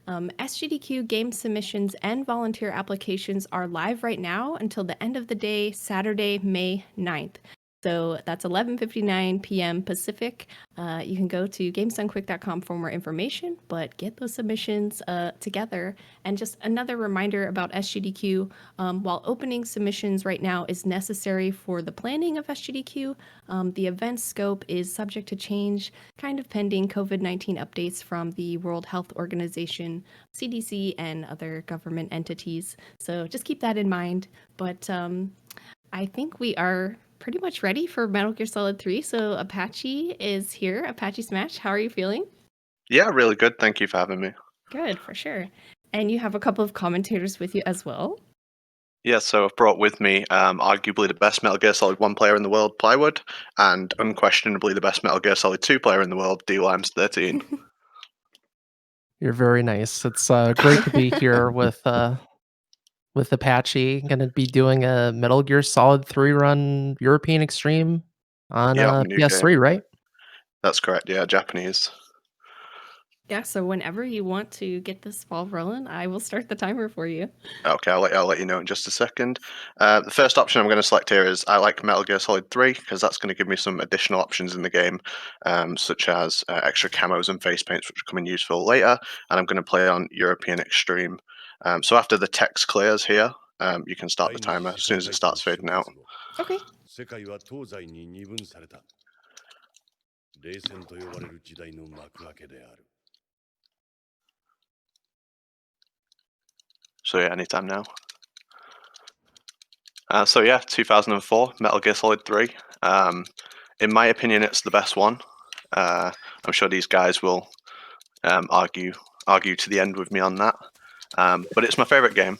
SGDQ game submissions and volunteer applications are live right now until the end of the day, Saturday, May 9th. So that's 11:59 p.m. Pacific. You can go to gamesdonequick.com for more information, but get those submissions together. And just another reminder about SGDQ, while opening submissions right now is necessary for the planning of SGDQ, the event scope is subject to change, kind of pending COVID-19 updates from the World Health Organization, CDC, and other government entities. So just keep that in mind. But I think we are pretty much ready for Metal Gear Solid 3. So Apache is here. Apache Smash, how are you feeling? Yeah, really good. Thank you for having me. Good, for sure. And you have a couple of commentators with you as well. Yeah, so I've brought with me arguably the best Metal Gear Solid 1 player in the world, Plywood, and unquestionably the best Metal Gear Solid 2 player in the world, D-Limes13. You're very nice. It's great to be here with Apache. Going to be doing a Metal Gear Solid 3 run European Extreme on Yeah, new PS3, game. right? That's correct, yeah, Japanese. Yeah, so whenever you want to get this ball rolling, I will start the timer for you. Okay, I'll let you know in just a second. The first option I'm going to select here is I like Metal Gear Solid 3 because that's going to give me some additional options in the game, such as extra camos and face paints, which will come in useful later. And I'm going to play on European Extreme. So after the text clears here, you can start the timer as soon as it starts fading out. Okay. 世界は東西に二分された。冷戦と呼ばれる時代の幕開けである。So yeah, anytime now. So yeah, 2004, Metal Gear Solid 3. In my opinion, it's the best one. I'm sure these guys will argue to the end with me on that. But it's my favorite game.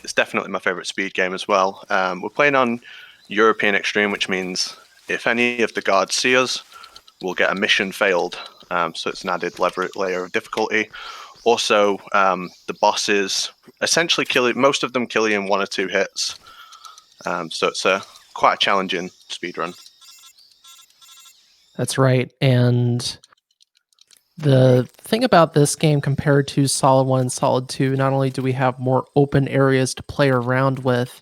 It's definitely my favorite speed game as well. We're playing on European Extreme, which means if any of the guards see us, we'll get a mission failed. So it's an added layer of difficulty. Also, the bosses essentially most of them kill you in 1 or 2 hits. So it's quite a challenging speedrun. That's right. And the thing about this game compared to Solid 1 and Solid 2, not only do we have more open areas to play around with,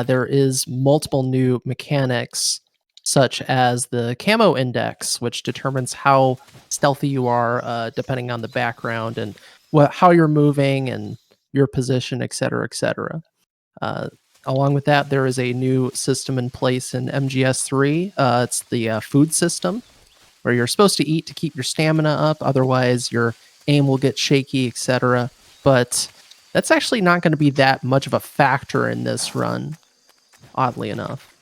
there is multiple new mechanics, such as the camo index, which determines how stealthy you are depending on the background and how you're moving and your position, etc., etc. Along with that, there is a new system in place in MGS3. It's the food system, where you're supposed to eat to keep your stamina up, otherwise your aim will get shaky, etc. But that's actually not going to be that much of a factor in this run, oddly enough.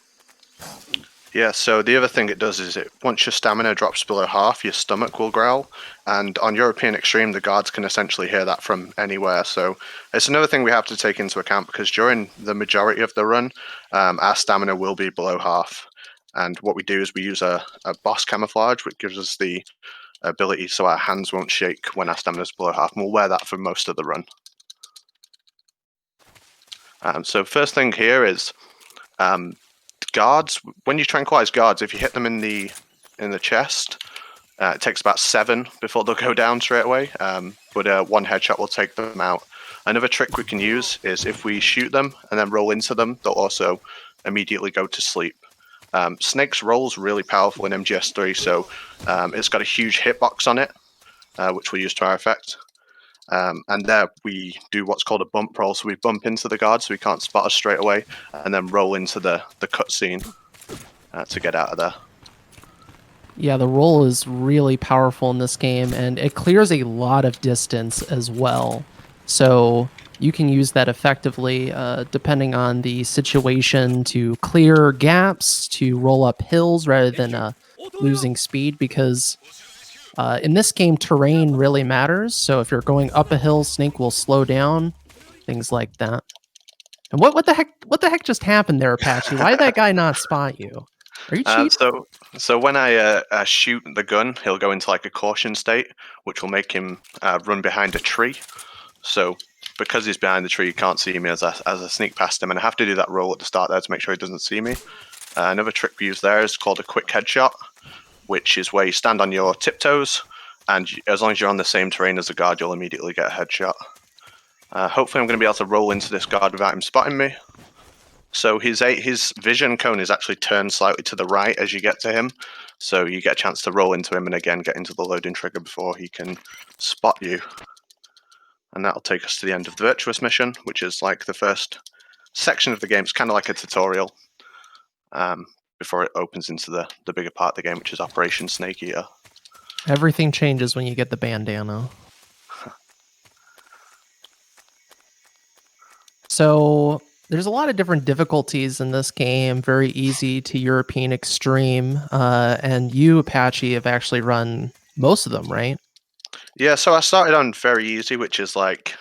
Yeah, so the other thing it does is once your stamina drops below half, your stomach will growl. And on European Extreme, the guards can essentially hear that from anywhere. So it's another thing we have to take into account because during the majority of the run, our stamina will be below half. And what we do is we use a boss camouflage, which gives us the ability so our hands won't shake when our stamina is below half. And we'll wear that for most of the run. So first thing here is guards. When you tranquilize guards, if you hit them in the chest, it takes about 7 before they'll go down straight away. But 1 headshot will take them out. Another trick we can use is if we shoot them and then roll into them, they'll also immediately go to sleep. Snake's roll's really powerful in MGS3, so it's got a huge hitbox on it, which we'll use to our effect. And there we do what's called a bump roll, so we bump into the guard so he can't spot us straight away, and then roll into the cutscene to get out of there. Yeah, the roll is really powerful in this game, and it clears a lot of distance as well. So you can use that effectively depending on the situation to clear gaps, to roll up hills rather than losing speed, because in this game, terrain really matters. So if you're going up a hill, Snake will slow down, things like that. And what the heck just happened there, Apache? Why did that guy not spot you? Are you cheating? So when I shoot the gun, he'll go into like a caution state, which will make him run behind a tree. So because he's behind the tree, you can't see me as I sneak past him, and I have to do that roll at the start there to make sure he doesn't see me. Another trick we use there is called a quick headshot, which is where you stand on your tiptoes, and as long as you're on the same terrain as the guard, you'll immediately get a headshot. Hopefully I'm going to be able to roll into this guard without him spotting me. So his vision cone is actually turned slightly to the right as you get to him, so you get a chance to roll into him and again get into the loading trigger before he can spot you. And that'll take us to the end of the Virtuous mission, which is like the first section of the game. It's kind of like a tutorial before it opens into the bigger part of the game, which is Operation Snake Eater. Everything changes when you get the bandana. So there's a lot of different difficulties in this game, very easy to European extreme, and you, Apache, have actually run most of them, right? Yeah, so I started on very easy, which is like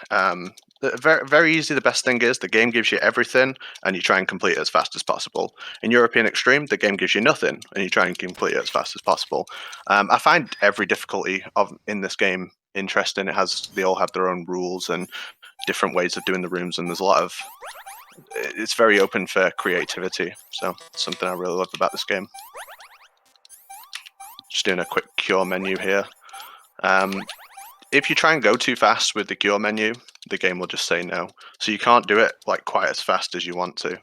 very, very easy. The best thing is the game gives you everything and you try and complete it as fast as possible. In European Extreme, the game gives you nothing and you try and complete it as fast as possible. I find every difficulty in this game interesting. They all have their own rules and different ways of doing the rooms, and there's a lot of it's very open for creativity. So it's something I really love about this game. Just doing a quick cure menu here. If you try and go too fast with the cure menu, the game will just say no. So you can't do it like quite as fast as you want to.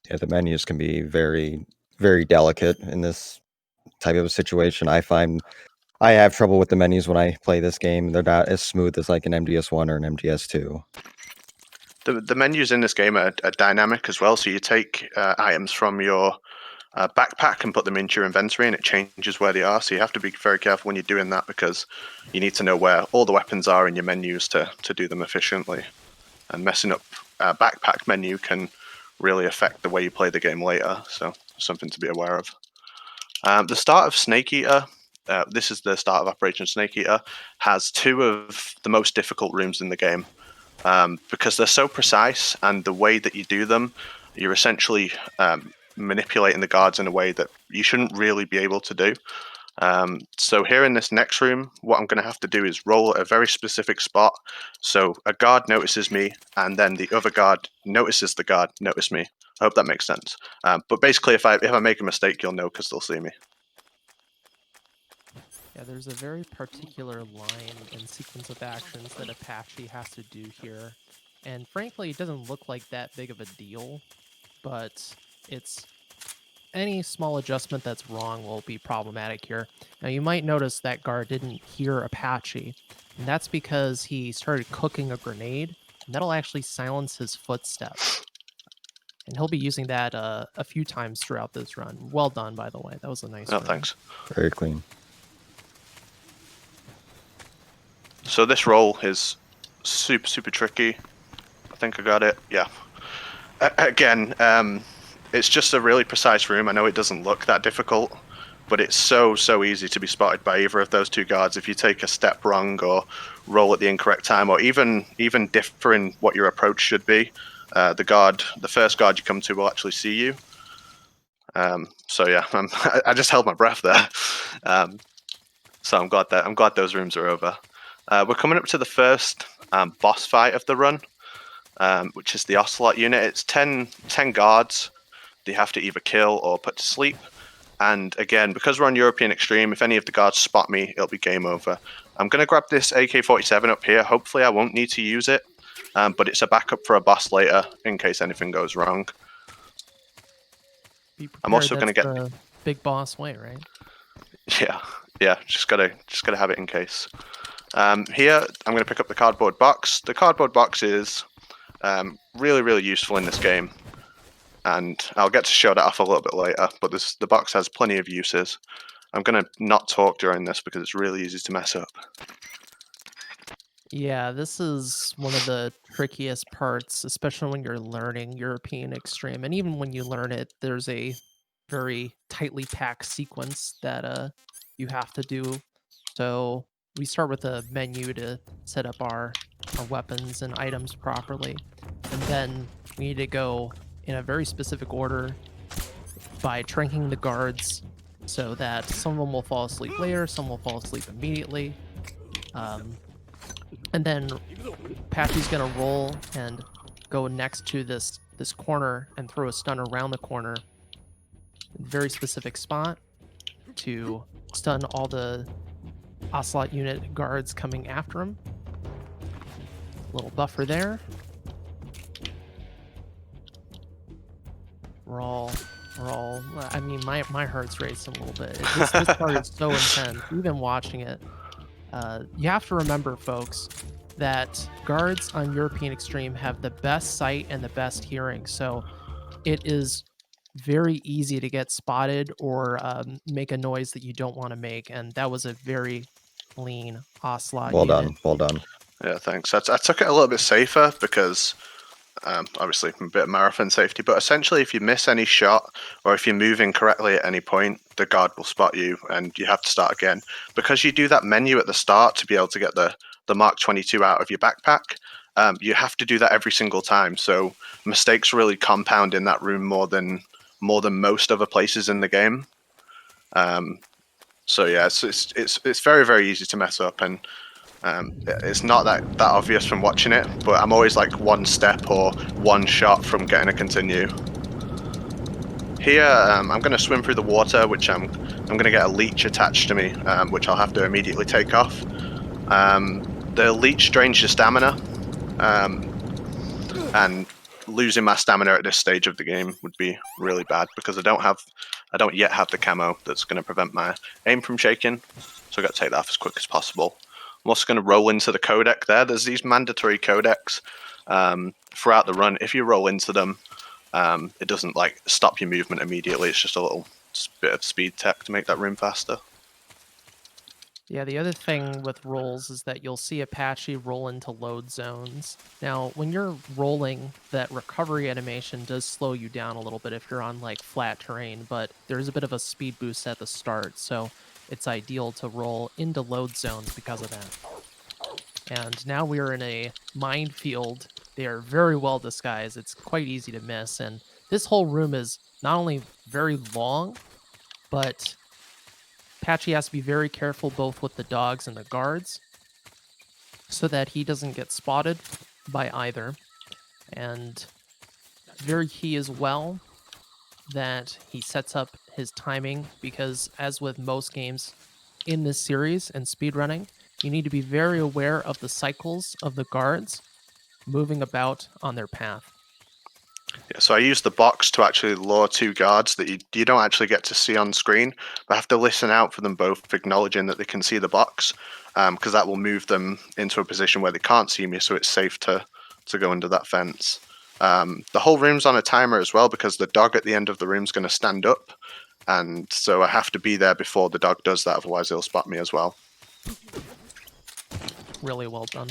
Yeah, the menus can be very, very delicate in this type of a situation. I find I have trouble with the menus when I play this game. They're not as smooth as like an MGS1 or an MGS2. The menus in this game are dynamic as well. So you take items from your backpack and put them into your inventory, and it changes where they are. So you have to be very careful when you're doing that, because you need to know where all the weapons are in your menus to do them efficiently. And messing up a backpack menu can really affect the way you play the game later. So something to be aware of. The start of Snake Eater, this is the start of Operation Snake Eater, has two of the most difficult rooms in the game. Because they're so precise, and the way that you do them, you're essentially manipulating the guards in a way that you shouldn't really be able to do. So here in this next room, what I'm going to have to do is roll at a very specific spot. So a guard notices me, and then the other guard notices the guard notice me. I hope that makes sense. But basically, if I make a mistake, you'll know because they'll see me. Yeah, there's a very particular line and sequence of actions that Apache has to do here. And frankly, it doesn't look like that big of a deal, but it's any small adjustment that's wrong will be problematic here. Now, you might notice that guard didn't hear Apache, and that's because he started cooking a grenade, and that'll actually silence his footsteps. And he'll be using that a few times throughout this run. Well done, by the way. That was a nice run. Thanks. Very clean. So this roll is super, super tricky. I think I got it. Yeah. Again, it's just a really precise room. I know it doesn't look that difficult, but it's so easy to be spotted by either of those two guards. If you take a step wrong or roll at the incorrect time, or even differ in what your approach should be, the first guard you come to will actually see you. So yeah, I just held my breath there. So I'm glad those rooms are over. We're coming up to the first boss fight of the run, which is the Ocelot unit. It's 10 guards that you have to either kill or put to sleep. And again, because we're on European Extreme, if any of the guards spot me, it'll be game over. I'm going to grab this AK-47 up here. Hopefully I won't need to use it, but it's a backup for a boss later in case anything goes wrong. I'm also going to get the big boss way, right? Yeah. Just gotta have it in case. Here, I'm going to pick up the cardboard box. The cardboard box is really, really useful in this game, and I'll get to show that off a little bit later, but the box has plenty of uses. I'm going to not talk during this because it's really easy to mess up. Yeah, this is one of the trickiest parts, especially when you're learning European Extreme. And even when you learn it, there's a very tightly packed sequence that you have to do. So we start with a menu to set up our weapons and items properly. And then we need to go in a very specific order by tranking the guards so that some of them will fall asleep later, some will fall asleep immediately. And then Apache's gonna roll and go next to this corner and throw a stun around the corner, very specific spot to stun all the Ocelot unit guards coming after him. Little buffer there. We're all, I mean, my heart's racing a little bit. This part is so intense, even watching it. You have to remember, folks, that guards on European Extreme have the best sight and the best hearing, so it is very easy to get spotted or make a noise that you don't want to make, and that was a very clean Ocelot Well unit. done. Well done. Yeah, thanks. I took it a little bit safer because obviously a bit of marathon safety, but essentially if you miss any shot or if you're moving correctly at any point, the guard will spot you and you have to start again. Because you do that menu at the start to be able to get the Mark 22 out of your backpack, you have to do that every single time. So mistakes really compound in that room more than most other places in the game. So yeah, it's very, very easy to mess up, and it's not that obvious from watching it, but I'm always like one step or one shot from getting a continue. Here, I'm going to swim through the water, which I'm going to get a leech attached to me, which I'll have to immediately take off. The leech drains your stamina, and losing my stamina at this stage of the game would be really bad because I don't yet have the camo that's going to prevent my aim from shaking, so I got to take that off as quick as possible. I'm also going to roll into the codec there. There's these mandatory codecs throughout the run. If you roll into them, it doesn't like stop your movement immediately. It's just a little bit of speed tech to make that room faster. Yeah, the other thing with rolls is that you'll see Apache roll into load zones. Now, when you're rolling, that recovery animation does slow you down a little bit if you're on like flat terrain, but there's a bit of a speed boost at the start, so it's ideal to roll into load zones because of that. And now we're in a minefield. They are very well disguised. It's quite easy to miss, and this whole room is not only very long, but Apache has to be very careful both with the dogs and the guards so that he doesn't get spotted by either. And very key as well that he sets up his timing because, as with most games in this series and speedrunning, you need to be very aware of the cycles of the guards moving about on their path. Yeah, so I use the box to actually lure two guards that you don't actually get to see on screen, but I have to listen out for them both, acknowledging that they can see the box, because that will move them into a position where they can't see me, so it's safe to go under that fence. The whole room's on a timer as well, because the dog at the end of the room's going to stand up, and so I have to be there before the dog does that, otherwise he'll spot me as well. Really well done.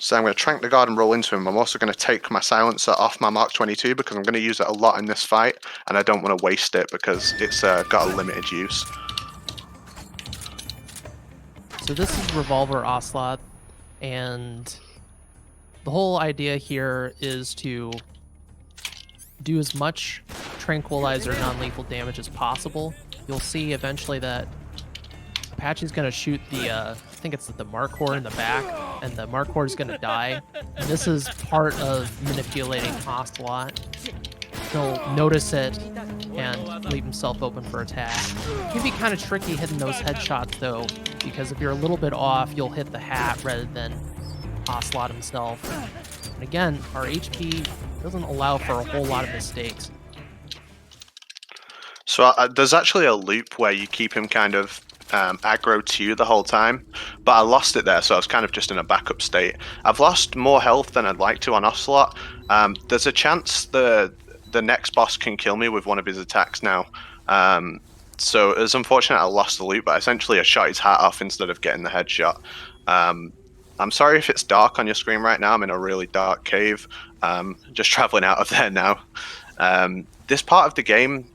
So I'm going to trank the guard and roll into him. I'm also going to take my silencer off my Mark 22 because I'm going to use it a lot in this fight, and I don't want to waste it because it's got a limited use. So this is Revolver Ocelot, and the whole idea here is to do as much tranquilizer non-lethal damage as possible. You'll see eventually that Apache's going to shoot the, I think it's the Markhor in the back, and the Markhor is going to die. And this is part of manipulating Ocelot. He'll notice it and leave himself open for attack. It can be kind of tricky hitting those headshots, though, because if you're a little bit off, you'll hit the hat rather than Ocelot himself. And again, our HP doesn't allow for a whole lot of mistakes. So there's actually a loop where you keep him kind of aggro to you the whole time, but I lost it there, so I was kind of just in a backup state. I've lost more health than I'd like to on Ocelot. There's a chance the next boss can kill me with one of his attacks now. So it's unfortunate I lost the loop, but essentially I shot his hat off instead of getting the headshot. I'm sorry if it's dark on your screen right now. I'm in a really dark cave. Just traveling out of there now. This part of the game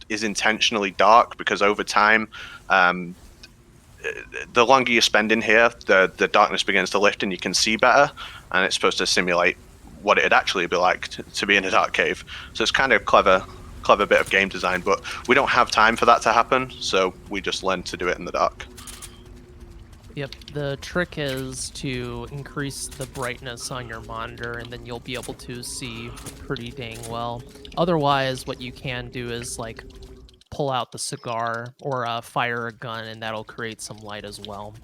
is intentionally dark because over time, the longer you spend in here, the darkness begins to lift and you can see better, and it's supposed to simulate what it'd actually be like to be in a dark cave. So it's kind of clever bit of game design, but we don't have time for that to happen, so we just learn to do it in the dark. Yep, the trick is to increase the brightness on your monitor, and then you'll be able to see pretty dang well. Otherwise, what you can do is like pull out the cigar or fire a gun, and that'll create some light as well.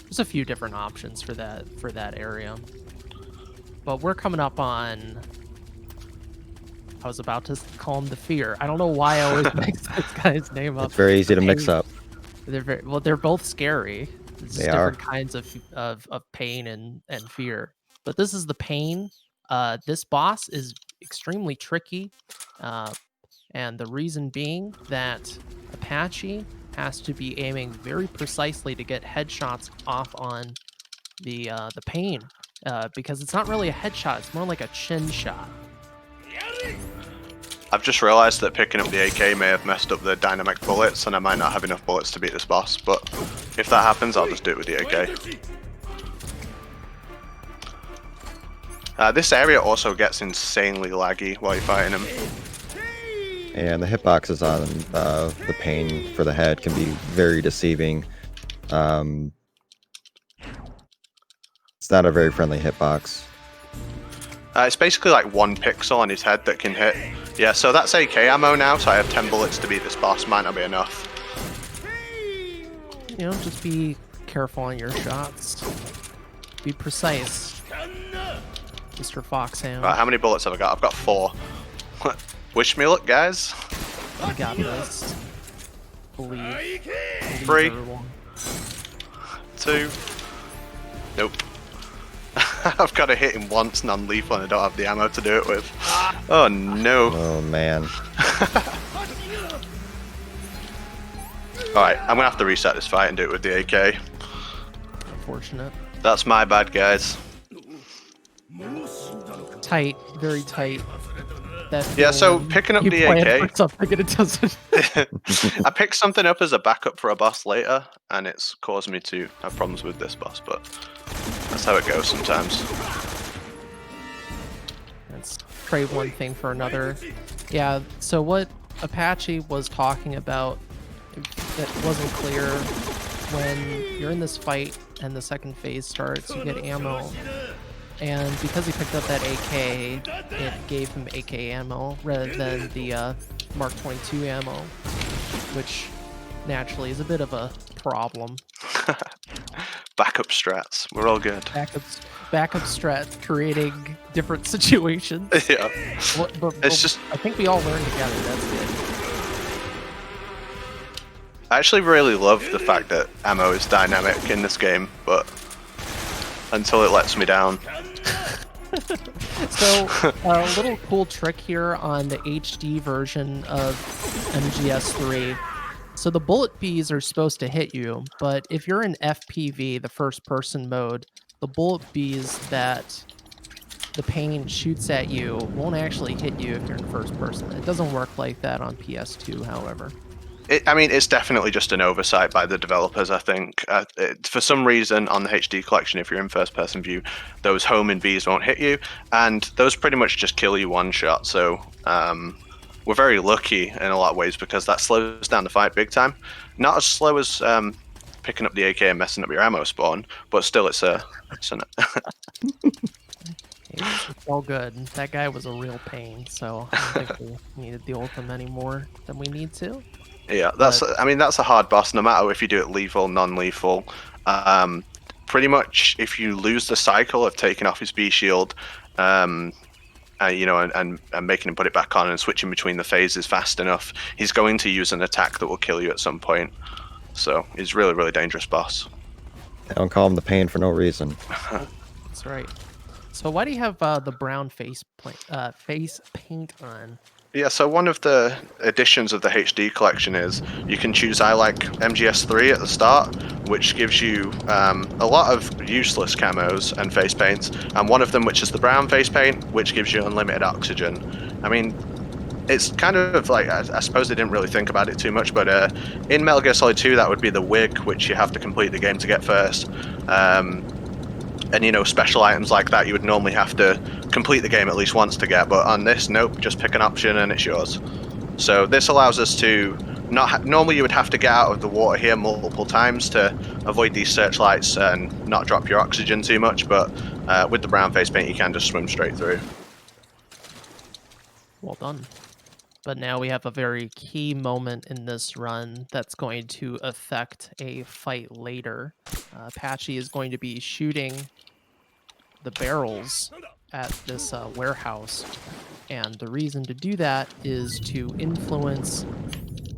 There's a few different options for that area. But we're coming up on... I was about to call him the Fear. I don't know why I always mix this guy's name up. It's very easy to mix up. They're both scary. It's just They are. different kinds of pain and fear. But this is the Pain. This boss is extremely tricky, and the reason being that Apache has to be aiming very precisely to get headshots off on the Pain, because it's not really a headshot; it's more like a chin shot. I've just realised that picking up the AK may have messed up the dynamic bullets, and I might not have enough bullets to beat this boss, but if that happens, I'll just do it with the AK. This area also gets insanely laggy while you're fighting him. And the hitboxes on the Pain for the head can be very deceiving. It's not a very friendly hitbox. It's basically like 1 pixel on his head that can hit. Yeah, so that's AK ammo now, so I have 10 bullets to beat this boss. Might not be enough. You know, just be careful on your shots. Be precise, Mr. Foxhound. Right, how many bullets have I got? I've got 4. Wish me luck, guys. You got this. Believe 3, everyone. 2. Nope. I've got to hit him once non-lethal and I don't have the ammo to do it with. Oh no. Oh man. Alright, I'm gonna have to reset this fight and do it with the AK. Unfortunate. That's my bad, guys. Tight, very tight. That Yeah, so feeling picking up you the plan AK, for something and it doesn't. I picked something up as a backup for a boss later, and it's caused me to have problems with this boss, but that's how it goes sometimes. Let's trade one thing for another. Yeah, so what Apache was talking about that wasn't clear, when you're in this fight and the second phase starts, you get ammo. And because he picked up that AK, it gave him AK ammo rather than the Mark 22 ammo, which naturally is a bit of a problem. Backup strats, we're all good. Backup strat, creating different situations. Yeah. But It's just... I think we all learn together, that's it. I actually really love the fact that ammo is dynamic in this game, but until it lets me down. So, a little cool trick here on the HD version of MGS3. So the bullet bees are supposed to hit you, but if you're in FPV, the first person mode, the bullet bees that the Pain shoots at you won't actually hit you if you're in first person. It doesn't work like that on PS2, however. I mean, it's definitely just an oversight by the developers, I think. For some reason, on the HD collection, if you're in first-person view, those homing bees won't hit you, and those pretty much just kill you one shot, so we're very lucky in a lot of ways because that slows down the fight big time. Not as slow as picking up the AK and messing up your ammo spawn, but still it's it's all good. That guy was a real pain, so I don't think we needed the ultim any more than we need to. Yeah, I mean, that's a hard boss, no matter if you do it lethal, non-lethal. Pretty much, if you lose the cycle of taking off his B shield, you know, and making him put it back on and switching between the phases fast enough, he's going to use an attack that will kill you at some point. So he's really, really dangerous boss. They don't call him the Pain for no reason. That's right. So why do you have the brown face paint on? Yeah, so one of the additions of the HD collection is you can choose I like MGS3 at the start, which gives you a lot of useless camos and face paints, and one of them which is the brown face paint, which gives you unlimited oxygen. I mean, it's kind of like, I suppose they didn't really think about it too much, but in Metal Gear Solid 2 that would be the wig, which you have to complete the game to get first. And, you know, special items like that you would normally have to complete the game at least once to get, but on this, nope, just pick an option and it's yours. So this allows us to not normally you would have to get out of the water here multiple times to avoid these searchlights and not drop your oxygen too much, but with the brown face paint you can just swim straight through. Well done. But now we have a very key moment in this run that's going to affect a fight later. Apache is going to be shooting the barrels at this warehouse, and the reason to do that is to influence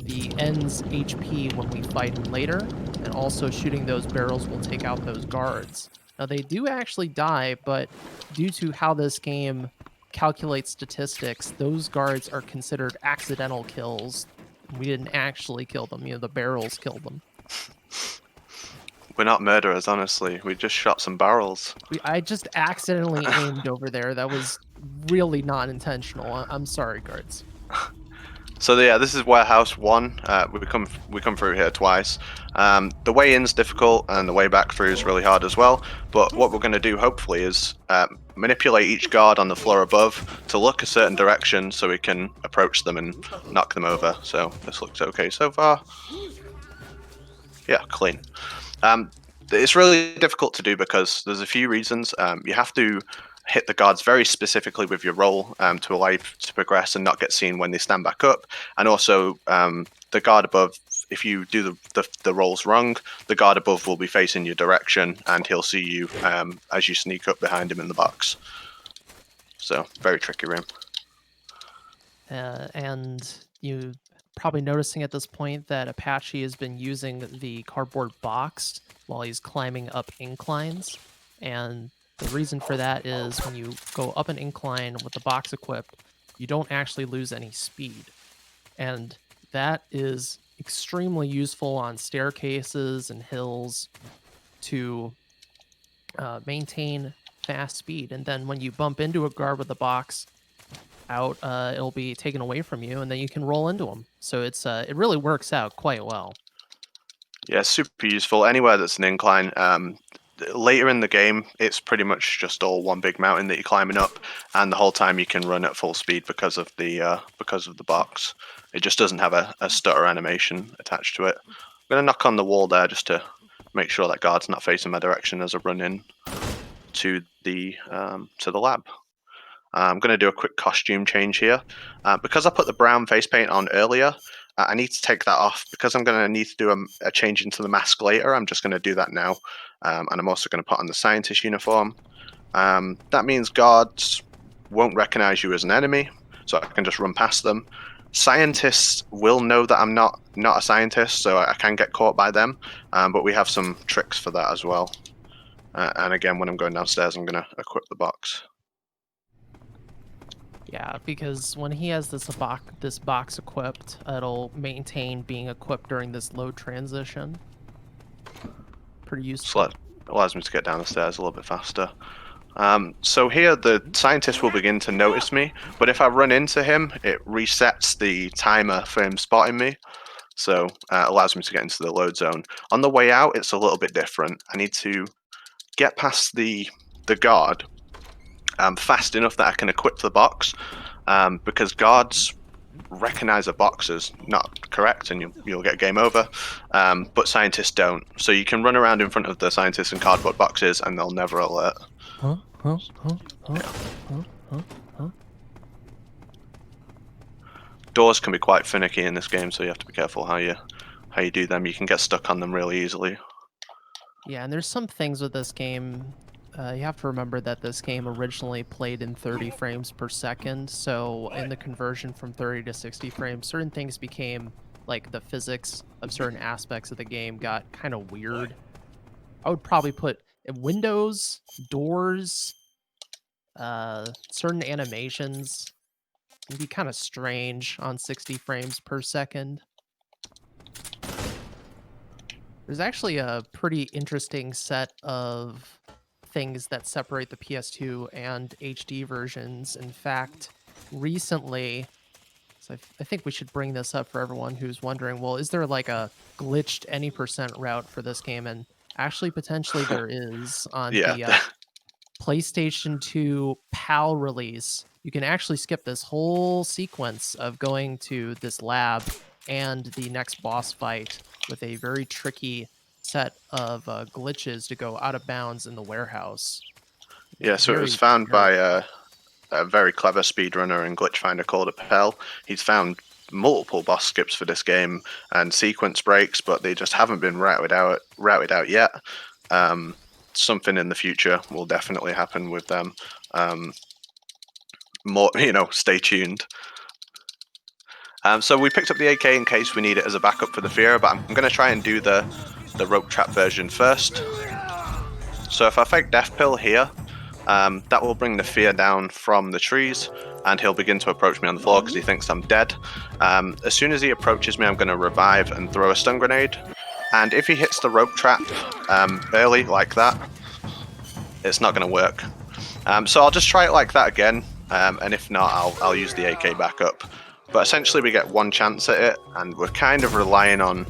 the end's HP when we fight him later, and also shooting those barrels will take out those guards. Now they do actually die, but due to how this game calculates statistics, those guards are considered accidental kills. We didn't actually kill them, the barrels killed them. We're not murderers, honestly. We just shot some barrels. I just accidentally aimed over there. That was really not intentional. I'm sorry, guards. So yeah, this is warehouse 1. We come through here twice. The way in's difficult and the way back through is really hard as well. But what we're going to do, hopefully, is manipulate each guard on the floor above to look a certain direction so we can approach them and knock them over. So this looks okay so far. Yeah, clean. It's really difficult to do because there's a few reasons. You have to hit the guards very specifically with your roll to allow you to progress and not get seen when they stand back up. And also, the guard above, if you do the rolls wrong, the guard above will be facing your direction and he'll see you as you sneak up behind him in the box. So, very tricky room. And you probably noticing at this point that Apache has been using the cardboard box while he's climbing up inclines. And the reason for that is when you go up an incline with the box equipped, you don't actually lose any speed. And that is extremely useful on staircases and hills to maintain fast speed. And then when you bump into a guard with the box out, it'll be taken away from you, and then you can roll into them. So it really works out quite well. Yeah, super useful. Anywhere that's an incline. Later in the game, it's pretty much just all one big mountain that you're climbing up, and the whole time you can run at full speed because of the box. It just doesn't have a stutter animation attached to it. I'm gonna knock on the wall there just to make sure that guard's not facing my direction as I run in to the lab. I'm going to do a quick costume change here. Because I put the brown face paint on earlier, I need to take that off. Because I'm going to need to do a change into the mask later, I'm just going to do that now. And I'm also going to put on the scientist uniform. That means guards won't recognize you as an enemy, so I can just run past them. Scientists will know that I'm not a scientist, so I can get caught by them. But we have some tricks for that as well. And again, when I'm going downstairs, I'm going to equip the box. Yeah, because when he has this box equipped, it'll maintain being equipped during this load transition. Pretty useful. So that allows me to get down the stairs a little bit faster. So here, the scientist will begin to notice me, but if I run into him, it resets the timer for him spotting me. So it allows me to get into the load zone. On the way out, it's a little bit different. I need to get past the guard fast enough that I can equip the box, because guards recognize a box as not correct and you'll get game over, but scientists don't. So you can run around in front of the scientists in cardboard boxes and they'll never alert. Doors can be quite finicky in this game, so you have to be careful how you do them. You can get stuck on them really easily. Yeah, and there's some things with this game. You have to remember that this game originally played in 30 frames per second, so in the conversion from 30 to 60 frames, certain things became, like the physics of certain aspects of the game got kind of weird. I would probably put windows, doors, certain animations can be kind of strange on 60 frames per second. There's actually a pretty interesting set of things that separate the PS2 and HD versions. In fact, recently, so I think we should bring this up for everyone who's wondering, well, is there like a glitched any percent route for this game? And actually, potentially there is on the PlayStation 2 PAL release. You can actually skip this whole sequence of going to this lab and the next boss fight with a very tricky set of glitches to go out of bounds in the warehouse. Yeah, so it was found by a very clever speedrunner and glitch finder called Appel. He's found multiple boss skips for this game and sequence breaks, but they just haven't been routed out yet. Something in the future will definitely happen with them. More, stay tuned. So we picked up the AK in case we need it as a backup for the Fear, but I'm going to try and do the rope trap version first. So if I fake Death Pill here, that will bring the Fear down from the trees, and he'll begin to approach me on the floor because he thinks I'm dead. As soon as he approaches me, I'm going to revive and throw a stun grenade. And if he hits the rope trap early like that, it's not going to work. So I'll just try it like that again, and if not, I'll use the AK backup. But essentially we get one chance at it, and we're kind of relying on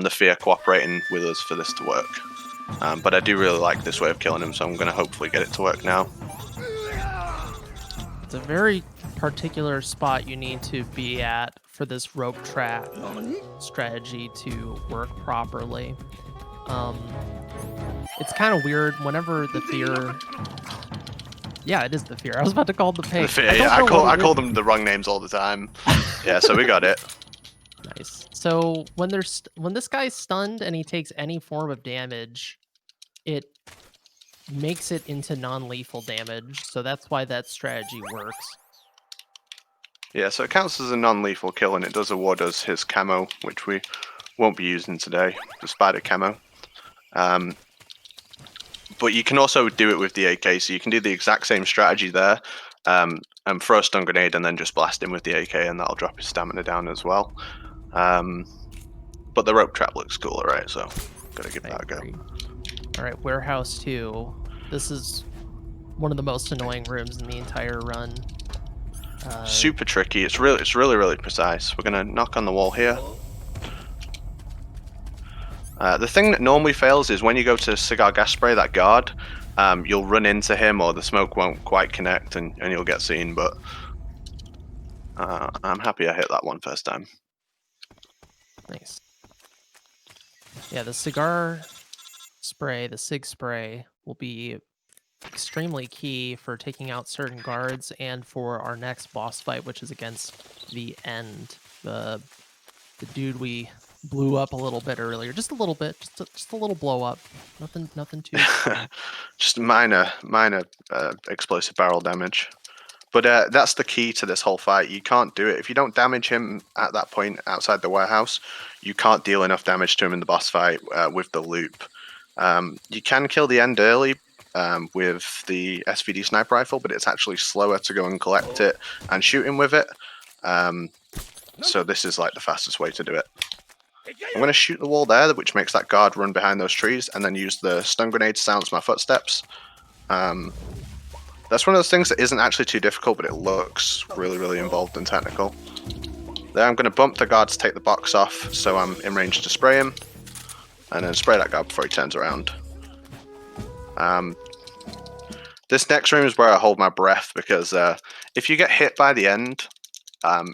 the Fear cooperating with us for this to work. But I do really like this way of killing him, so I'm going to hopefully get it to work now. It's a very particular spot you need to be at for this rope trap strategy to work properly. It's kind of weird whenever the Fear... Yeah, it is the Fear. I was about to call it the Pig. The Fear, yeah, I call them the wrong names all the time. Yeah, so we got it. Nice. So when this guy's stunned and he takes any form of damage, it makes it into non-lethal damage. So that's why that strategy works. Yeah, so it counts as a non-lethal kill, and it does award us his camo, which we won't be using today, the spider camo. But you can also do it with the AK, so you can do the exact same strategy there, and throw a stun grenade and then just blast him with the AK, and that'll drop his stamina down as well. But the rope trap looks cool, alright, so gotta give that a go. Alright, Warehouse 2. This is one of the most annoying rooms in the entire run. Super tricky. It's really precise. We're gonna knock on the wall here. The thing that normally fails is when you go to cigar gas spray that guard, you'll run into him or the smoke won't quite connect and you'll get seen, but I'm happy I hit that one first time. Nice. Yeah, the cigar spray, the sig spray, will be extremely key for taking out certain guards and for our next boss fight, which is against the End. The dude we blew up a little bit earlier, just a little bit, just a little blow up, nothing too. Just minor explosive barrel damage. But that's the key to this whole fight. You can't do it if you don't damage him at that point outside the warehouse. You can't deal enough damage to him in the boss fight with the loop. You can kill the End early with the SVD sniper rifle, but it's actually slower to go and collect it and shoot him with it. So this is like the fastest way to do it. I'm going to shoot the wall there, which makes that guard run behind those trees, and then use the stun grenade to silence my footsteps. That's one of those things that isn't actually too difficult, but it looks really involved and technical. Then I'm going to bump the guard to take the box off, so I'm in range to spray him, and then spray that guard before he turns around. This next room is where I hold my breath, because if you get hit by the End,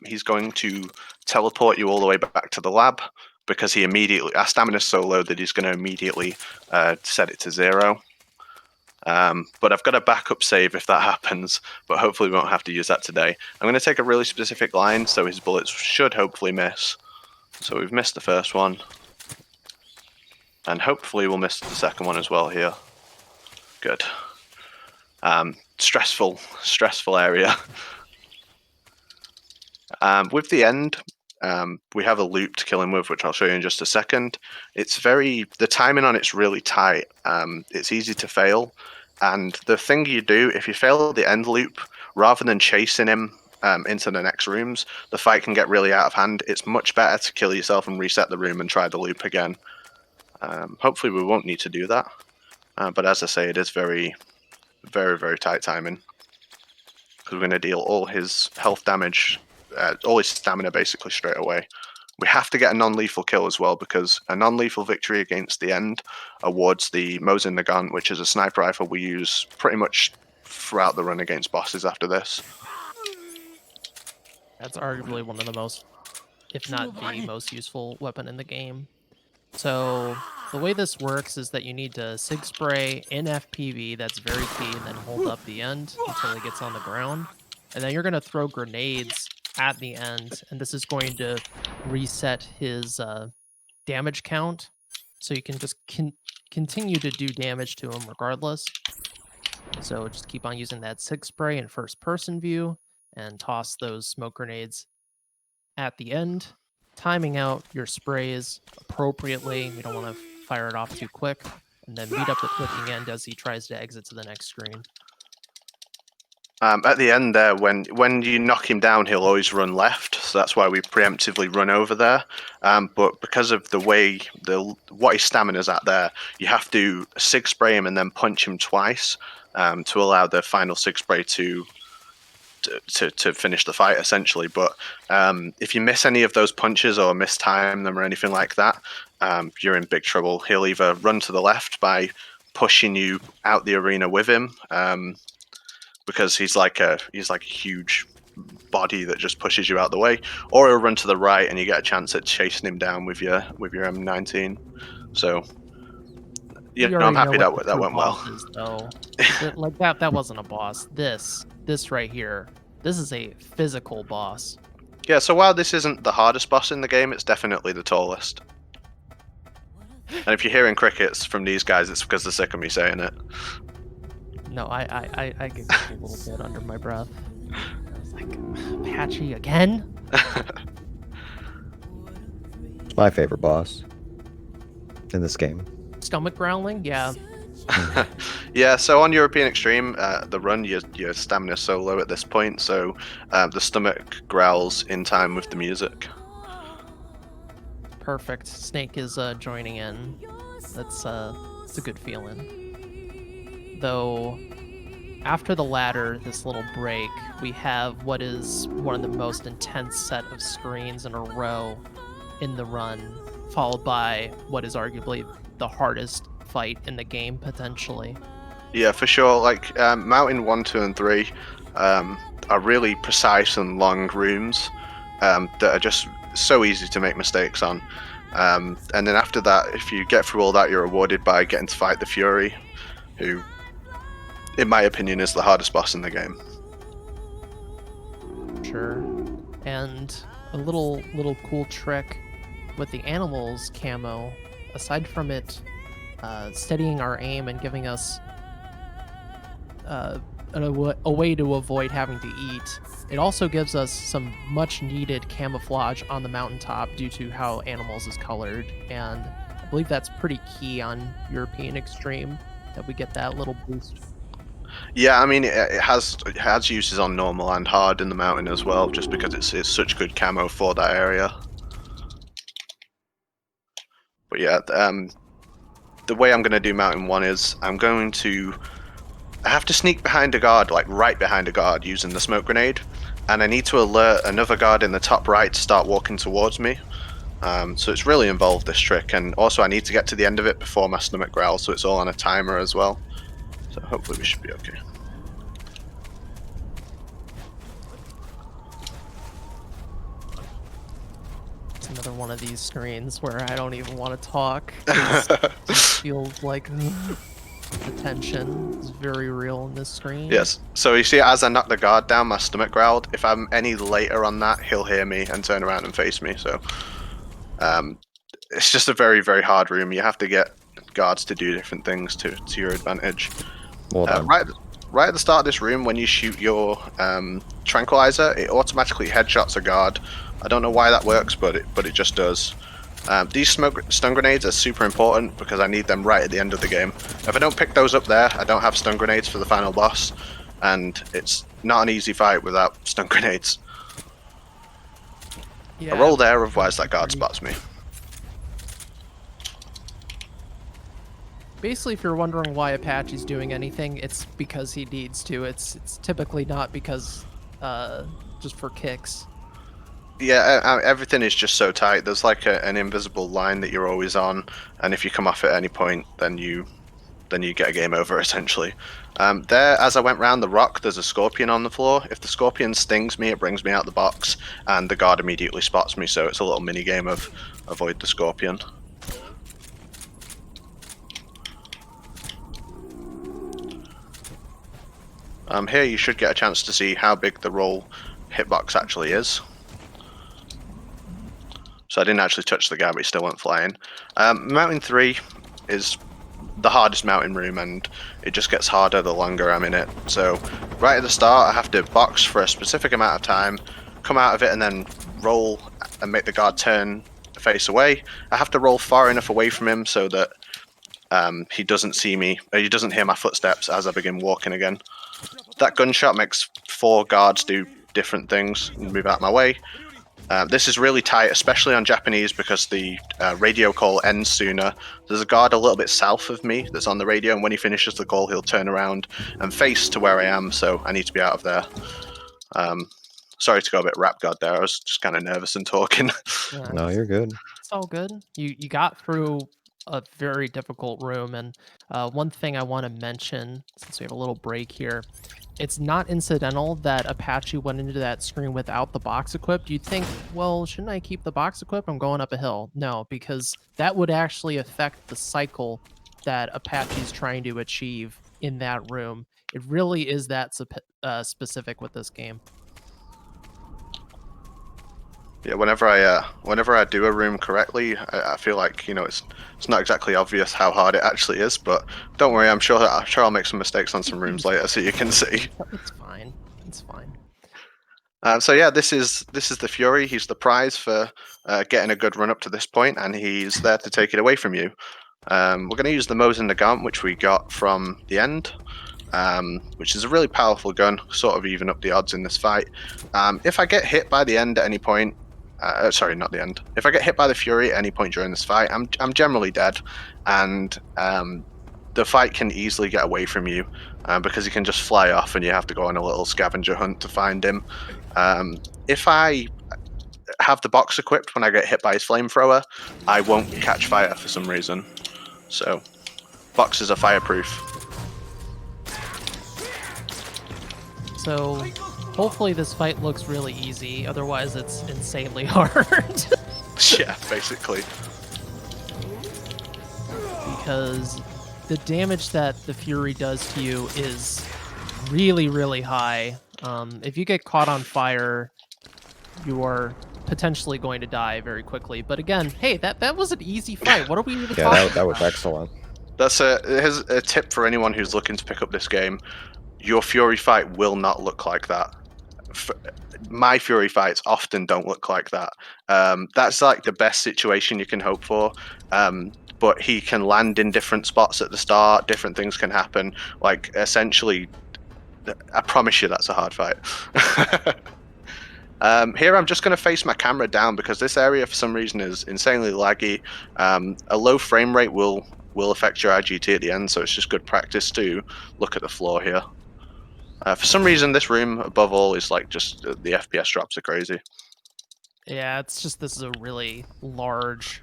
he's going to teleport you all the way back to the lab, because our stamina is so low that he's going to immediately set it to 0. But I've got a backup save if that happens, but hopefully we won't have to use that today. I'm going to take a really specific line, so his bullets should hopefully miss. So we've missed the first one, and hopefully we'll miss the second one as well here. Good. Stressful area. With the End, we have a loop to kill him with, which I'll show you in just a second. The timing on it's really tight. It's easy to fail, and the thing you do, if you fail the End loop, rather than chasing him into the next rooms, the fight can get really out of hand. It's much better to kill yourself and reset the room and try the loop again. Hopefully we won't need to do that, but as I say, it is very tight timing, because we're going to deal all his health damage, all his stamina basically straight away. We have to get a non-lethal kill as well, because a non-lethal victory against the End awards the Mosin Nagant, which is a sniper rifle we use pretty much throughout the run against bosses after this. That's arguably one of the most, if not the most useful weapon in the game. So the way this works is that you need to sig spray in FPV, that's very key, and then hold up the end until he gets on the ground. And then you're going to throw grenades at the end, and this is going to reset his damage count. So you can just continue to do damage to him regardless. So just keep on using that sig spray in first person view and toss those smoke grenades at the end, timing out your sprays appropriately. We don't want to fire it off too quick, and then meet up the clicking end as he tries to exit to the next screen. At the end there, when you knock him down, he'll always run left, so that's why we preemptively run over there. But because of the way what his stamina's at there, you have to sig spray him and then punch him twice to allow the final sig spray to finish the fight, essentially. But if you miss any of those punches or mistime them or anything like that, you're in big trouble. He'll either run to the left by pushing you out the arena with him, because he's like a huge body that just pushes you out the way, or he'll run to the right and you get a chance at chasing him down with your M19. So yeah, no, I'm happy that went well. Is, though. Like that wasn't a boss. This right here, this is a physical boss. Yeah, so while this isn't the hardest boss in the game, it's definitely the tallest. And if you're hearing crickets from these guys, it's because they're sick of me saying it. No, I giggled a little bit under my breath. I was like, Apache again? It's my favorite boss in this game. Stomach growling? Yeah. Yeah, so on European Extreme, the run, your stamina's so low at this point, so the stomach growls in time with the music. Perfect. Snake is joining in. It's a good feeling. Though, after the ladder, this little break, we have what is one of the most intense set of screens in a row in the run, followed by what is arguably the hardest fight in the game, potentially. Yeah, for sure. Like, Mountain 1, 2, and 3 are really precise and long rooms that are just so easy to make mistakes on. And then after that, if you get through all that, you're rewarded by getting to fight the Fury, who, in my opinion, is the hardest boss in the game. Sure. And a little cool trick with the animals camo, aside from it steadying our aim and giving us a way to avoid having to eat, it also gives us some much needed camouflage on the mountaintop due to how Animals is colored, and I believe that's pretty key on European Extreme, that we get that little boost. Yeah, I mean, it has uses on normal and hard in the mountain as well, just because it's such good camo for that area. But yeah, the way I'm going to do Mountain 1 is I have to sneak behind a guard, like right behind a guard, using the smoke grenade, and I need to alert another guard in the top right to start walking towards me. So it's really involved, this trick, and also I need to get to the end of it before my stomach growls, so it's all on a timer as well. So hopefully we should be okay. It's another one of these screens where I don't even want to talk. It feels like the tension is very real in this screen. Yes. So you see, as I knock the guard down, my stomach growled. If I'm any later on that, he'll hear me and turn around and face me. So it's just a very, very hard room. You have to get guards to do different things to your advantage. Well done. Right at the start of this room, when you shoot your tranquilizer, it automatically headshots a guard. I don't know why that works, but it just does. These stun grenades are super important because I need them right at the end of the game. If I don't pick those up there, I don't have stun grenades for the final boss, and it's not an easy fight without stun grenades. Yeah. I roll there, otherwise that guard spots me. Basically, if you're wondering why Apache's doing anything, it's because he needs to. It's typically not because just for kicks. Yeah, everything is just so tight. There's like an invisible line that you're always on, and if you come off at any point, then you get a game over, essentially. There, as I went round the rock, there's a scorpion on the floor. If the scorpion stings me, it brings me out the box, and the guard immediately spots me, so it's a little mini game of avoid the scorpion. Here you should get a chance to see how big the roll hitbox actually is. So I didn't actually touch the guy, but he still went flying. Mountain 3 is the hardest mountain room, and it just gets harder the longer I'm in it. So right at the start, I have to box for a specific amount of time, come out of it, and then roll and make the guard turn face away. I have to roll far enough away from him so that he doesn't see me, or he doesn't hear my footsteps as I begin walking again. That gunshot makes 4 guards do different things and move out of my way. This is really tight, especially on Japanese, because the radio call ends sooner. There's a guard a little bit south of me that's on the radio, and when he finishes the call, he'll turn around and face to where I am, so I need to be out of there. Sorry to go a bit rap god there. I was just kind of nervous and talking. No, you're good. It's all good. You got through a very difficult room, and one thing I want to mention, since we have a little break here, it's not incidental that Apache went into that screen without the box equipped. You'd think, well, shouldn't I keep the box equipped? I'm going up a hill. No, because that would actually affect the cycle that Apache's trying to achieve in that room. It really is that specific with this game. Yeah, whenever I do a room correctly, I feel like, you know, it's not exactly obvious how hard it actually is, but don't worry, I'm sure I'll make some mistakes on some rooms later, so you can see. It's fine. It's fine. So yeah, this is the Fury. He's the prize for getting a good run up to this point, and he's there to take it away from you. We're going to use the Mosin Nagant, which we got from the end, which is a really powerful gun, sort of even up the odds in this fight. If I get hit by the end at any point, sorry, not the end. If I get hit by the Fury at any point during this fight, I'm generally dead, and the fight can easily get away from you because he can just fly off, and you have to go on a little scavenger hunt to find him. If I have the box equipped when I get hit by his flamethrower, I won't catch fire for some reason. So, boxes are fireproof. So, hopefully this fight looks really easy, otherwise it's insanely hard. Yeah, basically. Because the damage that the Fury does to you is really, really high. If you get caught on fire, you are potentially going to die very quickly. But again, hey, that was an easy fight. What are we even talking about? That was excellent. That's here's a tip for anyone who's looking to pick up this game. Your Fury fight will not look like that. My Fury fights often don't look like that. That's like the best situation you can hope for. But he can land in different spots at the start. Different things can happen. Like, essentially, I promise you that's a hard fight. Here I'm just going to face my camera down because this area for some reason is insanely laggy. A low frame rate will affect your IGT at the end, so it's just good practice to look at the floor here. For some reason, this room above all is like just the FPS drops are crazy. Yeah, it's just this is a really large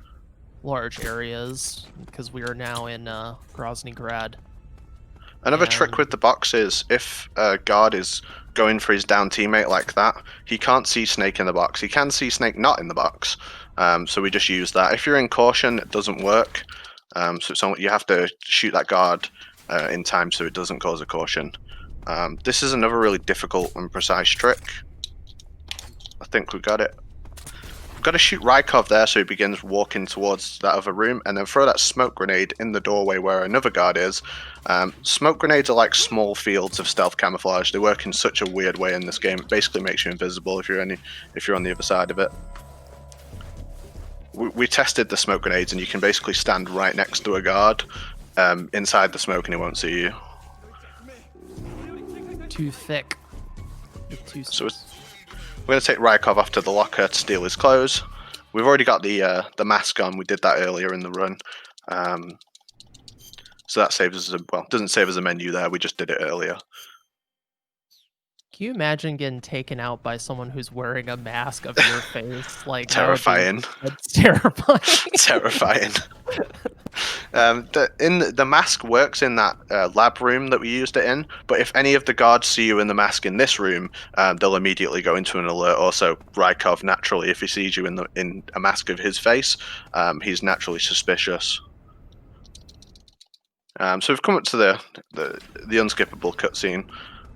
areas because we are now in Grozny Grad. Another trick with the box is if a guard is going for his down teammate like that, he can't see Snake in the box. He can see Snake not in the box, so we just use that. If you're in caution, it doesn't work. So you have to shoot that guard in time so it doesn't cause a caution. This is another really difficult and precise trick. I think we got it. We've got to shoot Rykov there so he begins walking towards that other room, and then throw that smoke grenade in the doorway where another guard is. Smoke grenades are like small fields of stealth camouflage. They work in such a weird way in this game. It basically makes you invisible if you're on the other side of it. We tested the smoke grenades, and you can basically stand right next to a guard inside the smoke and he won't see you. Too thick. So we're going to take Rykov off to the locker to steal his clothes. We've already got the mask on. We did that earlier in the run. So that saves us doesn't save us a menu there. We just did it earlier. Can you imagine getting taken out by someone who's wearing a mask of your face? Like Terrifying. That's terrifying. Terrifying. The mask works in that lab room that we used it in, but if any of the guards see you in the mask in this room, they'll immediately go into an alert. Also, Rykov, naturally, if he sees you in a mask of his face, he's naturally suspicious. So we've come up to the unskippable cutscene.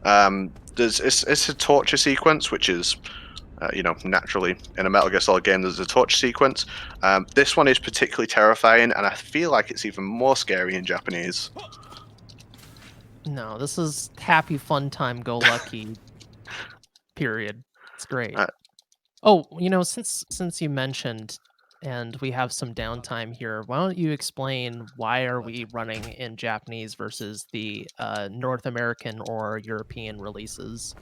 It's a torture sequence, which is naturally in a Metal Gear Solid game there's a torture sequence. This one is particularly terrifying, and I feel like it's even more scary in Japanese. No, this is happy fun time go lucky. Period. It's great. Oh, since you mentioned and we have some downtime here, why don't you explain why are we running in Japanese versus the North American or European releases?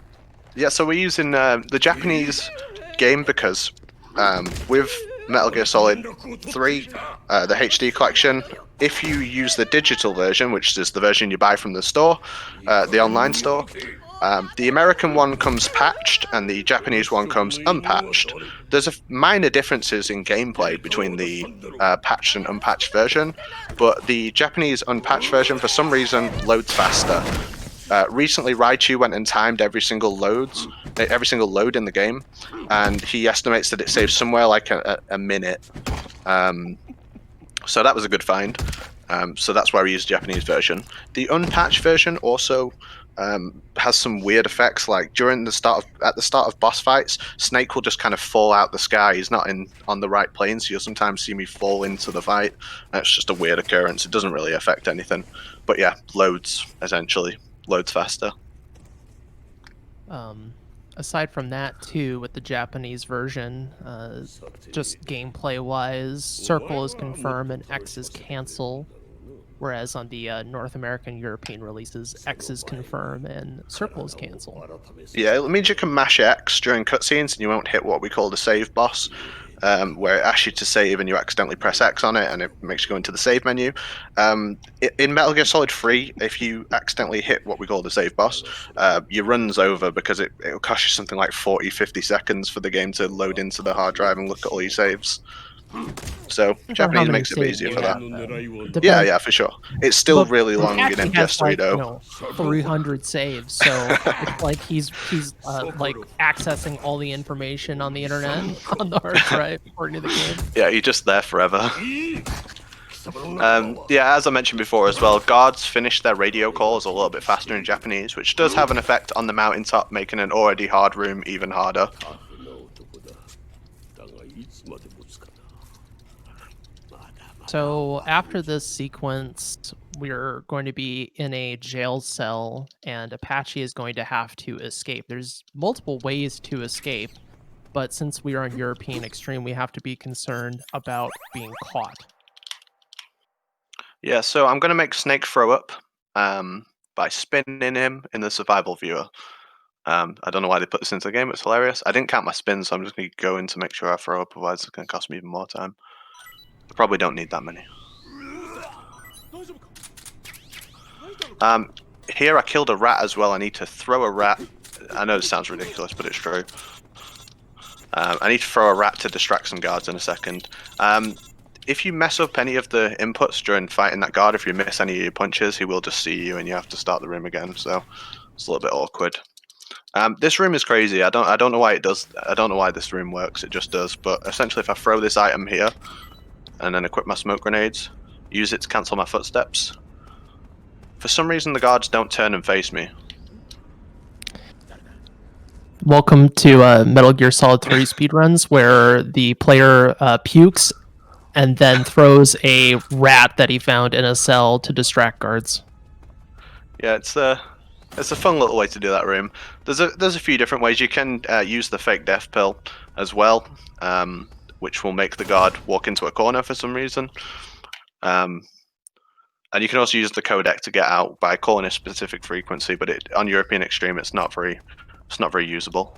Yeah, so we're using the Japanese game because with Metal Gear Solid 3, the HD collection, if you use the digital version, which is the version you buy from the store, the online store, the American one comes patched and the Japanese one comes unpatched. There's minor differences in gameplay between the patched and unpatched version, but the Japanese unpatched version for some reason loads faster. Recently, Raichu went and timed every single load in the game, and he estimates that it saves somewhere like a minute. So that was a good find. So that's why we use the Japanese version. The unpatched version also has some weird effects. Like at the start of boss fights, Snake will just kind of fall out the sky. He's not on the right plane, so you'll sometimes see me fall into the fight. That's just a weird occurrence. It doesn't really affect anything. But yeah, loads faster. Aside from that, too, with the Japanese version, just gameplay wise, circle is confirm and X is cancel. Whereas on the North American European releases, X is confirm and circle is cancel. Yeah, it means you can mash X during cutscenes and you won't hit what we call the save boss, where it asks you to save and you accidentally press X on it and it makes you go into the save menu. In Metal Gear Solid 3, if you accidentally hit what we call the save boss, your run's over because it'll cost you something like 40-50 seconds for the game to load into the hard drive and look at all your saves. So Japanese makes it a bit easier for that. Yeah, for sure. It's still really long in MGS3 though. 300 saves, so it's like he's like accessing all the information on the internet on the hard drive according to the game. Yeah, you're just there forever. Yeah, as I mentioned before as well, guards finish their radio calls a little bit faster in Japanese, which does have an effect on the mountaintop, making an already hard room even harder. So after this sequence, we're going to be in a jail cell, and Apache is going to have to escape. There's multiple ways to escape, but since we are on European Extreme, we have to be concerned about being caught. Yeah, so I'm going to make Snake throw up by spinning him in the survival viewer. I don't know why they put this into the game, it's hilarious. I didn't count my spins, so I'm just going to go in to make sure I throw up, otherwise it's going to cost me even more time. I probably don't need that many. Here I killed a rat as well. I need to throw a rat. I know this sounds ridiculous, but it's true. I need to throw a rat to distract some guards in a second. If you mess up any of the inputs during fighting that guard, if you miss any of your punches, he will just see you and you have to start the room again. So it's a little bit awkward. This room is crazy. I don't know why it does. I don't know why this room works. It just does. But essentially, if I throw this item here and then equip my smoke grenades, use it to cancel my footsteps, for some reason the guards don't turn and face me. Welcome to Metal Gear Solid 3 speedruns, where the player pukes and then throws a rat that he found in a cell to distract guards. Yeah, it's a fun little way to do that room. There's a few different ways. You can use the fake death pill as well, which will make the guard walk into a corner for some reason. And you can also use the codec to get out by calling a specific frequency, but on European Extreme it's not very usable.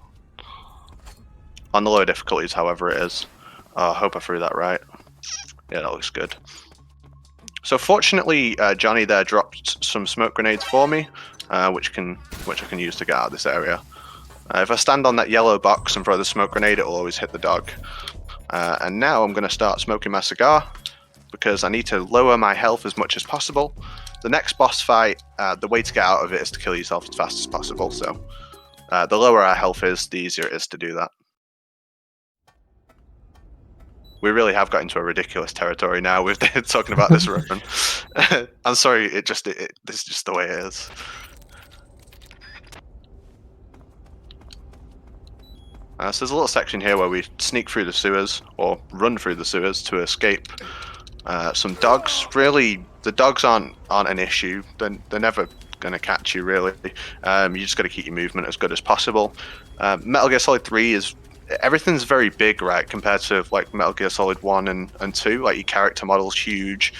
On the lower difficulties, however, it is. I hope I threw that right. Yeah, that looks good. So fortunately, Johnny there dropped some smoke grenades for me, which I can use to get out of this area. If I stand on that yellow box and throw the smoke grenade, it will always hit the dog. And now I'm going to start smoking my cigar, because I need to lower my health as much as possible. The next boss fight, the way to get out of it is to kill yourself as fast as possible. So the lower our health is, the easier it is to do that. We really have got into a ridiculous territory now with talking about this run. I'm sorry, this is just the way it is. So there's a little section here where we sneak through the sewers, or run through the sewers to escape some dogs. Really, the dogs aren't an issue. They're never going to catch you, really. You just got to keep your movement as good as possible. Metal Gear Solid 3 is... everything's very big, right, compared to like Metal Gear Solid 1 and 2. Like, your character model's huge.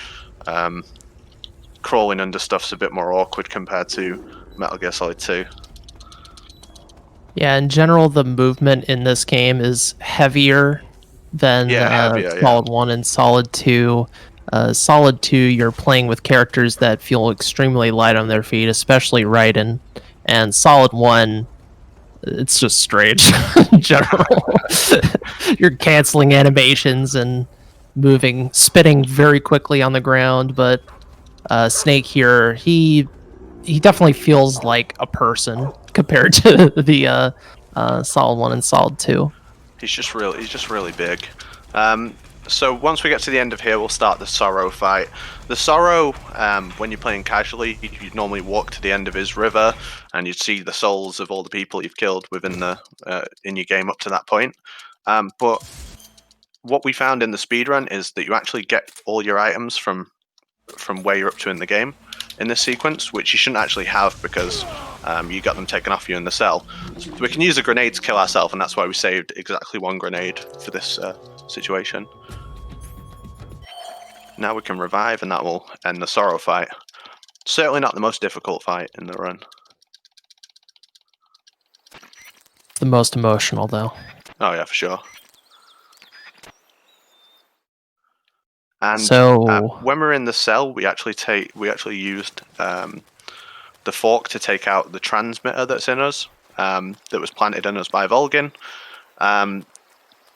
Crawling under stuff's a bit more awkward compared to Metal Gear Solid 2. Yeah, in general, the movement in this game is heavier than heavier, Solid 1 and Solid 2. Solid 2, you're playing with characters that feel extremely light on their feet, especially Raiden. And Solid 1, it's just strange in general. You're canceling animations and spitting very quickly on the ground, but Snake here, he definitely feels like a person compared to the Solid 1 and Solid 2. He's just really big. So once we get to the end of here, we'll start the Sorrow fight. The Sorrow, when you're playing casually, you'd normally walk to the end of his river, and you'd see the souls of all the people you've killed within the in your game up to that point. But what we found in the speedrun is that you actually get all your items from where you're up to in the game in this sequence, which you shouldn't actually have because you got them taken off you in the cell. So we can use a grenade to kill ourselves, and that's why we saved exactly one grenade for this situation. Now we can revive, and that will end the Sorrow fight. Certainly not the most difficult fight in the run. The most emotional, though. Oh yeah, for sure. And so when we're in the cell, we actually used the fork to take out the transmitter that's in us, that was planted in us by Volgin.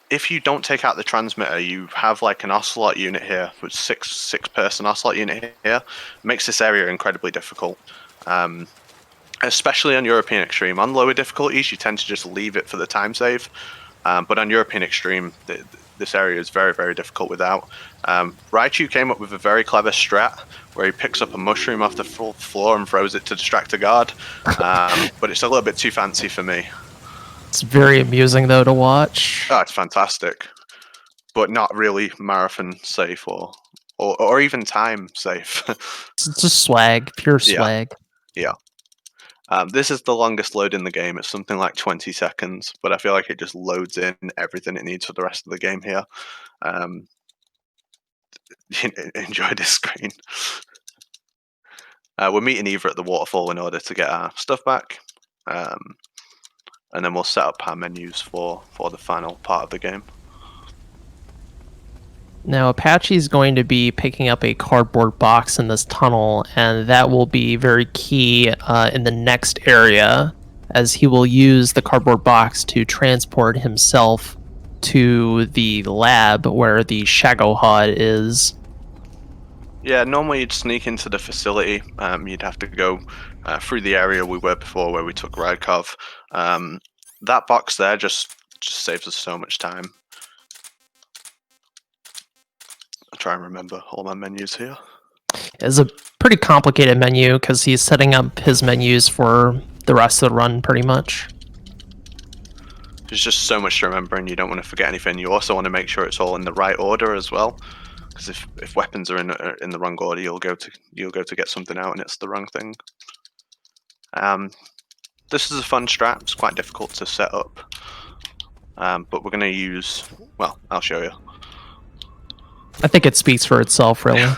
If you don't take out the transmitter, you have like an ocelot unit here, which six-person ocelot unit here. Makes this area incredibly difficult, especially on European Extreme. On lower difficulties, you tend to just leave it for the time save, but on European Extreme, this area is very, very difficult without. Raichu came up with a very clever strat where he picks up a mushroom off the floor and throws it to distract a guard, but it's a little bit too fancy for me. It's very amusing, though, to watch. Oh, it's fantastic, but not really marathon safe or even time safe. It's just swag, pure swag. Yeah. This is the longest load in the game. It's something like 20 seconds, but I feel like it just loads in everything it needs for the rest of the game here. Enjoy this screen. We're meeting Eva at the waterfall in order to get our stuff back. And then we'll set up our menus for the final part of the game. Now, Apache's going to be picking up a cardboard box in this tunnel, and that will be very key in the next area, as he will use the cardboard box to transport himself to the lab where the Shagohod is. Yeah, normally you'd sneak into the facility. You'd have to go through the area we were before where we took Rykov. That box there just saves us so much time. I'll try and remember all my menus here. It's a pretty complicated menu because he's setting up his menus for the rest of the run pretty much. There's just so much to remember, and you don't want to forget anything. You also want to make sure it's all in the right order as well, because if weapons are in the wrong order, you'll go to get something out and it's the wrong thing. This is a fun strat. It's quite difficult to set up, but we're going to use... well, I'll show you. I think it speaks for itself, really.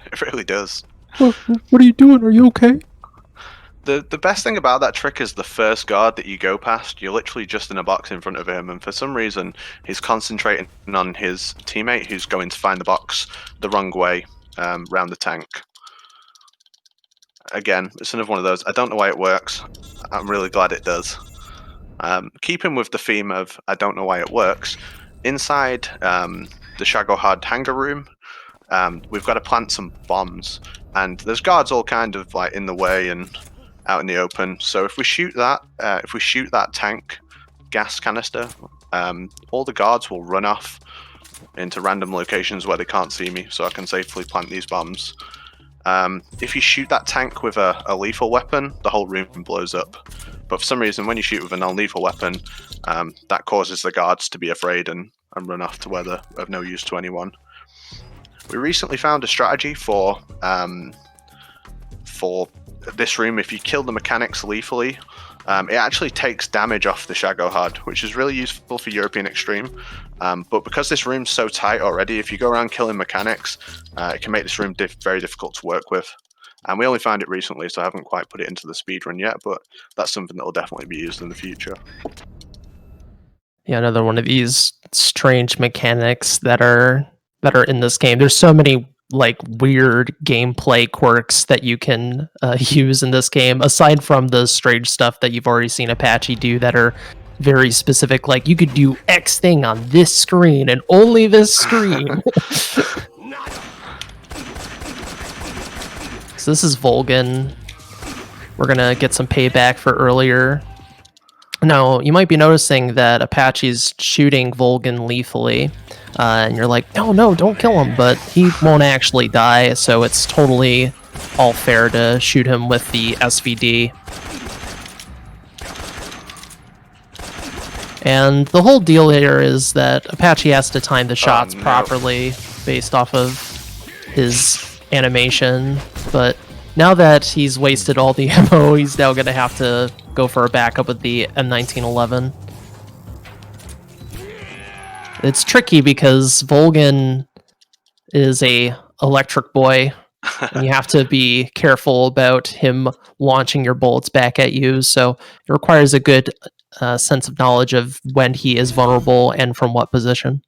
It really does. What are you doing? Are you okay? The best thing about that trick is the first guard that you go past, you're literally just in a box in front of him, and for some reason he's concentrating on his teammate who's going to find the box the wrong way round the tank. Again, it's another one of those. I don't know why it works. I'm really glad it does. Keeping with the theme of I don't know why it works, inside the Shagohod hangar room, we've got to plant some bombs, and there's guards all kind of like in the way and out in the open. So if we shoot that tank gas canister, all the guards will run off into random locations where they can't see me, so I can safely plant these bombs. If you shoot that tank with a lethal weapon, the whole room blows up. But for some reason, when you shoot with a non-lethal weapon, that causes the guards to be afraid and run off to where they're of no use to anyone. We recently found a strategy for this room. If you kill the mechanics lethally, it actually takes damage off the Shagohod, which is really useful for European Extreme. But because this room's so tight already, if you go around killing mechanics, it can make this room very difficult to work with. And we only found it recently, so I haven't quite put it into the speedrun yet, but that's something that will definitely be used in the future. Yeah, another one of these strange mechanics that are in this game. There's so many like weird gameplay quirks that you can use in this game, aside from the strange stuff that you've already seen Apache do that are very specific. Like you could do X thing on this screen and only this screen. So this is Volgan. We're gonna get some payback for earlier. Now, you might be noticing that Apache's shooting Volgan lethally, and you're like, no, don't kill him, but he won't actually die, so it's totally all fair to shoot him with the SVD. And the whole deal here is that Apache has to time the shots properly based off of his animation, but now that he's wasted all the ammo, he's now going to have to go for a backup with the M1911. It's tricky because Volgan is a electric boy, and you have to be careful about him launching your bullets back at you, so it requires a good sense of knowledge of when he is vulnerable and from what position.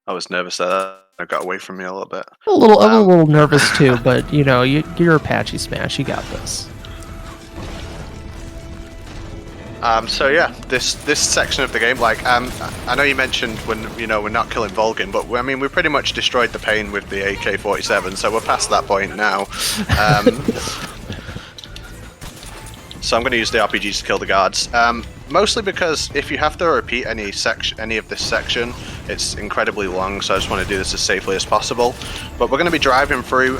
I was nervous that it got away from me a little bit. I'm a little nervous too, but you know, you're Apache Smash, you got this. So yeah, this section of the game, like, I know you mentioned when we're not killing Volgan, but I mean we pretty much destroyed the pain with the AK-47, so we're past that point now. So I'm going to use the RPGs to kill the guards. Mostly because if you have to repeat any of this section, it's incredibly long, so I just want to do this as safely as possible. But we're going to be driving through,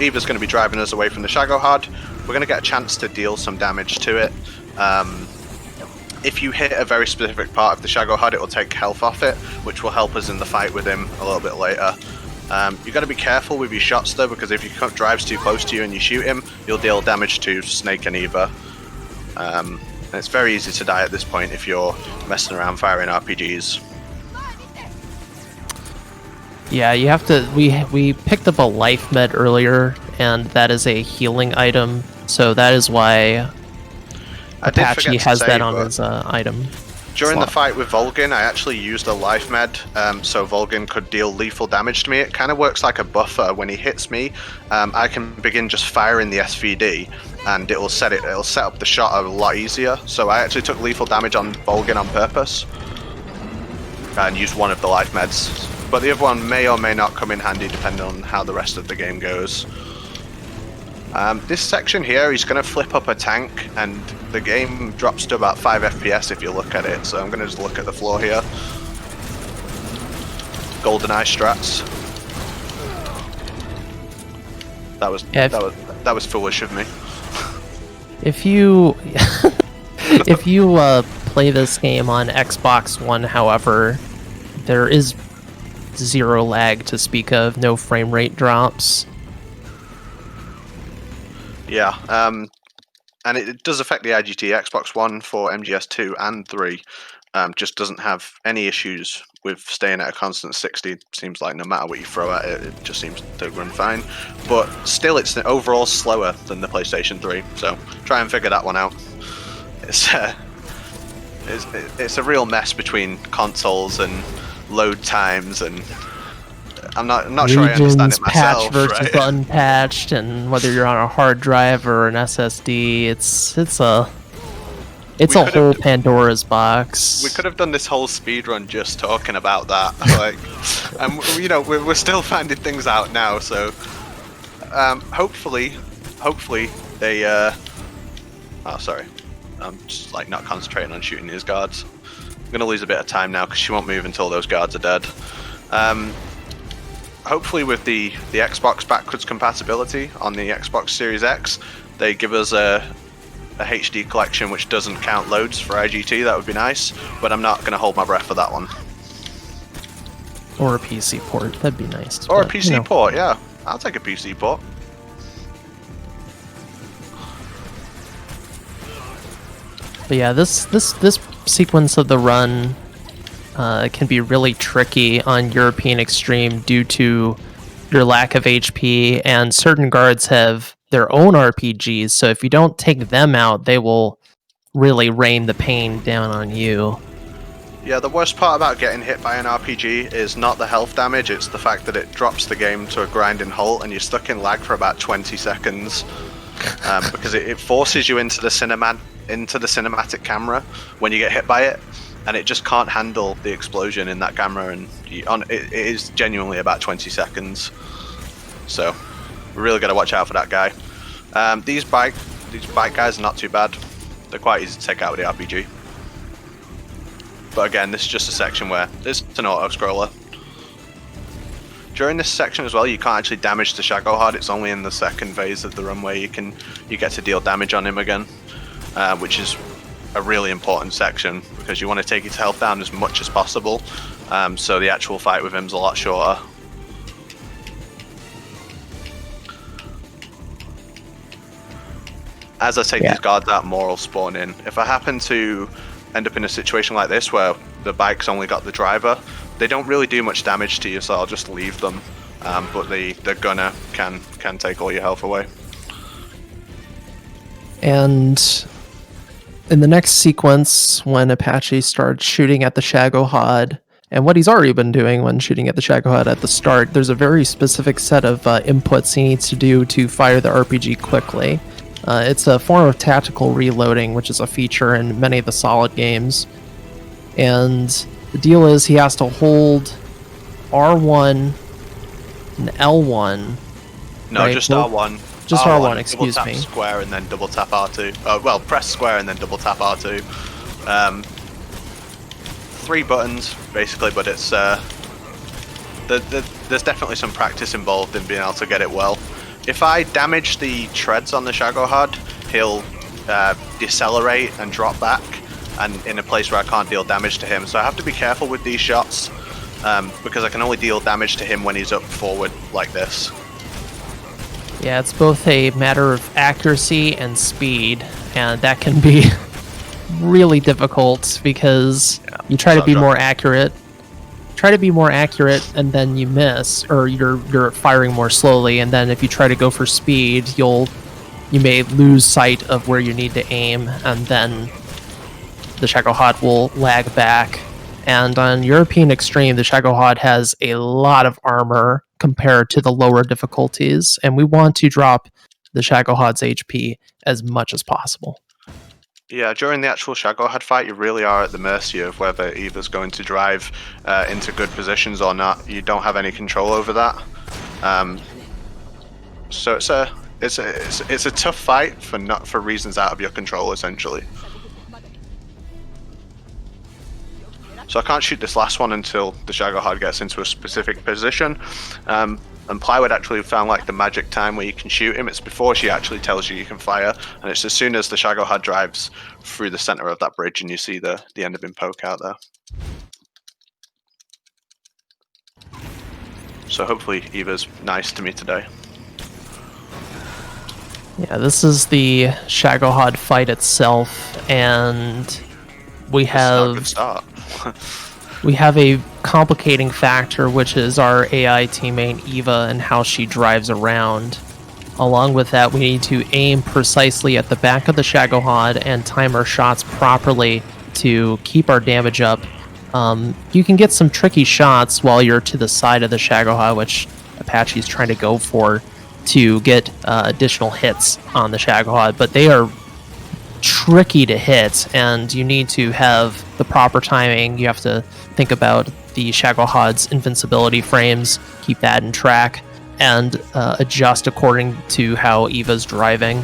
Eva's going to be driving us away from the Shagohod. We're going to get a chance to deal some damage to it. If you hit a very specific part of the Shagohod, it will take health off it, which will help us in the fight with him a little bit later. You've got to be careful with your shots though, because if he drives too close to you and you shoot him, you'll deal damage to Snake and Eva. And it's very easy to die at this point if you're messing around firing RPGs. Yeah, you have to. We picked up a life med earlier, and that is a healing item, so that is why Apache has that on his item. During the fight with Volgan, I actually used a life med, so Volgan could deal lethal damage to me. It kind of works like a buffer. When he hits me, I can begin just firing the SVD, and it'll set up the shot a lot easier. So I actually took lethal damage on Volgan on purpose, and used one of the life meds. But the other one may or may not come in handy depending on how the rest of the game goes. This section here, he's going to flip up a tank, and the game drops to about 5 FPS if you look at it, so I'm going to just look at the floor here. GoldenEye strats. That was foolish of me. If you if you play this game on Xbox One, however, there is zero lag to speak of, no frame rate drops. Yeah, and it does affect the IGT. Xbox One for MGS2 and 3 just doesn't have any issues with staying at a constant 60. Seems like no matter what you throw at it, it just seems to run fine. But still, it's overall slower than the PlayStation 3, so try and figure that one out. It's a real mess between consoles and load times, and I'm not sure I understand it myself. Patched versus unpatched, and whether you're on a hard drive or an SSD, it's a whole Pandora's box. We could have done this whole speedrun just talking about that, and we're still finding things out now. So hopefully they. Oh, sorry, I'm just not concentrating on shooting these guards. I'm gonna lose a bit of time now because she won't move until those guards are dead. hopefully with the Xbox backwards compatibility on the Xbox Series X, they give us a HD collection which doesn't count loads for IGT. That would be nice, but I'm not going to hold my breath for that one. Or a PC port, that'd be nice. Or but, a PC port, yeah. I'll take a PC port. But yeah, this sequence of the run can be really tricky on European Extreme due to your lack of HP, and certain guards have their own RPGs, so if you don't take them out, they will really rain the pain down on you. Yeah, the worst part about getting hit by an RPG is not the health damage, it's the fact that it drops the game to a grinding halt and you're stuck in lag for about 20 seconds. Because it forces you into the cinematic camera when you get hit by it, and it just can't handle the explosion in that camera, and it is genuinely about 20 seconds. So we really got to watch out for that guy. These bike guys are not too bad. They're quite easy to take out with the RPG. But again, this is just a section where it's an auto-scroller. During this section as well, you can't actually damage the Shagohod. It's only in the second phase of the run where you get to deal damage on him again, which is a really important section because you want to take his health down as much as possible. So the actual fight with him's a lot shorter. As I take these guards out, more will spawn in. If I happen to end up in a situation like this where the bike's only got the driver, they don't really do much damage to you, so I'll just leave them. But the gunner can take all your health away. And in the next sequence, when Apache starts shooting at the Shagohod, and what he's already been doing when shooting at the Shagohod at the start, there's a very specific set of inputs he needs to do to fire the RPG quickly. It's a form of tactical reloading, which is a feature in many of the Solid games. And the deal is he has to hold R1 and L1. No, right? just R1. Just R1, excuse double me. tap square and then double tap R2. Well, press square and then double tap R2. 3 buttons, basically, but it's there's definitely some practice involved in being able to get it well. If I damage the treads on the Shagohod, he'll decelerate and drop back, and in a place where I can't deal damage to him. So I have to be careful with these shots, because I can only deal damage to him when he's up forward like this. Yeah, it's both a matter of accuracy and speed, and that can be really difficult because you try to be more accurate. Try to be more accurate, and then you miss, or you're firing more slowly. And then if you try to go for speed, you may lose sight of where you need to aim, and then the Shagohod will lag back. And on European Extreme, the Shagohod has a lot of armor compared to the lower difficulties, and we want to drop the Shagohod's HP as much as possible. Yeah, during the actual Shagohod fight, you really are at the mercy of whether either's going to drive into good positions or not. You don't have any control over that. So it's a tough fight for reasons out of your control, essentially. So I can't shoot this last one until the Shagohod gets into a specific position. And Plywood actually found like the magic time where you can shoot him. It's before she actually tells you can fire, and it's as soon as the Shagohod drives through the center of that bridge and you see the end of him poke out there. So hopefully Eva's nice to me today. Yeah, this is the Shagohod fight itself, and we have This is not a good start. we have a complicating factor, which is our AI teammate Eva and how she drives around. Along with that, we need to aim precisely at the back of the Shagohod and time our shots properly to keep our damage up. You can get some tricky shots while you're to the side of the Shagohod, which Apache's trying to go for, to get additional hits on the Shagohod, but they are tricky to hit, and you need to have the proper timing. You have to think about the Shagohod's invincibility frames, keep that in track, and adjust according to how Eva's driving.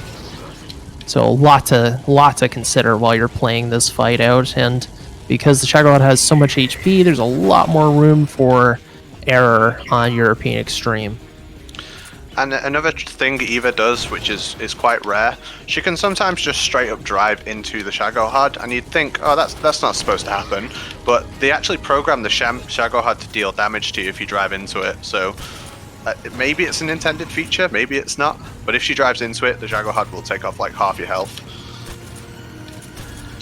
So a lot to consider while you're playing this fight out, and because the Shagohod has so much HP, there's a lot more room for error on European Extreme. And another thing Eva does, which is quite rare, she can sometimes just straight up drive into the Shagohod, and you'd think, oh, that's not supposed to happen, but they actually program the Shagohod to deal damage to you if you drive into it, so maybe it's an intended feature, maybe it's not, but if she drives into it, the Shagohod will take off like half your health.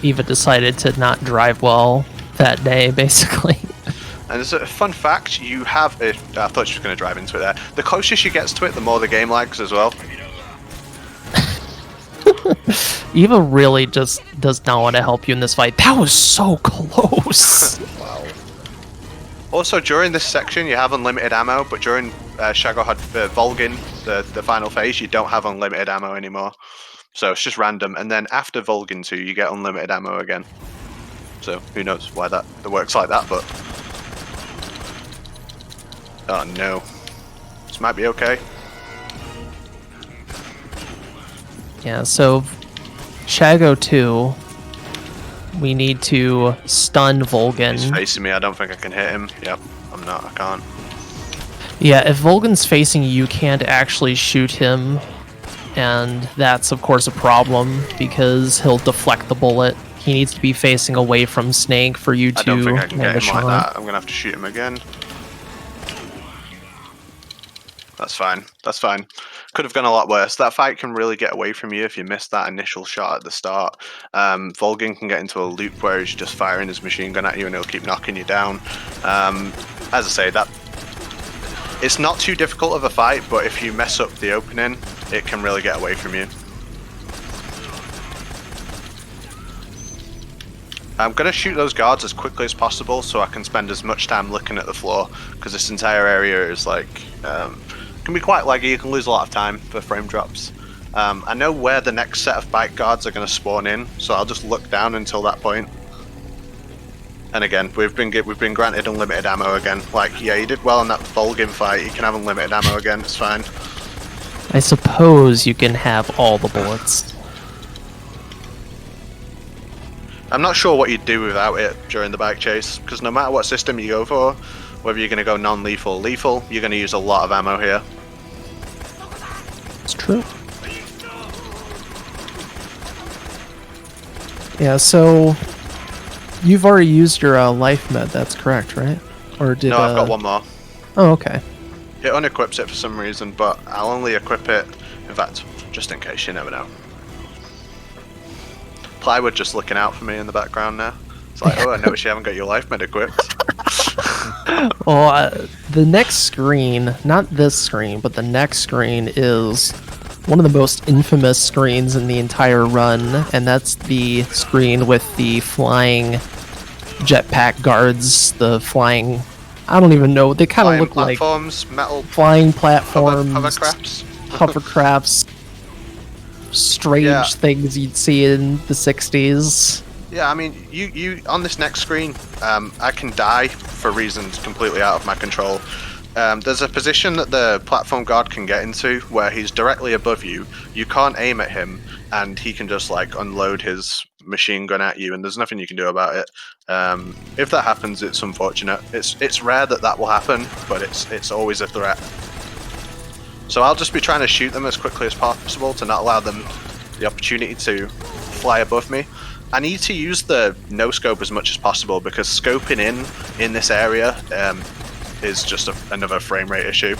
Eva decided to not drive well that day, basically. And as a fun fact, you have I thought she was going to drive into it there. The closer she gets to it, the more the game lags as well. Eva really just does not want to help you in this fight. That was so close. Wow. Also, during this section, you have unlimited ammo, but during Shagohod Volgin, the final phase, you don't have unlimited ammo anymore. So it's just random. And then after Volgin 2, you get unlimited ammo again. So who knows why that works like that, but... Oh no. This might be okay. Yeah, so Shago 2, we need to stun Volgin. He's facing me, I don't think I can hit him. Yep, I'm not, I can't. Yeah, if Volgin's facing you, you can't actually shoot him. And that's, of course, a problem, because he'll deflect the bullet. He needs to be facing away from Snake for you to I don't think I can land get a him like shot. that. I'm going to have to shoot him again. That's fine. That's fine. Could have gone a lot worse. That fight can really get away from you if you miss that initial shot at the start. Volgin can get into a loop where he's just firing his machine gun at you and he'll keep knocking you down. As I say, that it's not too difficult of a fight, but if you mess up the opening, it can really get away from you. I'm going to shoot those guards as quickly as possible so I can spend as much time looking at the floor, because this entire area is like... can be quite laggy, you can lose a lot of time for frame drops. I know where the next set of bike guards are going to spawn in, so I'll just look down until that point. And again, we've been granted unlimited ammo again. Like, yeah, you did well in that Volgin fight, you can have unlimited ammo again, it's fine. I suppose you can have all the bullets. I'm not sure what you'd do without it during the bike chase, because no matter what system you go for, whether you're going to go non-lethal or lethal, you're going to use a lot of ammo here. It's true. Yeah, so you've already used your life med, that's correct, right? Or did No, I've got one more. Oh, okay. It unequips it for some reason, but I'll only equip it, in fact, just in case, you never know. Plywood just looking out for me in the background now. It's like, oh, I noticed you haven't got your life med equipped. Well, the next screen, not this screen, but the next screen is one of the most infamous screens in the entire run, and that's the screen with the flying jetpack guards, the flying... I don't even know, they kind of look like... platforms, metal... Flying platforms, hovercrafts. hovercrafts, strange things you'd see in the 60s. Yeah, I mean, you on this next screen, I can die for reasons completely out of my control. There's a position that the platform guard can get into where he's directly above you. You can't aim at him, and he can just like unload his machine gun at you, and there's nothing you can do about it. If that happens, it's unfortunate. It's rare that will happen, but it's always a threat. So I'll just be trying to shoot them as quickly as possible to not allow them the opportunity to fly above me. I need to use the no scope as much as possible, because scoping in this area is just another frame rate issue.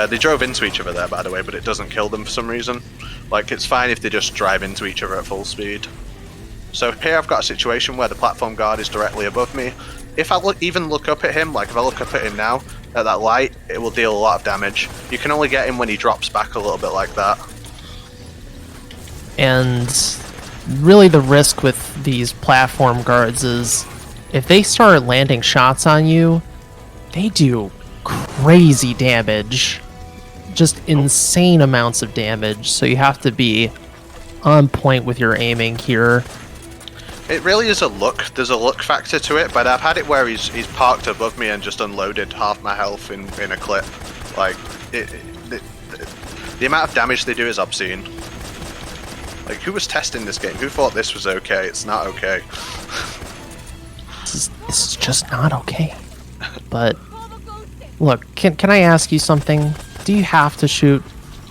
They drove into each other there, by the way, but it doesn't kill them for some reason. Like, it's fine if they just drive into each other at full speed. So here I've got a situation where the platform guard is directly above me. If I even look up at him, like if I look up at him now, at that light, it will deal a lot of damage. You can only get him when he drops back a little bit like that. And really the risk with these platform guards is if they start landing shots on you, they do crazy damage. Just insane amounts of damage, so you have to be on point with your aiming here. It really is a look. There's a look factor to it, but I've had it where he's parked above me and just unloaded half my health in a clip. Like, the amount of damage they do is obscene. Like, who was testing this game? Who thought this was okay? It's not okay. This is just not okay. But Look, can I ask you something? Do you have to shoot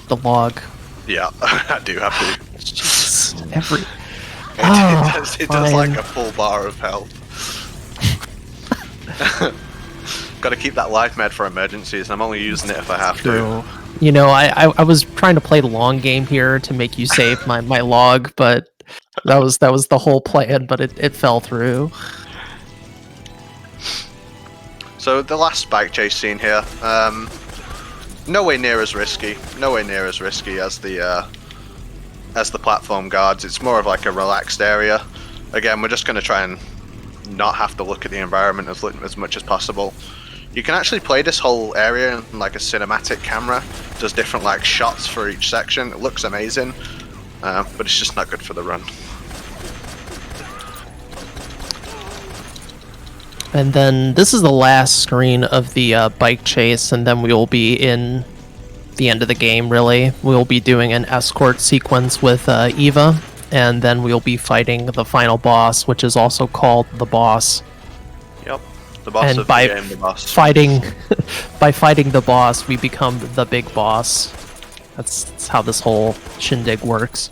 the log? Yeah, I do have to. Jeez, every... It does like fine. a full bar of health. Got to keep that life med for emergencies, and I'm only using it if I have to. True. You know, I was trying to play the long game here to make you save my log, but that was the whole plan, but it fell through. So the last bike chase scene here, nowhere near as risky. Nowhere near as risky as the platform guards. It's more of like a relaxed area. Again, we're just going to try and not have to look at the environment as much as possible. You can actually play this whole area in like a cinematic camera. Does different like shots for each section. It looks amazing, but it's just not good for the run. And then this is the last screen of the bike chase, and then we will be in the end of the game, really. We'll be doing an escort sequence with Eva, and then we'll be fighting the final boss, which is also called the boss. Yep, the boss And of by the game, the boss. by fighting the boss, we become the big boss. That's how this whole shindig works.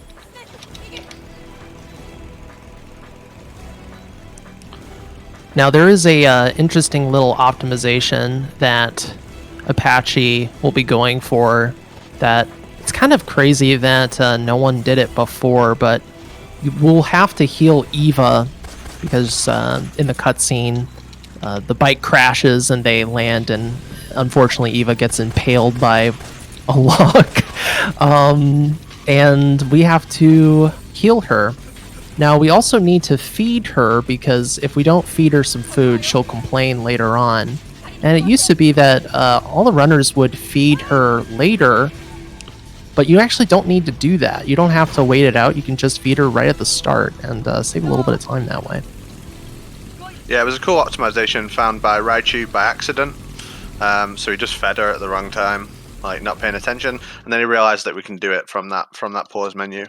Now there is a interesting little optimization that Apache will be going for. That it's kind of crazy that no one did it before, but you will have to heal Eva because in the cutscene, the bike crashes and they land, and unfortunately Eva gets impaled by a log, and we have to heal her. Now, we also need to feed her, because if we don't feed her some food, she'll complain later on. And it used to be that all the runners would feed her later, but you actually don't need to do that. You don't have to wait it out. You can just feed her right at the start and save a little bit of time that way. Yeah, it was a cool optimization found by Raichu by accident. So he just fed her at the wrong time, like not paying attention, and then he realized that we can do it from that pause menu.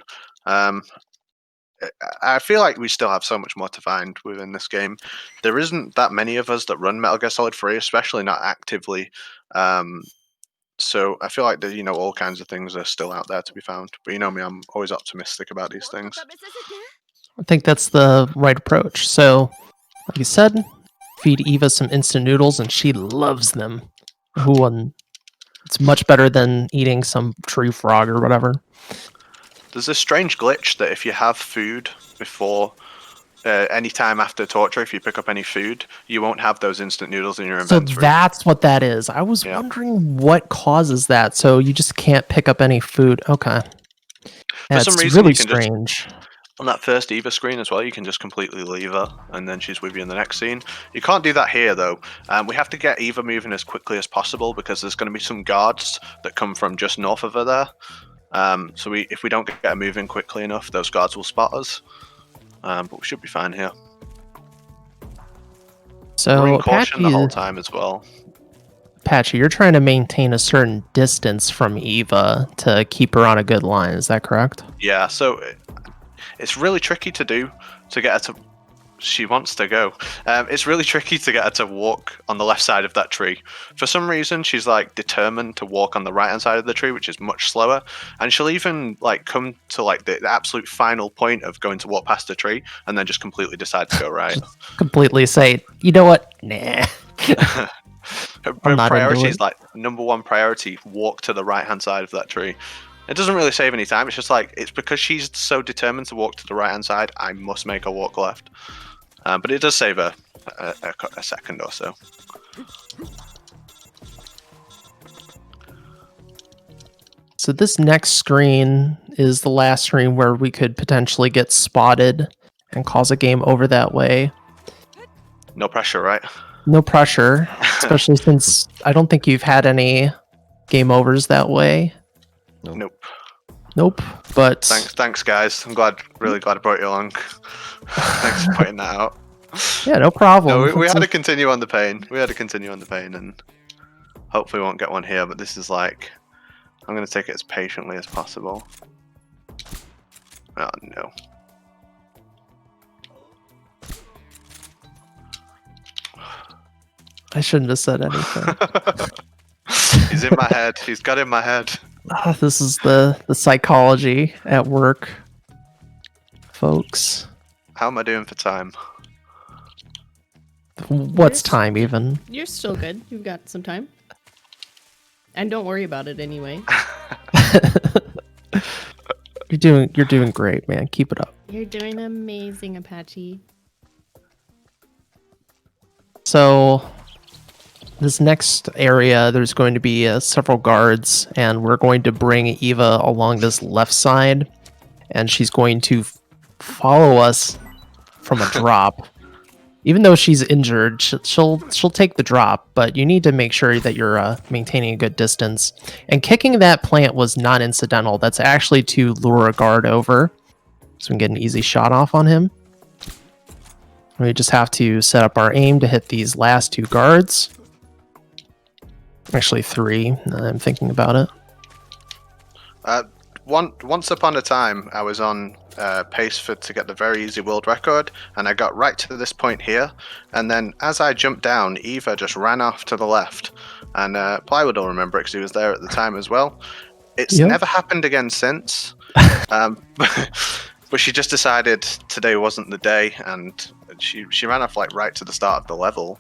I feel like we still have so much more to find within this game. There isn't that many of us that run Metal Gear Solid 3, especially not actively. So I feel like all kinds of things are still out there to be found. But you know me, I'm always optimistic about these things. I think that's the right approach. So, like you said, feed Eva some instant noodles, and she loves them. It's much better than eating some tree frog or whatever. There's this strange glitch that if you have food before any time after torture, if you pick up any food, you won't have those instant noodles in your inventory. So that's what that is. I was wondering what causes that. So you just can't pick up any food. Okay. For some reason, really you can strange. On that first Eva screen as well, you can just completely leave her, and then she's with you in the next scene. You can't do that here, though. We have to get Eva moving as quickly as possible, because there's going to be some guards that come from just north of her there. So if we don't get her moving quickly enough, those guards will spot us. But we should be fine here. So we're in caution Apache, the whole time as well. Apache, you're trying to maintain a certain distance from Eva to keep her on a good line. Is that correct? Yeah, so it's really tricky to do to get her to... She wants to go. It's really tricky to get her to walk on the left side of that tree. For some reason, she's like determined to walk on the right hand side of the tree, which is much slower. And she'll even like come to like the absolute final point of going to walk past the tree, and then just completely decide to go right. Completely say, you know what? Nah. Her priority is like #1 priority: walk to the right hand side of that tree. It doesn't really save any time. It's just like, it's because she's so determined to walk to the right hand side, I must make her walk left. But it does save a second or so. So this next screen is the last screen where we could potentially get spotted and cause a game over that way. No pressure, right? No pressure, especially since I don't think you've had any game overs that way. Nope. But thanks, guys. I'm really glad I brought you along. Thanks for pointing that out. Yeah, no problem. No, we had to continue on the pain. And hopefully we won't get one here. But this is like, I'm going to take it as patiently as possible. Oh no. I shouldn't have said anything. He's in my head. He's got in my head. This is the psychology at work, folks. How am I doing for time? What's time even? You're still good. You've got some time. And don't worry about it anyway. You're doing great, man. Keep it up. You're doing amazing, Apache. So this next area, there's going to be several guards, and we're going to bring Eva along this left side, and she's going to follow us from a drop. Even though she's injured, she'll take the drop, but you need to make sure that you're maintaining a good distance. And kicking that plant was not incidental. That's actually to lure a guard over, so we can get an easy shot off on him. We just have to set up our aim to hit these last 2 guards. Actually 3, now I'm thinking about it. Once upon a time, I was on pace to get the very easy world record, and I got right to this point here, and then as I jumped down, Eva just ran off to the left, and Plywood will remember it because he was there at the time as well. It's never happened again since, but she just decided today wasn't the day, and she ran off like right to the start of the level.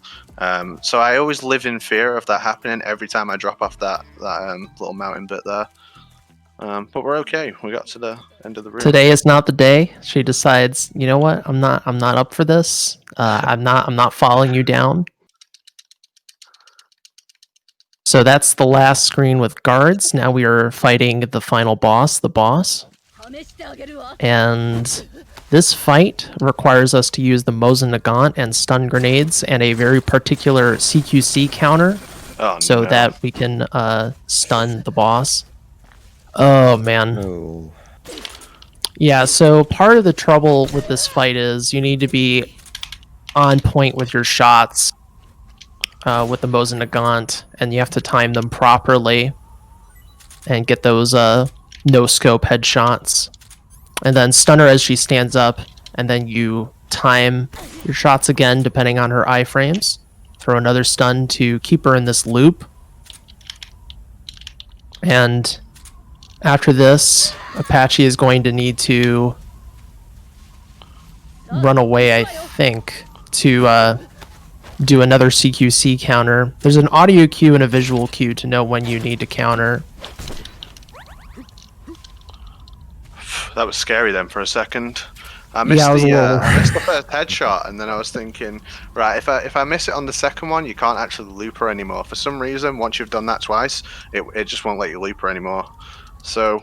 So I always live in fear of that happening every time I drop off that little mountain bit there. But we're okay. We got to the end of the room. Today is not the day. She decides, you know what? I'm not up for this. I'm not following you down. So that's the last screen with guards. Now we are fighting the final boss, the boss. And this fight requires us to use the Mosin Nagant and stun grenades and a very particular CQC counter so that we can stun the boss. Oh, man. Oh. Yeah, so part of the trouble with this fight is you need to be on point with your shots with the Mosin Nagant, and you have to time them properly and get those no-scope headshots. And then stun her as she stands up, and then you time your shots again depending on her iframes. Throw another stun to keep her in this loop. And after this, Apache is going to need to run away, I think, to do another CQC counter. There's an audio cue and a visual cue to know when you need to counter. That was scary then for a second. I missed, I missed the first headshot, and then I was thinking, right, if I miss it on the second one, you can't actually loop her anymore. For some reason, once you've done that twice, it just won't let you loop her anymore. So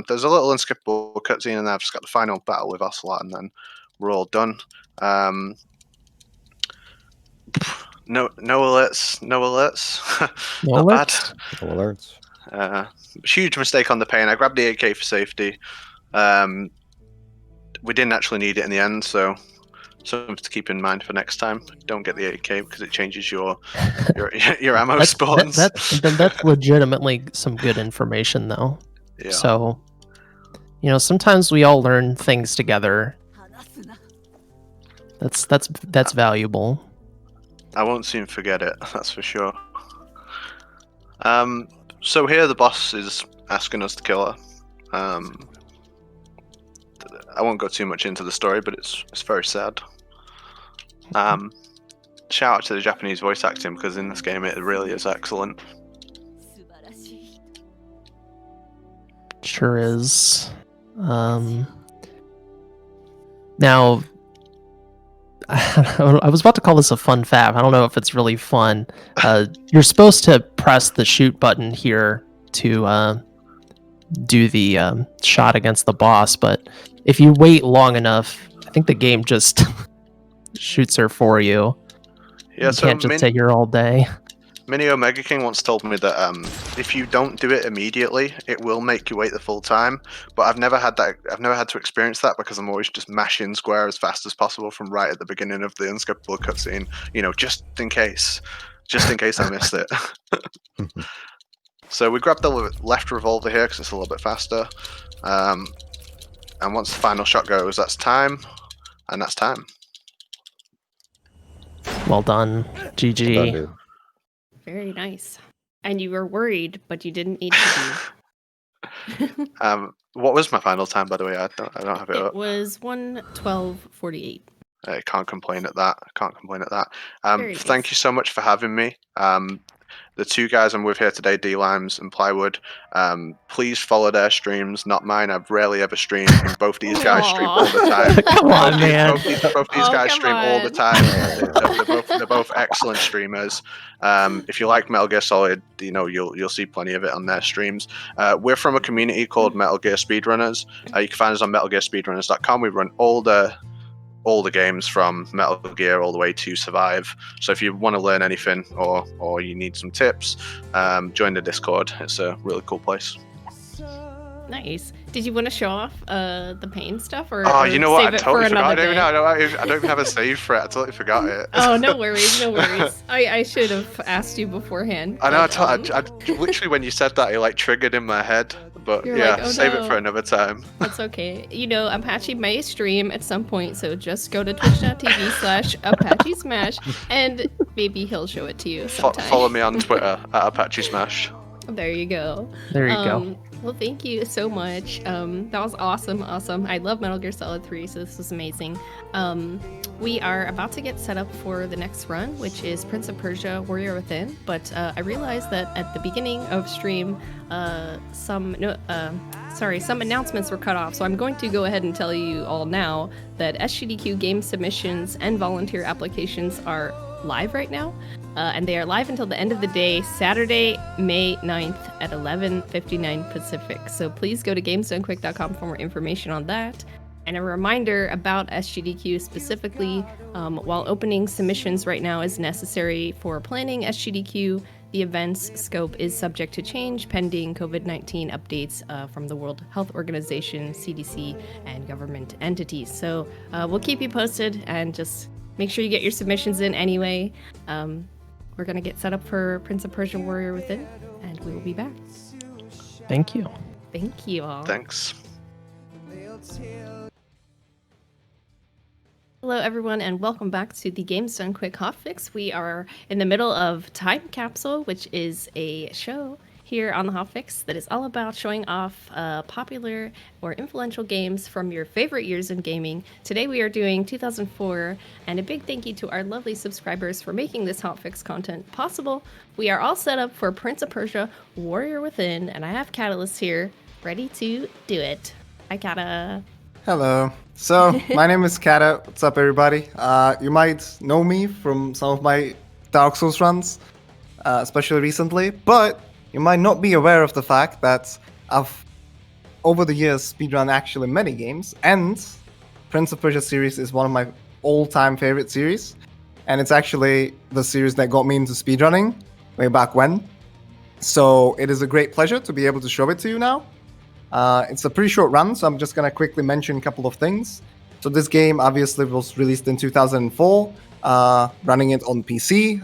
there's a little unskippable cutscene, and I've just got the final battle with Ocelot, and then we're all done. No alerts. Not bad. No alerts. Huge mistake on the pain. I grabbed the AK for safety. We didn't actually need it in the end, so something to keep in mind for next time. Don't get the AK because it changes your ammo spawns. That's legitimately some good information, though. Yeah. So, sometimes we all learn things together. That's valuable. I won't soon forget it. That's for sure. So here the boss is asking us to kill her. I won't go too much into the story, but it's very sad. Shout out to the Japanese voice acting, because in this game it really is excellent. Sure is. Now, I was about to call this a fun fact. I don't know if it's really fun. You're supposed to press the shoot button here to do the shot against the boss, but if you wait long enough, I think the game just shoots her for you. Yeah, you can't just sit here all day. Mini Omega King once told me that if you don't do it immediately, it will make you wait the full time. But I've never had that. I've never had to experience that because I'm always just mashing square as fast as possible from right at the beginning of the unskippable cutscene. Just in case I missed it. So we grabbed the left revolver here because it's a little bit faster. And once the final shot goes, that's time, and that's time. Well done, GG. Well done, dude. Very nice. And you were worried, but you didn't need to be. What was my final time, by the way? I don't have it It up. was 1:12:48. I can't complain at that. Very Thank nice. you so much for having me. The two guys I'm with here today, D-Limes and Plywood, please follow their streams, not mine. I've rarely ever stream, and both these guys stream all the time. Come on, man. Both these Oh, guys come stream all the on. time. They're both excellent streamers. If you like Metal Gear Solid, you'll see plenty of it on their streams. We're from a community called Metal Gear Speedrunners. You can find us on metalgearspeedrunners.com. We run all the games from Metal Gear all the way to Survive. So if you want to learn anything or you need some tips, join the Discord. It's a really cool place. Nice. Did you want to show off the pain stuff or You know what? save I it for totally forgot. another day? I don't even have a save for it. I totally forgot it. Oh, no worries, no worries. I should have asked you beforehand. I know. but, I literally, when you said that, it like triggered in my head. But You're yeah, like, oh, save no. it for another time. That's okay. Apache may stream at some point, so just go to twitch.tv/Apache Smash, and maybe he'll show it to you sometime. Follow me on Twitter at Apache Smash. There you go. There you go. Well, thank you so much. That was awesome. I love Metal Gear Solid 3, so this was amazing. We are about to get set up for the next run, which is Prince of Persia Warrior Within, but I realized that at the beginning of stream, some announcements were cut off, so I'm going to go ahead and tell you all now that SGDQ game submissions and volunteer applications are live right now, and they are live until the end of the day, Saturday, May 9th at 11:59 Pacific. So please go to gamesdonequick.com for more information on that. And a reminder about SGDQ specifically, while opening submissions right now is necessary for planning SGDQ, the event's scope is subject to change pending COVID-19 updates from the World Health Organization, CDC, and government entities. So we'll keep you posted, and just make sure you get your submissions in anyway. We're going to get set up for Prince of Persia Warrior Within, and we will be back. Thank you. Thank you all. Thanks. Hello, everyone, and welcome back to the Games Done Quick Hotfix. We are in the middle of Time Capsule, which is a show here on the Hotfix that is all about showing off popular or influential games from your favorite years in gaming. Today we are doing 2004, and a big thank you to our lovely subscribers for making this Hotfix content possible. We are all set up for Prince of Persia Warrior Within, and I have Catalyst here, ready to do it. Hi, Kata. Hello. So, my name is Kata. What's up, everybody? You might know me from some of my Dark Souls runs, especially recently, but you might not be aware of the fact that I've, over the years, speedrun actually many games, and Prince of Persia series is one of my all-time favorite series, and it's actually the series that got me into speedrunning way back when. So, it is a great pleasure to be able to show it to you now. It's a pretty short run, so I'm just going to quickly mention a couple of things. So this game obviously was released in 2004, running it on PC,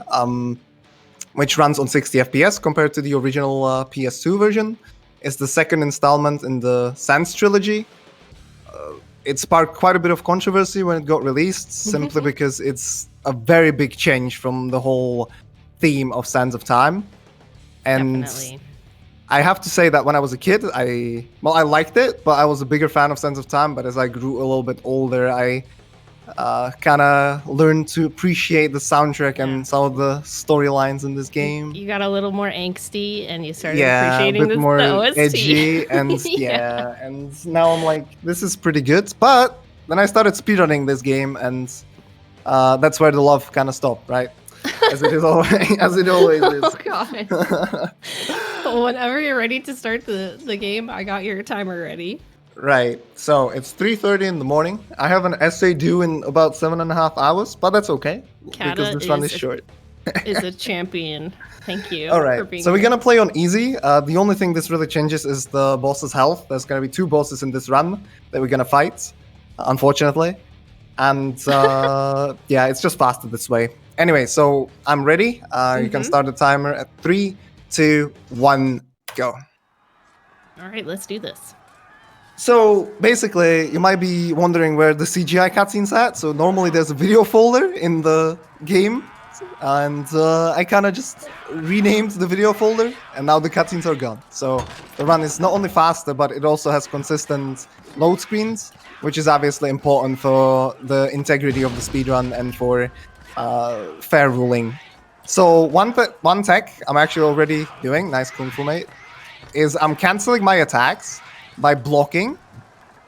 which runs on 60 FPS compared to the original PS2 version. It's the second installment in the Sans trilogy. It sparked quite a bit of controversy when it got released, simply because it's a very big change from the whole theme of Sands of Time. And Definitely. I have to say that when I was a kid, I liked it, but I was a bigger fan of Sands of Time. But as I grew a little bit older, I kind of learned to appreciate the soundtrack and some of the storylines in this game. You got a little more angsty, and you started Yeah, a appreciating bit the more OST. edgy, and and now I'm like, this is pretty good. But then I started speedrunning this game, and that's where the love kind of stopped, right? As it is always, as it always is. Oh god. Whenever you're ready to start the game, I got your timer ready. Right. So it's 3:30 in the morning. I have an essay due in about 7.5 hours, but that's okay Kata because this run is short. Is a champion. Thank you. All for right. being So we're here. gonna play on easy. The only thing this really changes is the boss's health. There's gonna be 2 bosses in this run that we're gonna fight, unfortunately. And yeah, it's just faster this way. Anyway, so I'm ready. You can start the timer at 3, 2, 1, go. All right, let's do this. So basically, you might be wondering where the CGI cutscene's at. So normally there's a video folder in the game and I kind of just renamed the video folder, and now the cutscenes are gone. So the run is not only faster, but it also has consistent load screens, which is obviously important for the integrity of the speedrun and for fair ruling. So one tech I'm actually already doing, nice Kung Fu mate, is I'm canceling my attacks by blocking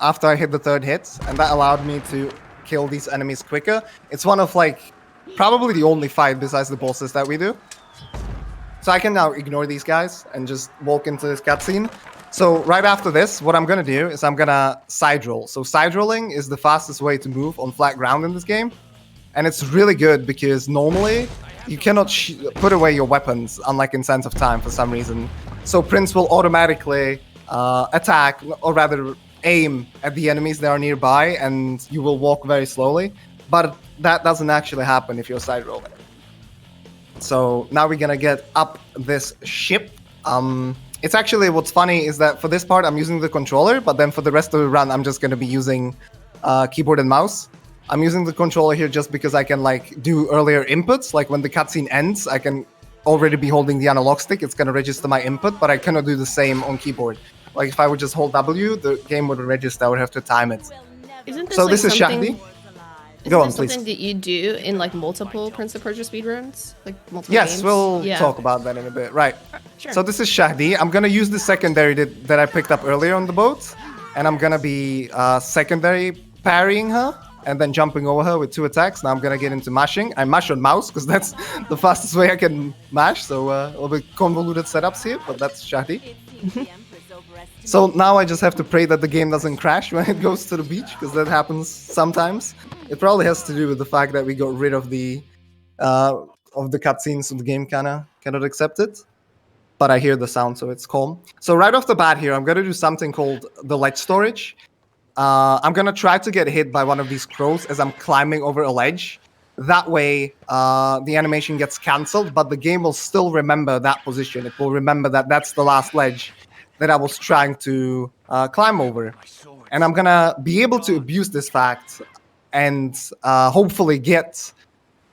after I hit the third hit, and that allowed me to kill these enemies quicker. It's one of like probably the only fight besides the bosses that we do. So I can now ignore these guys and just walk into this cutscene. So right after this, what I'm gonna do is I'm gonna side roll. So side rolling is the fastest way to move on flat ground in this game. And it's really good because normally you cannot put away your weapons, unlike in Sense of Time for some reason. So Prince will automatically attack, or rather aim at the enemies that are nearby, and you will walk very slowly. But that doesn't actually happen if you're side rolling. So now we're gonna get up this ship. It's actually, what's funny is that for this part I'm using the controller, but then for the rest of the run I'm just gonna be using keyboard and mouse. I'm using the controller here just because I can like do earlier inputs. Like when the cutscene ends, I can already be holding the analog stick. It's gonna register my input, but I cannot do the same on keyboard. Like if I would just hold W, the game would register. I would have to time it. Isn't this So like this is something? Shahdi. Go on, Is this something please. that you do in like multiple Prince of Persia speedruns? Like multiple Yes, games? we'll Yeah. talk about that in a bit. Right. Sure. So this is Shahdi. I'm gonna use the secondary that I picked up earlier on the boat, and I'm gonna be secondary parrying her and then jumping over her with 2 attacks. Now I'm gonna get into mashing. I mash on mouse because that's the fastest way I can mash. So a little bit convoluted setups here, but that's Shahdi. So now I just have to pray that the game doesn't crash when it goes to the beach, because that happens sometimes. It probably has to do with the fact that we got rid of the cutscenes, so the game cannot accept it. But I hear the sound, so it's calm. So right off the bat here, I'm gonna do something called the ledge storage. I'm gonna try to get hit by one of these crows as I'm climbing over a ledge. That way, the animation gets cancelled, but the game will still remember that position. It will remember that that's the last ledge that I was trying to climb over. And I'm gonna be able to abuse this fact and hopefully get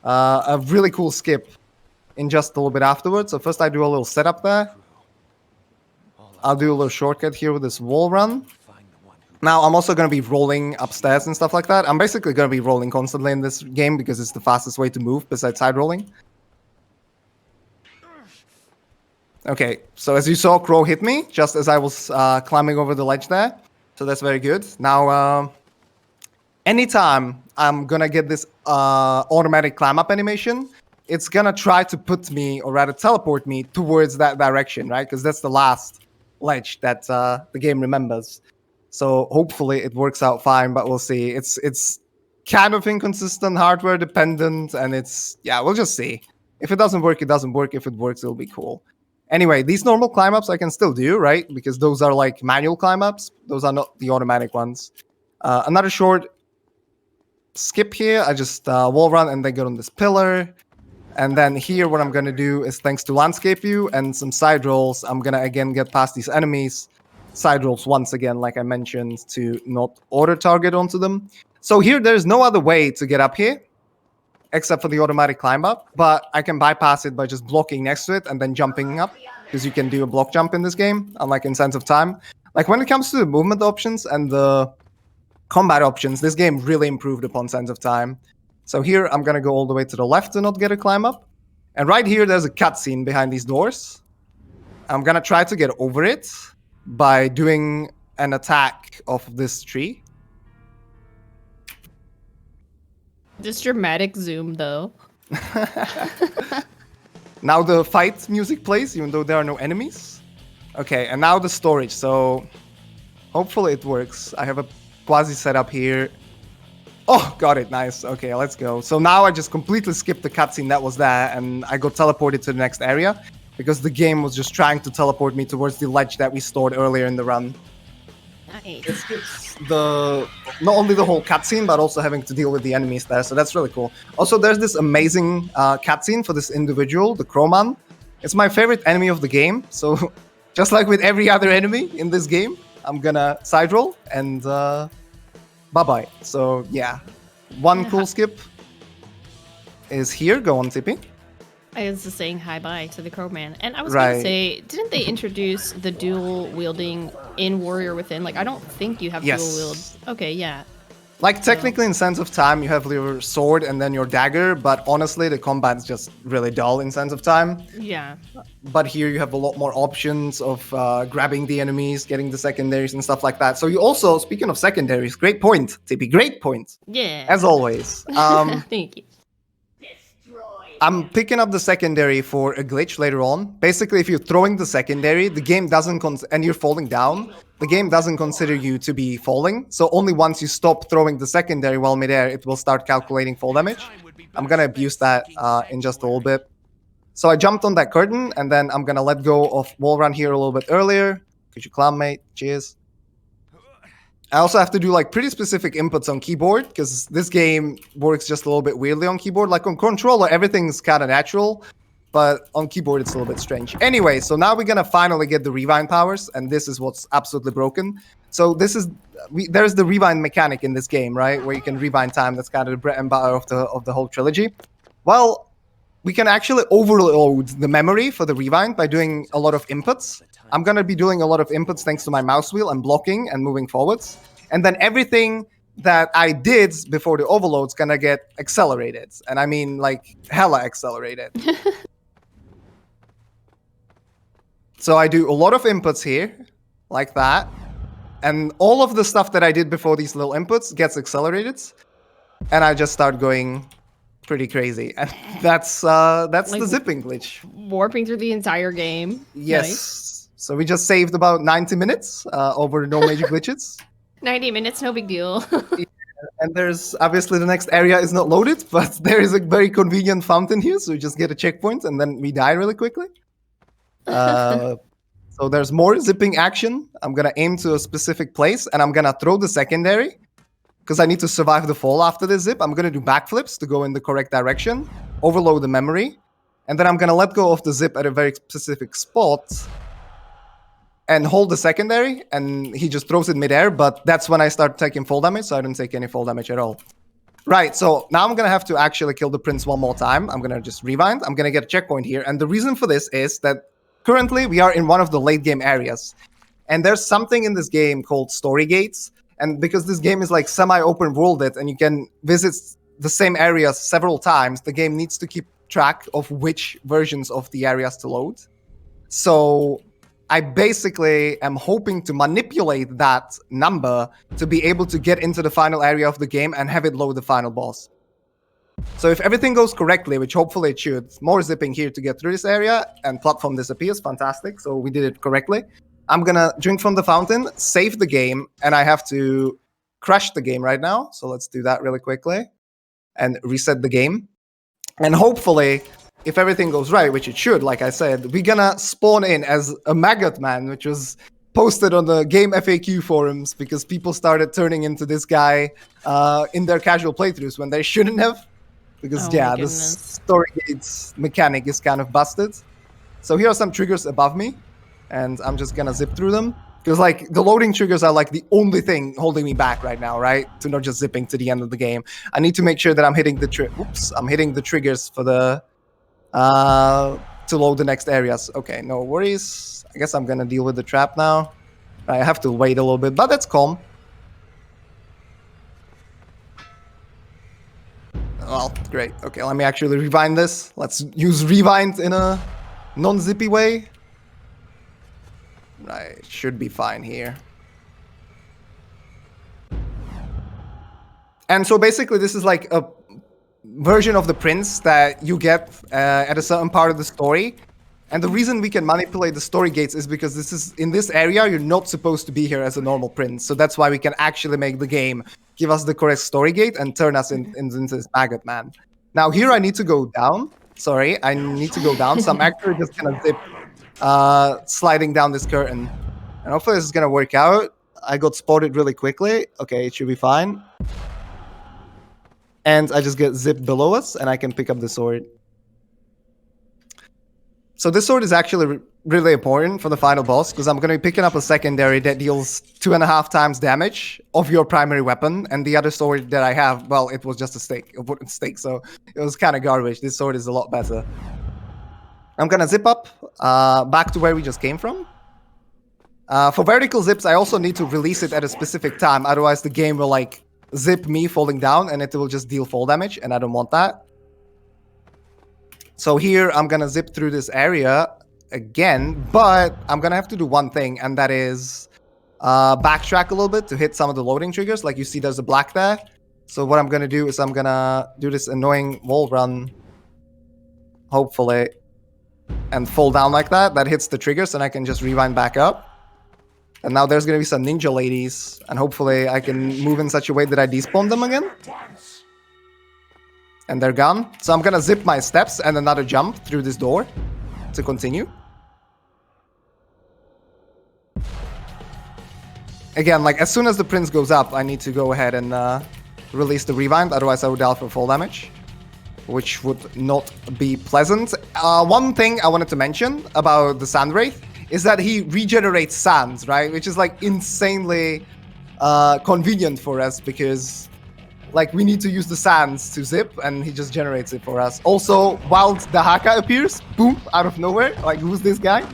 a really cool skip in just a little bit afterwards. So first I do a little setup there. I'll do a little shortcut here with this wall run. Now I'm also going to be rolling upstairs and stuff like that. I'm basically going to be rolling constantly in this game because it's the fastest way to move besides side rolling. Okay, so as you saw, Crow hit me just as I was climbing over the ledge there. So that's very good. Now, anytime I'm going to get this automatic climb up animation, it's going to try to put me, or rather teleport me towards that direction, right? Because that's the last ledge that the game remembers. So hopefully it works out fine, but we'll see. It's kind of inconsistent, hardware dependent, and we'll just see. If it doesn't work, it doesn't work. If it works, it'll be cool. Anyway, these normal climb ups I can still do, right? Because those are like manual climb ups. Those are not the automatic ones. Another short skip here. I just wall run and then get on this pillar. And then here what I'm going to do is, thanks to landscape view and some side rolls, I'm going to again get past these enemies. Side rolls once again, like I mentioned, to not auto target onto them. So here there's no other way to get up here except for the automatic climb up, but I can bypass it by just blocking next to it and then jumping up, because you can do a block jump in this game, unlike in Sense of Time. Like when it comes to the movement options and the combat options, this game really improved upon Sense of Time. So here I'm gonna go all the way to the left to not get a climb up. And right here there's a cutscene behind these doors. I'm gonna try to get over it by doing an attack of this tree. This dramatic zoom, though. Now the fight music plays, even though there are no enemies. Okay, and now the storage. So hopefully it works. I have a quasi setup here. Oh, got it. Nice. Okay, let's go. So now I just completely skipped the cutscene that was there, and I got teleported to the next area because the game was just trying to teleport me towards the ledge that we stored earlier in the run. Nice. It skips not only the whole cutscene, but also having to deal with the enemies there. So that's really cool. Also, there's this amazing cutscene for this individual, the Crowman. It's my favorite enemy of the game. So just like with every other enemy in this game, I'm gonna side roll and bye-bye. So yeah, one cool skip. is here. Go on, TP. I was just saying hi bye to the Crowman. And I was Right. gonna say, didn't they introduce the dual wielding in Warrior Within? Like, I don't think you have Yes. dual wield. Okay, yeah. Like, technically, in Sense of Time, you have your sword and then your dagger, but honestly, the combat's just really dull in Sense of Time. Yeah. But here you have a lot more options of grabbing the enemies, getting the secondaries and stuff like that. So you also, speaking of secondaries, great point, TP, great point, Yeah. as always. Thank you. I'm picking up the secondary for a glitch later on. Basically, if you're throwing the secondary, the game doesn't and you're falling down, the game doesn't consider you to be falling. So only once you stop throwing the secondary while midair, it will start calculating fall damage. I'm gonna abuse that in just a little bit. So I jumped on that curtain, and then I'm gonna let go of wall run here a little bit earlier. Could you climb, mate? Cheers. I also have to do like pretty specific inputs on keyboard because this game works just a little bit weirdly on keyboard. Like on controller, everything's kind of natural, but on keyboard, it's a little bit strange. Anyway, so now we're gonna finally get the rewind powers, and this is what's absolutely broken. So this is there's the rewind mechanic in this game, right, where you can rewind time. That's kind of the bread and butter of the whole trilogy. Well, we can actually overload the memory for the rewind by doing a lot of inputs. I'm going to be doing a lot of inputs thanks to my mouse wheel and blocking and moving forwards. And then everything that I did before the overload's going to get accelerated. And I mean, like, hella accelerated. So I do a lot of inputs here, like that. And all of the stuff that I did before these little inputs gets accelerated. And I just start going pretty crazy. And that's Like, the zipping glitch. Warping through the entire game. Yes. Nice. So we just saved about 90 minutes over no major glitches. 90 minutes, no big deal. And there's obviously the next area is not loaded, but there is a very convenient fountain here. So we just get a checkpoint and then we die really quickly. So there's more zipping action. I'm going to aim to a specific place and I'm going to throw the secondary because I need to survive the fall after the zip. I'm going to do backflips to go in the correct direction, overload the memory, and then I'm going to let go of the zip at a very specific spot and hold the secondary, and he just throws it midair, but that's when I start taking fall damage, so I don't take any fall damage at all. Right, so now I'm going to have to actually kill the prince one more time. I'm going to just rewind. I'm going to get a checkpoint here, and the reason for this is that currently we are in one of the late game areas, and there's something in this game called story gates, and because this game is like semi-open worlded, and you can visit the same areas several times, the game needs to keep track of which versions of the areas to load. So I basically am hoping to manipulate that number to be able to get into the final area of the game and have it load the final boss. So if everything goes correctly, which hopefully it should, more zipping here to get through this area, and platform disappears, fantastic, so we did it correctly. I'm gonna drink from the fountain, save the game, and I have to crash the game right now, so let's do that really quickly, and reset the game. And hopefully, if everything goes right, which it should, like I said, we're gonna spawn in as a maggot man, which was posted on the game FAQ forums because people started turning into this guy in their casual playthroughs when they shouldn't have. Because, Oh yeah, my the goodness. story gates mechanic is kind of busted. So here are some triggers above me, and I'm just gonna zip through them. Because, like, the loading triggers are, like, the only thing holding me back right now, right? To not just zipping to the end of the game. I need to make sure that I'm hitting the I'm hitting the triggers for the to load the next areas. Okay, no worries. I guess I'm gonna deal with the trap now. I have to wait a little bit, but that's calm. Well, great. Okay, let me actually rewind this. Let's use rewind in a non-zippy way. Right, should be fine here. And so basically this is like a version of the prince that you get at a certain part of the story. And the reason we can manipulate the story gates is because this is in this area, you're not supposed to be here as a normal prince. So that's why we can actually make the game give us the correct story gate and turn us into this maggot man. Now here I need to go down. Sorry, I need to go down. So I'm actually just gonna zip sliding down this curtain. And hopefully this is gonna work out. I got spotted really quickly. Okay, it should be fine. And I just get zipped below us and I can pick up the sword. So this sword is actually really important for the final boss because I'm going to be picking up a secondary that deals 2.5 times damage of your primary weapon, and the other sword that I have, well, it was just a wooden stake, so it was kind of garbage. This sword is a lot better. I'm going to zip up back to where we just came from. For vertical zips, I also need to release it at a specific time, otherwise the game will like zip me falling down and it will just deal fall damage, and I don't want that. So here I'm going to zip through this area again, but I'm gonna have to do one thing, and that is backtrack a little bit to hit some of the loading triggers. Like you see there's a black there. So what I'm gonna do is I'm gonna do this annoying wall run, hopefully, and fall down like that. That hits the triggers and I can just rewind back up. And now there's gonna be some ninja ladies, and hopefully I can move in such a way that I despawn them again. And they're gone. So I'm gonna zip my steps and another jump through this door to continue. Again, like as soon as the prince goes up, I need to go ahead and release the rewind, otherwise I would die for fall damage, which would not be pleasant. One thing I wanted to mention about the Sand Wraith is that he regenerates sands, right? Which is like insanely convenient for us because like we need to use the sands to zip and he just generates it for us. Also, while the Haka appears, boom, out of nowhere, like who's this guy?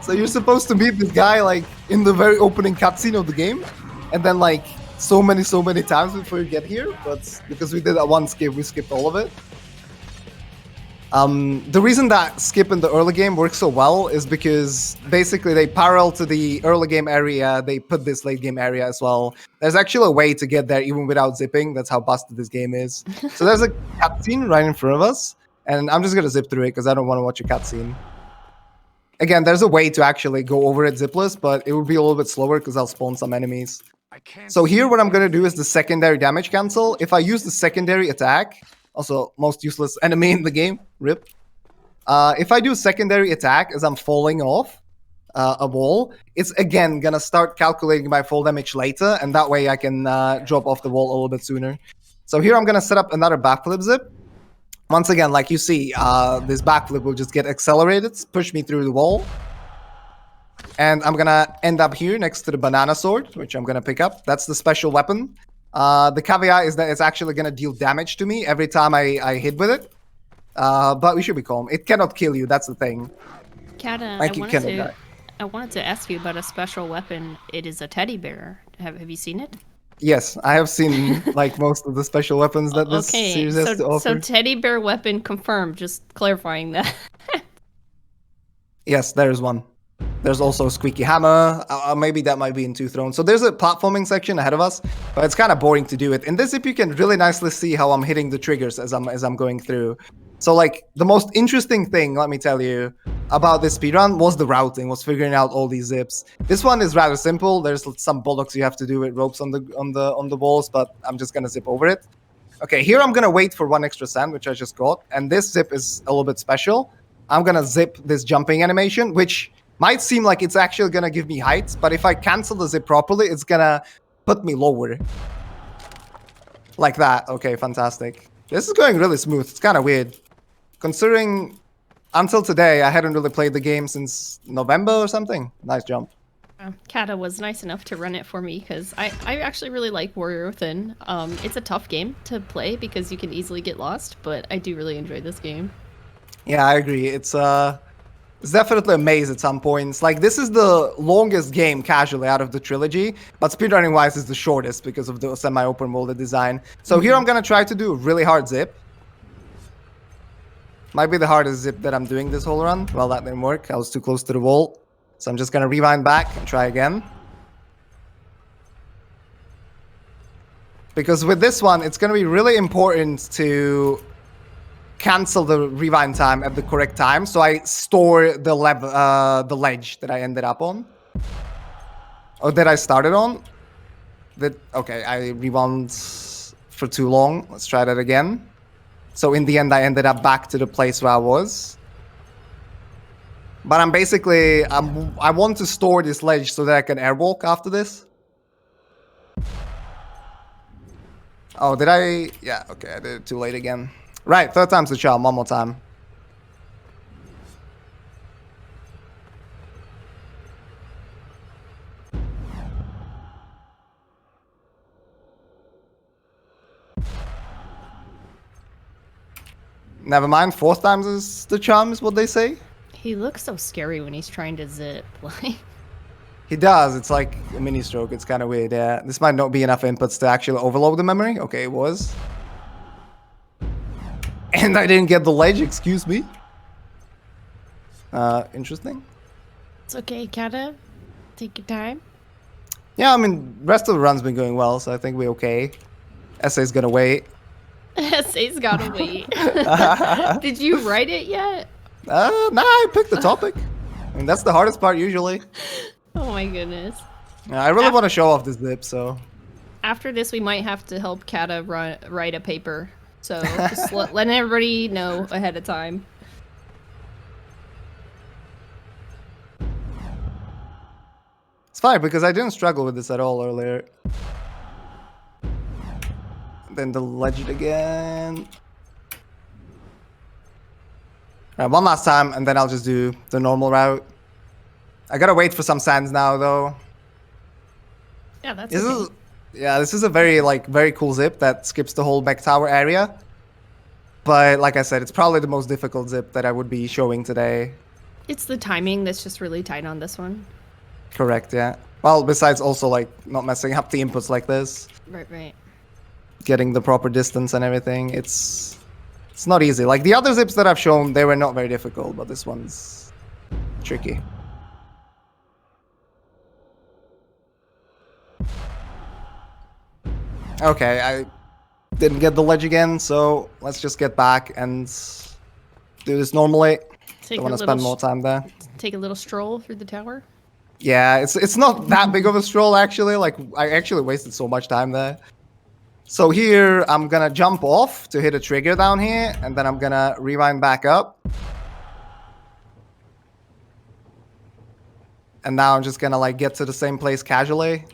So you're supposed to meet this guy like in the very opening cutscene of the game, and then like so many times before you get here, but because we did that one skip, we skipped all of it. The reason that skip in the early game works so well is because basically they parallel to the early game area, they put this late game area as well. There's actually a way to get there even without zipping. That's how busted this game is. So there's a cutscene right in front of us, and I'm just gonna zip through it because I don't want to watch a cutscene. Again, there's a way to actually go over it zipless, but it will be a little bit slower because I'll spawn some enemies. So here what I'm gonna do is the secondary damage cancel. If I use the secondary attack, also most useless enemy in the game, rip. If I do secondary attack as I'm falling off a wall, it's again gonna start calculating my fall damage later, and that way I can drop off the wall a little bit sooner. So here I'm gonna set up another backflip zip. Once again, like you see, this backflip will just get accelerated, push me through the wall. And I'm gonna end up here next to the banana sword, which I'm gonna pick up. That's the special weapon. The caveat is that it's actually gonna deal damage to me every time I hit with it. But we should be calm. It cannot kill you, that's the thing. Kata, Like you cannot die. I wanted to ask you about a special weapon. It is a teddy bear. Have you seen it? Yes, I have seen like most of the special weapons that this series has to offer. So teddy bear weapon confirmed, just clarifying that. Yes, there is one. There's also a squeaky hammer. Maybe that might be in Two Thrones. So there's a platforming section ahead of us, but it's kind of boring to do it. In this zip, you can really nicely see how I'm hitting the triggers as I'm going through. So like the most interesting thing, let me tell you, about this speedrun was the routing, was figuring out all these zips. This one is rather simple. There's some bollocks you have to do with ropes on the walls, but I'm just gonna zip over it. Okay, here I'm gonna wait for one extra sand, which I just got, and this zip is a little bit special. I'm gonna zip this jumping animation, which might seem like it's actually gonna give me height, but if I cancel the zip properly, it's gonna put me lower. Like that. Okay, fantastic. This is going really smooth. It's kind of weird. Considering until today, I hadn't really played the game since November or something. Nice jump. Kata was nice enough to run it for me because I actually really like Warrior Within. It's a tough game to play because you can easily get lost, but I do really enjoy this game. Yeah, I agree. It's definitely a maze at some points. Like, this is the longest game casually out of the trilogy, but speedrunning wise is the shortest because of the semi-open world design. So here I'm gonna try to do a really hard zip. Might be the hardest zip that I'm doing this whole run. Well, that didn't work. I was too close to the wall. So I'm just gonna rewind back and try again. Because with this one, it's gonna be really important to cancel the rewind time at the correct time, so I store the ledge that I ended up on, or that I started on. Okay, I rewound for too long. Let's try that again. So in the end, I ended up back to the place where I was. But I want to store this ledge so that I can airwalk after this. Oh, did I? Yeah, okay, I did it too late again. Right, third time's the charm, one more time. Never mind. 4th times is the charm, is what they say. He looks so scary when he's trying to zip. Like, He does. It's like a mini stroke. It's kind of weird. Yeah, this might not be enough inputs to actually overload the memory. Okay, it was. And I didn't get the ledge. Excuse me. Interesting. it's okay, Kata. Take your time. Yeah, I mean, rest of the run's been going well, so I think we're okay. Essay's gonna wait. Essay's gotta wait. Did you write it yet? Nah, I picked the topic. I mean, that's the hardest part usually. Oh my goodness. Yeah, I really want to show off this zip, so. After this, we might have to help Kata write a paper. So just let everybody know ahead of time. It's fine because I didn't struggle with this at all earlier. Then the legend again. Alright, one last time, and then I'll just do the normal route. I gotta wait for some sands now, though. Yeah, that's This okay. is, yeah, this is a very cool zip that skips the whole back tower area. But like I said, it's probably the most difficult zip that I would be showing today. It's the timing that's just really tight on this one. Correct, yeah. Well, besides also like not messing up the inputs like this, Right. getting the proper distance and everything. It's not easy. Like the other zips that I've shown, they were not very difficult, but this one's tricky. Okay, I didn't get the ledge again, so let's just get back and do this normally. Don't want to spend more time there. Take a little stroll through the tower. Yeah, it's not that big of a stroll actually. Like I actually wasted so much time there. So here I'm gonna jump off to hit a trigger down here, and then I'm gonna rewind back up. And now I'm just gonna like get to the same place casually.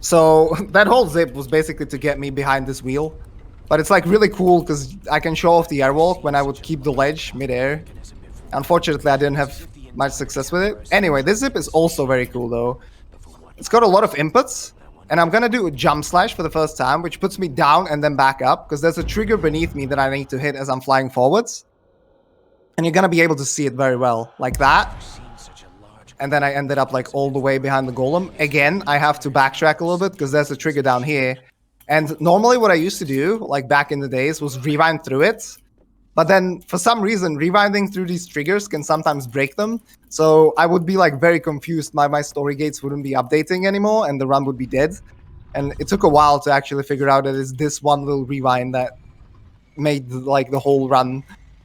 So that whole zip was basically to get me behind this wheel. But it's like really cool because I can show off the airwalk when I would keep the ledge midair. Unfortunately, I didn't have much success with it. Anyway, this zip is also very cool though. It's got a lot of inputs. And I'm gonna do a jump slash for the first time, which puts me down and then back up because there's a trigger beneath me that I need to hit as I'm flying forwards. And you're gonna be able to see it very well, like that. And then I ended up like all the way behind the golem. Again, I have to backtrack a little bit because there's a trigger down here. And normally what I used to do, like back in the days, was rewind through it. But then for some reason, rewinding through these triggers can sometimes break them. So I would be like very confused. My story gates wouldn't be updating anymore and the run would be dead. And it took a while to actually figure out that it's this one little rewind that made like the whole run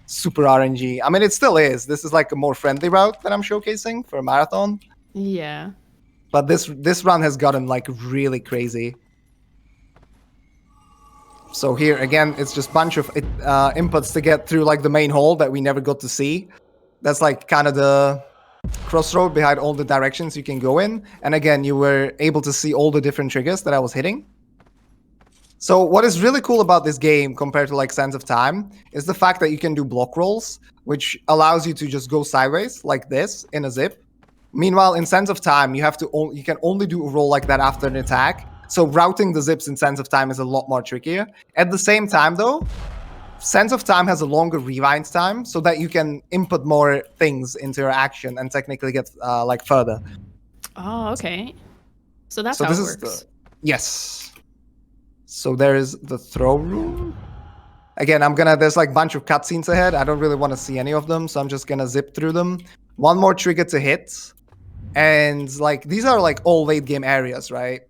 super RNG. I mean, it still is. This is like a more friendly route that I'm showcasing for a marathon. Yeah. But this run has gotten like really crazy. So here again, it's just a bunch of inputs to get through like the main hole that we never got to see. That's like kind of the crossroad behind all the directions you can go in. And again, you were able to see all the different triggers that I was hitting. So what is really cool about this game compared to like Sands of Time is the fact that you can do block rolls, which allows you to just go sideways like this in a zip. Meanwhile, in Sands of Time, you can only do a roll like that after an attack. So routing the zips in Sands of Time is a lot more trickier. At the same time, though, Sands of Time has a longer rewind time so that you can input more things into your action and technically get like further. Oh, okay. So that's So how this it is works. yes. So there is the throw room. Again, there's like a bunch of cutscenes ahead. I don't really want to see any of them, so I'm just gonna zip through them. One more trigger to hit. And like these are like all late game areas, right?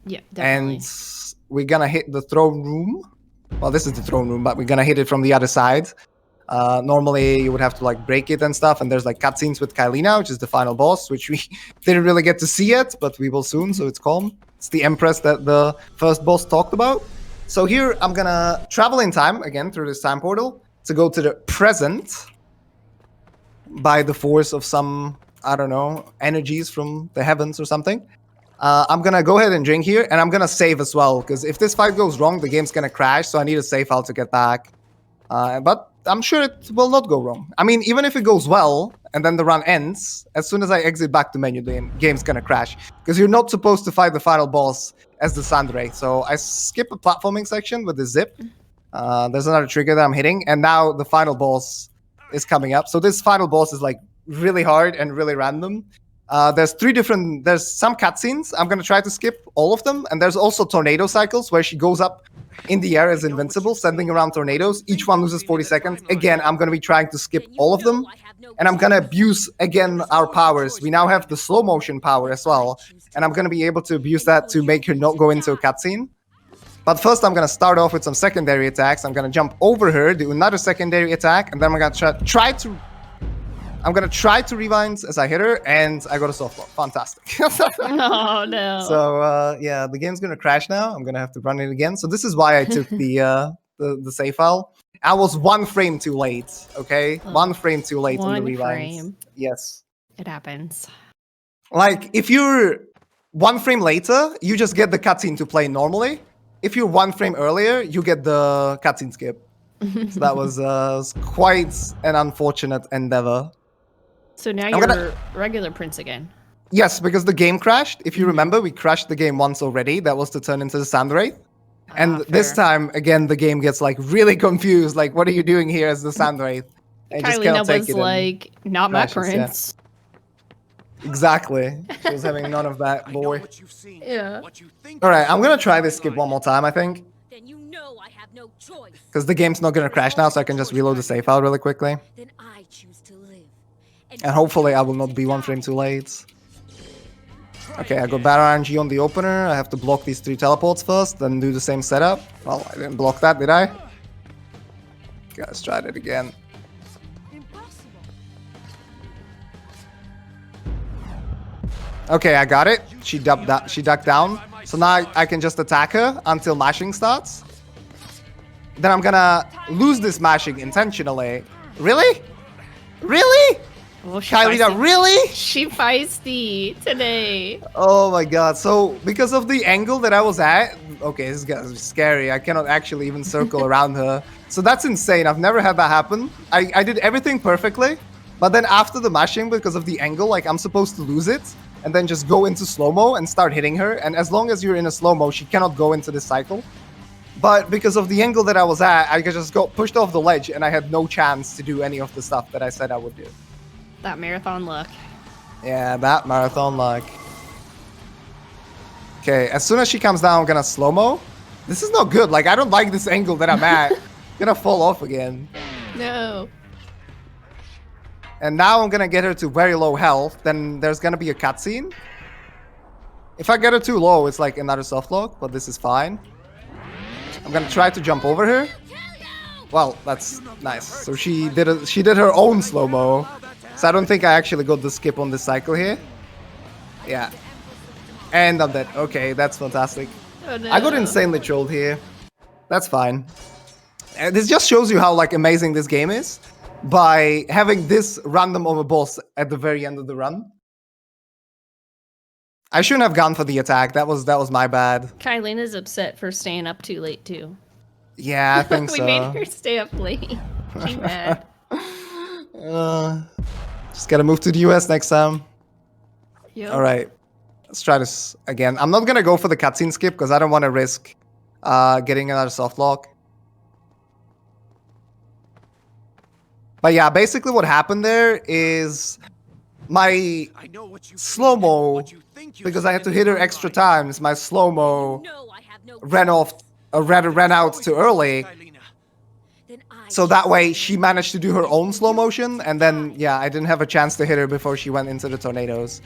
Yeah, definitely. And we're gonna hit the throne room. Well, this is the throne room, but we're gonna hit it from the other side. Normally, you would have to like break it and stuff. And there's like cutscenes with Kylina, which is the final boss, which we didn't really get to see yet, but we will soon. So it's calm. It's the Empress that the first boss talked about. So here, I'm gonna travel in time again through this time portal to go to the present by the force of some, I don't know, energies from the heavens or something. I'm gonna go ahead and drink here, and I'm gonna save as well, because if this fight goes wrong, the game's gonna crash, so I need a save file to get back. But I'm sure it will not go wrong. I mean, even if it goes well, and then the run ends, as soon as I exit back the menu, the game's gonna crash. Because you're not supposed to fight the final boss as the Sandray. So I skip a platforming section with the zip, There's another trigger that I'm hitting, and now the final boss is coming up. So this final boss is like really hard and really random. There's some cutscenes. I'm gonna try to skip all of them, and there's also tornado cycles where she goes up in the air as invincible, sending around tornadoes. Each one loses 40 seconds. Again, I'm gonna be trying to skip all of them, and I'm gonna abuse again our powers. We now have the slow motion power as well, and I'm gonna be able to abuse that to make her not go into a cutscene. But first, I'm gonna start off with some secondary attacks. I'm gonna jump over her, do another secondary attack, and then I'm gonna try to rewind as I hit her, and I got a soft lock. Fantastic. Oh no. So yeah, the game's gonna crash now. I'm gonna have to run it again. So this is why I took the save file. I was 1 frame too late. Okay, 1 frame too late on the 1 rewind. frame. Yes. It happens. Like if you're 1 frame later, you just get the cutscene to play normally. If you're 1 frame earlier, you get the cutscene skip. So that was quite an unfortunate endeavor. So now you're regular Prince again. Yes, because the game crashed. If you remember, we crashed the game once already. That was to turn into the Sand Wraith. And this fair. time, again, the game gets like really confused. Like, what are you doing here as the Sand Wraith? I just cannot Kylina take was it and like, not my crashes, yeah. prince. Exactly. She was having none of that, boy. Yeah. All right, I'm gonna try this skip one more time, I think, Then you know I have no choice. because the game's not gonna crash now, so I can just reload the save file really quickly. Then I choose to live. And hopefully I will not be 1 frame too late. Okay, I got Battle RNG on the opener. I have to block these 3 teleports first, then do the same setup. Well, I didn't block that, did I? Okay, let's try it again. Impossible. Okay, I got it. She ducked down. So now I can just attack her until mashing starts. Then I'm gonna lose this mashing intentionally. Really? Really? Well, she Kylina, feisty. really? She feisty today. Oh my god. So because of the angle that I was at, okay, this is scary. I cannot actually even circle around her. So that's insane. I've never had that happen. I did everything perfectly, but then after the mashing, because of the angle, like I'm supposed to lose it and then just go into slow-mo and start hitting her. And as long as you're in a slow-mo, she cannot go into this cycle. But because of the angle that I was at, I just got pushed off the ledge and I had no chance to do any of the stuff that I said I would do. That marathon luck. Yeah, that marathon luck. Okay, as soon as she comes down, I'm gonna slow-mo. This is not good. Like, I don't like this angle that I'm at. Gonna fall off again. No. And now I'm gonna get her to very low health. Then there's gonna be a cutscene. If I get her too low, it's like another soft lock, but this is fine. I'm gonna try to jump over her. Well, that's nice. So she did her own slow-mo. So I don't think I actually got the skip on this cycle here. Yeah. And I'm dead. Okay, that's fantastic. Oh, no. I got insanely trolled here. That's fine. And this just shows you how like amazing this game is by having this random of a boss at the very end of the run. I shouldn't have gone for the attack. That was my bad. Kylina's upset for staying up too late too. Yeah, I think We so. made her stay up late. She's mad. Just gotta move to the US next time. Yep. All right, let's try this again. I'm not gonna go for the cutscene skip because I don't want to risk getting another soft lock. But yeah, basically what happened there is my slow-mo, because I had to hit her extra times, my slow-mo No, I have no ran out too early. Then I So that way she managed to do her own slow motion, and then yeah, I didn't have a chance to hit her before she went into the tornadoes.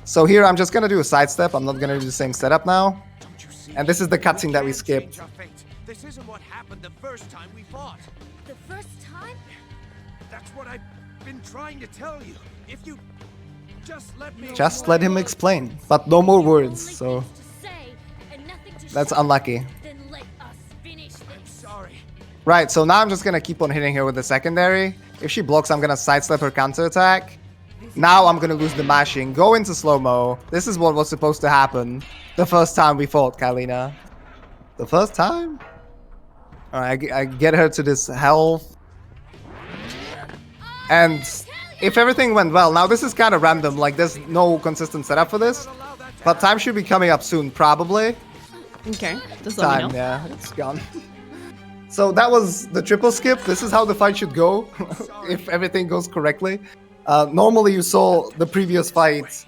So here I'm just gonna do a sidestep. I'm not gonna do the same setup now. And this is the cutscene that we skipped. This isn't what happened the first time we fought. The first time? That's what I've been trying to tell you. If you just let me Just let him explain, but no more words. So that's unlucky. Then let us finish this. sorry. Right, so now I'm just gonna keep on hitting her with the secondary. If she blocks, I'm gonna sidestep her counter attack. Now I'm gonna lose the mashing, go into slow-mo. This is what was supposed to happen the first time we fought, Kylina. The first time? Alright, I get her to this health. And if everything went well, now this is kind of random, like there's no consistent setup for this. But time should be coming up soon, probably. Okay. Just let me Time, know. yeah, it's gone. So that was the triple skip. This is how the fight should go if everything goes correctly. Normally, you saw the previous fight.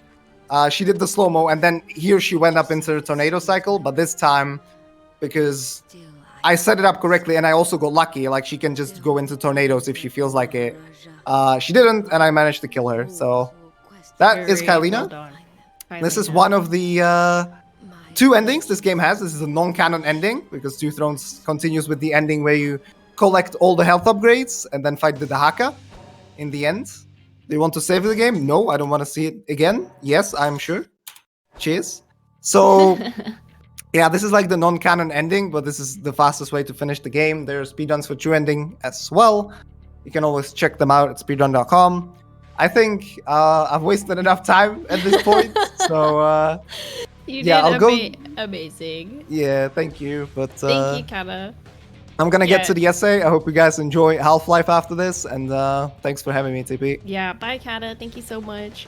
She did the slow-mo, and then here she went up into the tornado cycle. But this time, because I set it up correctly, and I also got lucky. Like, she can just go into tornadoes if she feels like it. She didn't, and I managed to kill her. So that is Very Kylina. well done. This is Kylina. one of the 2 endings this game has. This is a non-canon ending because Two Thrones continues with the ending where you collect all the health upgrades and then fight the Dahaka in the end. Do you want to save the game? No, I don't want to see it again. Yes, I'm sure. Cheers. So, yeah, this is like the non-canon ending, but this is the fastest way to finish the game. There are speedruns for True Ending as well. You can always check them out at speedrun.com. I think I've wasted enough time at this point, so You yeah, did I'll go. amazing. Yeah, thank you. But Thank you, Kata. I'm gonna get Yeah. to the essay. I hope you guys enjoy Half-Life after this, and thanks for having me, TP. Yeah, bye, Kata. Thank you so much.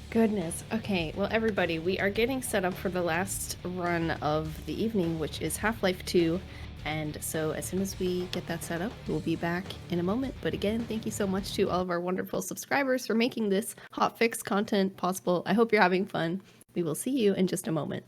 Goodness. Okay, well, everybody, we are getting set up for the last run of the evening, which is Half-Life 2. And so as soon as we get that set up, we'll be back in a moment. But again, thank you so much to all of our wonderful subscribers for making this hotfix content possible. I hope you're having fun. We will see you in just a moment.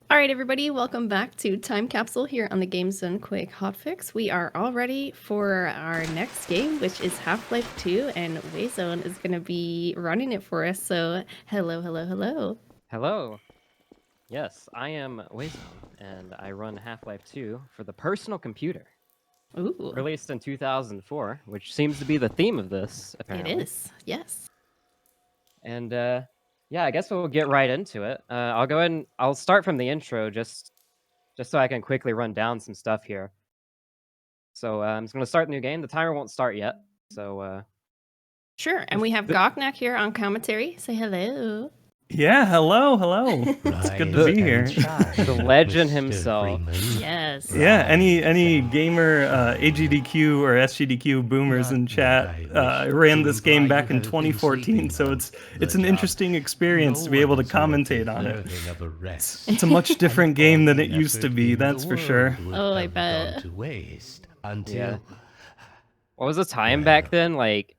All right, everybody, welcome back to Time Capsule here on the Games Done Quick Hotfix. We are all ready for our next game, which is Half-Life 2, and Wayzone is going to be running it for us. So, hello, hello, hello. Hello. Yes, I am Wayzone, and I run Half-Life 2 for the personal computer. Ooh, Released in 2004, which seems to be the theme of this, apparently. it is, yes. And, yeah, I guess we'll get right into it. I'll go ahead and I'll start from the intro just so I can quickly run down some stuff here. So I'm just going to start the new game. The timer won't start yet, so... Sure, and we have Goknak here on commentary. Say hello. Yeah, hello. It's good to be here. the legend himself. Yes. Yeah, any gamer AGDQ or SGDQ boomers in chat ran this game back in 2014, so it's an interesting experience to be able to commentate on it. It's a much different game than it used to be, that's for sure. Oh, I bet. Yeah. What was the time back then? Like,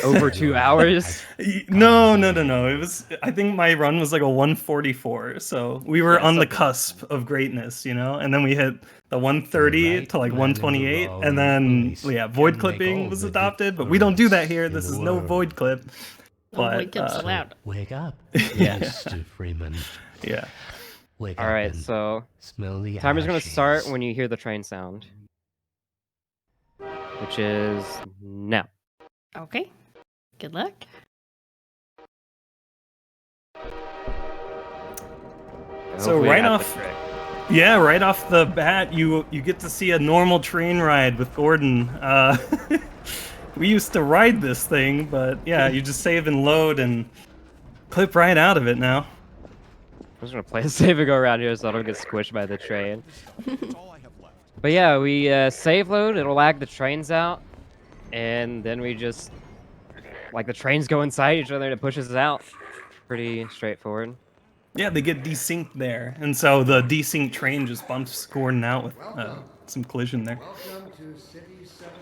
over 2 hours? No. It was. I think my run was like a 144, so we were on the cusp of greatness, you know. And then we hit the 130 to like 128, and then void clipping was adopted, but we don't do that here. This is no void clip. Oh, void clip's allowed. Wake up, Yeah. Mr. Freeman. Yeah. Wake All up right, and so smell the timer's going to start ashes. when you hear the train sound, which is now. Okay. Good luck. So Hopefully right I got off- the trick. Yeah, right off the bat, you get to see a normal train ride with Gordon. We used to ride this thing, but yeah, you just save and load and clip right out of it now. I'm just gonna play a save and go around here so I don't get squished by the train. But yeah, we save load, it'll lag the trains out, and then we just, like, the trains go inside each other and it pushes us out. Pretty straightforward. Yeah, they get desynced there, and so the desynced train just bumps Gordon out with some collision there.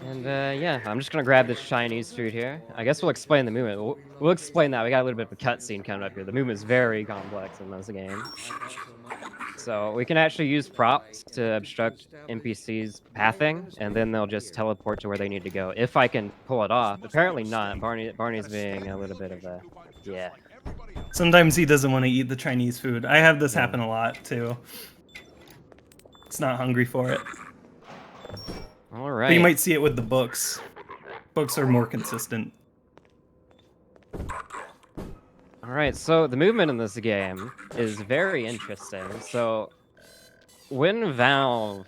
And yeah, I'm just gonna grab this Chinese food here. I guess we'll explain the movement. We'll explain that. We got a little bit of a cutscene coming up here. The movement is very complex in this game. So we can actually use props to obstruct NPCs' pathing, and then they'll just teleport to where they need to go. If I can pull it off. Apparently not. Barney's being a little bit of a... yeah. Sometimes he doesn't want to eat the Chinese food. I have this happen a lot, too. It's not hungry for it. All right. But you might see it with the books. Books are more consistent. Alright, so the movement in this game is very interesting. So, when Valve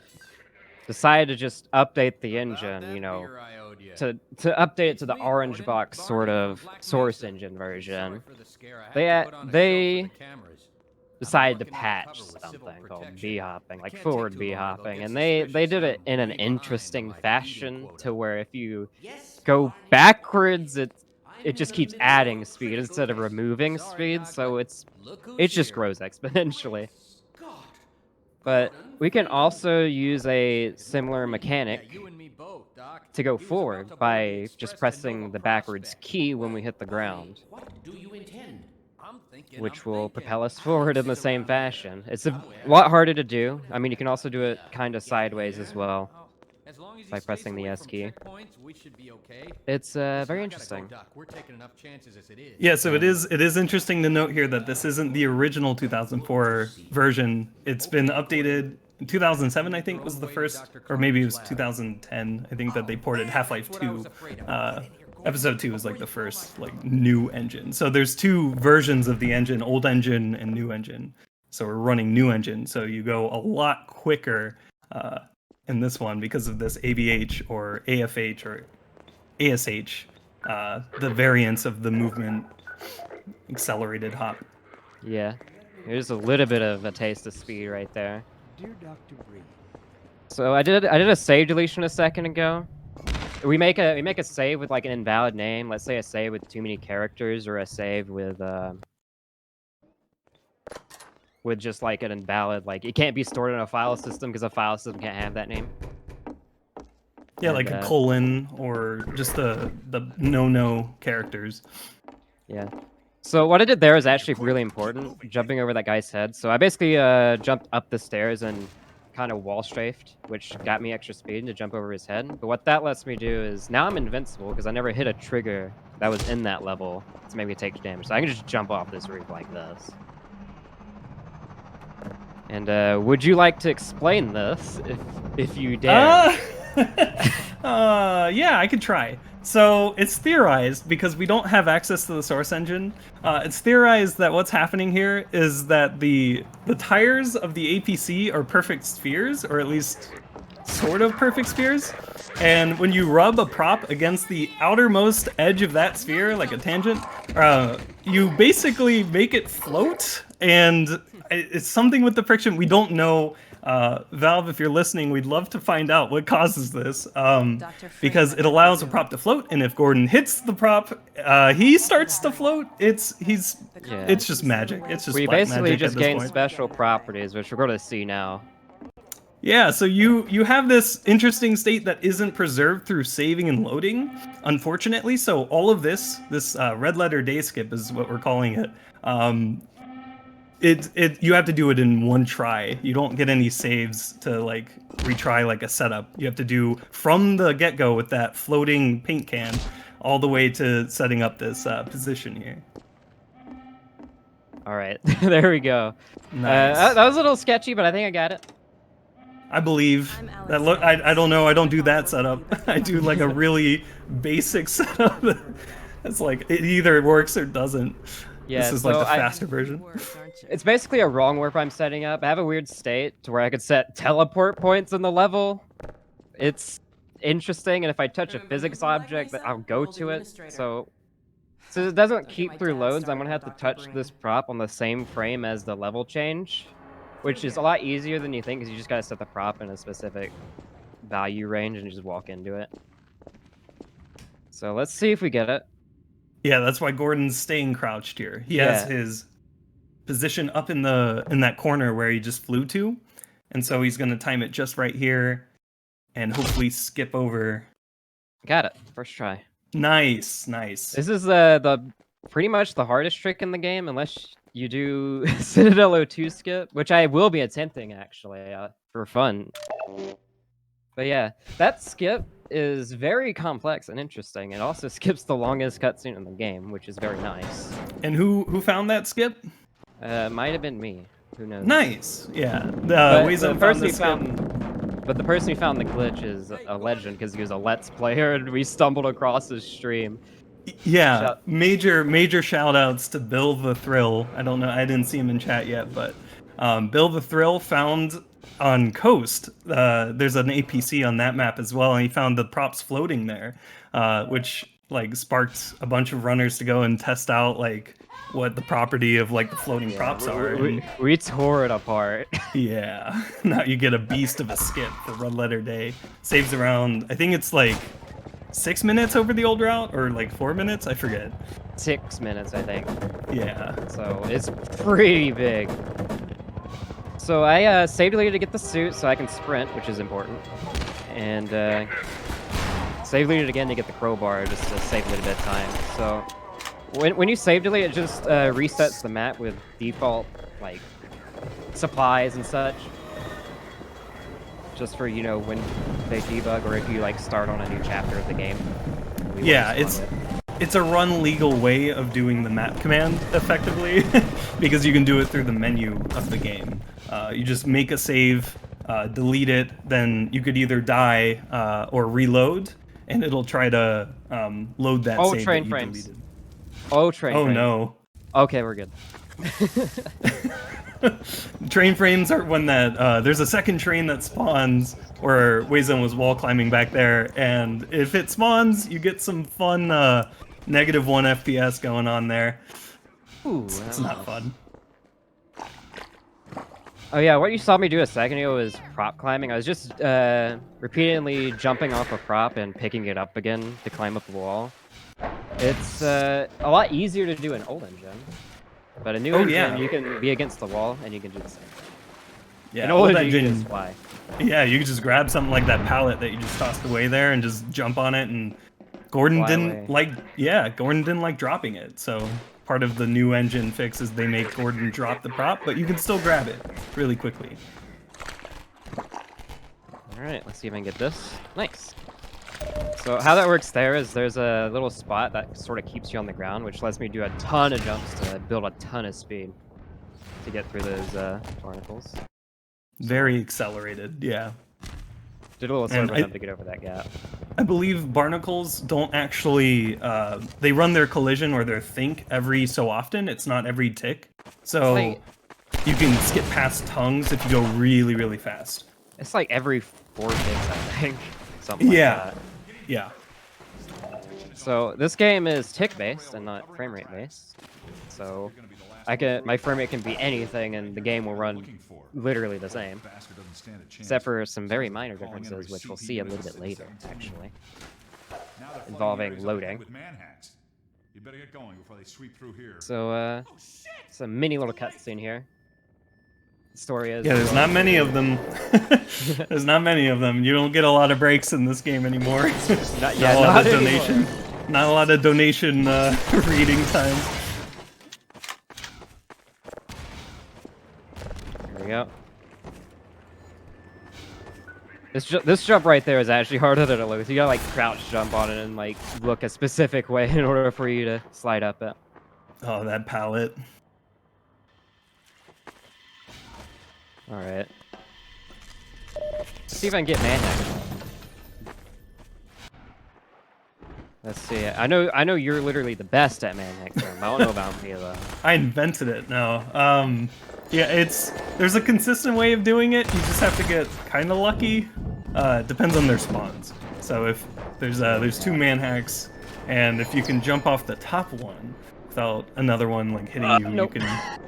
decided to just update the engine, you know, to update it to the orange box sort of source engine version, they decided to patch something called b-hopping, like forward b-hopping, and they did it in an interesting fashion to where if you go backwards, it just keeps adding speed instead of removing speed, so it just grows exponentially. But we can also use a similar mechanic to go forward by just pressing the backwards key when we hit the ground, which will propel us forward in the same fashion. It's a lot harder to do. I mean, you can also do it kind of sideways as well by pressing the S key. It's very interesting. Yeah, so it is interesting to note here that this isn't the original 2004 version. It's been updated in 2007, I think was the first, or maybe it was 2010. I think that they ported Half-Life 2. Episode 2 is like the first like new engine. So there's two versions of the engine, old engine and new engine. So we're running new engine, so you go a lot quicker in this one because of this ABH or AFH or ASH, the variance of the movement accelerated hop. Yeah, here's a little bit of a taste of speed right there. Dear Dr. Bree. So I did a save deletion a second ago. We make a save with like an invalid name. Let's say a save with too many characters, or a save with just like an invalid, like it can't be stored in a file system because a file system can't have that name. Yeah, like a colon or just the no characters. Yeah. So what I did there is actually really important, jumping over that guy's head. So I basically jumped up the stairs and kind of wall strafed, which got me extra speed to jump over his head. But what that lets me do is now I'm invincible because I never hit a trigger that was in that level to make me take damage. So I can just jump off this roof like this. And would you like to explain this if you dare? Yeah, I could try. So it's theorized, because we don't have access to the source engine, it's theorized that what's happening here is that the tires of the APC are perfect spheres, or at least sort of perfect spheres. And when you rub a prop against the outermost edge of that sphere, like a tangent, you basically make it float, and it's something with the friction. We don't know. Valve, if you're listening, we'd love to find out what causes this, because it allows a prop to float, and if Gordon hits the prop, he starts to float. It's just magic. It's just we black basically magic just at this gain point. special properties, which we're going to see now. Yeah, so you have this interesting state that isn't preserved through saving and loading, unfortunately. So all of this red letter day skip is what we're calling it. You have to do it in one try. You don't get any saves to like retry like a setup. You have to do from the get-go with that floating paint can all the way to setting up this position here. All right, there we go. Nice. That was a little sketchy, but I think I got it. I believe that. Look, I don't know. I don't do that setup. I do like a really basic setup. It's like it either works or doesn't. Yeah, this is like the faster version. It's basically a wrong warp I'm setting up. I have a weird state to where I could set teleport points in the level. It's interesting, and if I touch a physics object, I'll go to it. So it doesn't keep through loads, I'm gonna have to touch this prop on the same frame as the level change, which is a lot easier than you think, because you just gotta set the prop in a specific value range and you just walk into it. So let's see if we get it. Yeah, that's why Gordon's staying crouched here. He has his position up in that corner where he just flew to, and so he's gonna time it just right here, and hopefully skip over. Got it. First try. Nice. This is the pretty much the hardest trick in the game, unless you do Citadel O2 skip, which I will be attempting actually for fun. But yeah, that skip is very complex and interesting. It also skips the longest cutscene in the game, which is very nice. And who found that skip? Might have been me. Who knows? Nice. Yeah. But the person who found the glitch is a legend, because he was a Let's Player and we stumbled across his stream. Yeah, major shout outs to Bill the Thrill. I don't know, I didn't see him in chat yet, but Bill the Thrill found on Coast, there's an APC on that map as well, and he found the props floating there, which like sparked a bunch of runners to go and test out like what the property of like the floating props are. We tore it apart. Yeah, now you get a beast of a skip for Red Letter Day. Saves around, I think it's like 6 minutes over the old route, or like 4 minutes, I forget. 6 minutes, I think. Yeah. So it's pretty big. So I saved later to get the suit so I can sprint, which is important. And save deleted again to get the crowbar just to save a little bit of time. So when you save delete, it just resets the map with default like supplies and such. Just for, you know, when they debug or if you like start on a new chapter of the game. Yeah, it's a run legal way of doing the map command effectively because you can do it through the menu of the game. You just make a save, delete it, then you could either die or reload, and it'll try to load that save train that you frames. deleted. Oh, train Oh frames. no. Okay, we're good. Train frames are when that there's a second train that spawns where Weizhen was wall climbing back there, and if it spawns, you get some fun -1 FPS going on there. Ooh, It's not fun. Oh yeah, what you saw me do a second ago was prop climbing. I was just repeatedly jumping off a prop and picking it up again to climb up the wall. It's a lot easier to do in old engine. But a new engine, you can be against the wall and you can do the same thing. Yeah, in old old engine, you engine, just fly. Yeah, you could just grab something like that pallet that you just tossed away there and just jump on it, and Gordon Fly didn't away. Gordon didn't like dropping it, so part of the new engine fix is they make Gordon drop the prop, but you can still grab it really quickly. Alright, let's see if I can get this. Nice. So how that works there is there's a little spot that sort of keeps you on the ground, which lets me do a ton of jumps to build a ton of speed to get through those barnacles. Very accelerated, yeah. Did a little And servo jump to get over that gap. I believe barnacles don't actually, they run their collision or their think every so often. It's not every tick. So Like- you can skip past tongues if you go really, really fast. It's like every 4 ticks, I think. Something like that. Yeah. So this game is tick based and not frame rate based. So my frame rate can be anything and the game will run literally the same. Except for some very minor differences, which we'll see a little bit later, actually. Involving loading. So it's a mini little cutscene here. The story is... Yeah, there's not many of them. There's not many of them. You don't get a lot of breaks in this game anymore. Not a lot of anymore. donation. Not a lot of donation reading time. There we go. This jump right there is actually harder than it looks. You gotta like crouch jump on it and like look a specific way in order for you to slide up it. Oh, that pallet. Alright. Let's see if I can get manhack. Let's see. I know you're literally the best at manhack term. I don't know about me though. I invented it now. Yeah, there's a consistent way of doing it. You just have to get kind of lucky. It depends on their spawns. So if there's 2 manhacks, and if you can jump off the top one without another one like hitting you, nope. you can.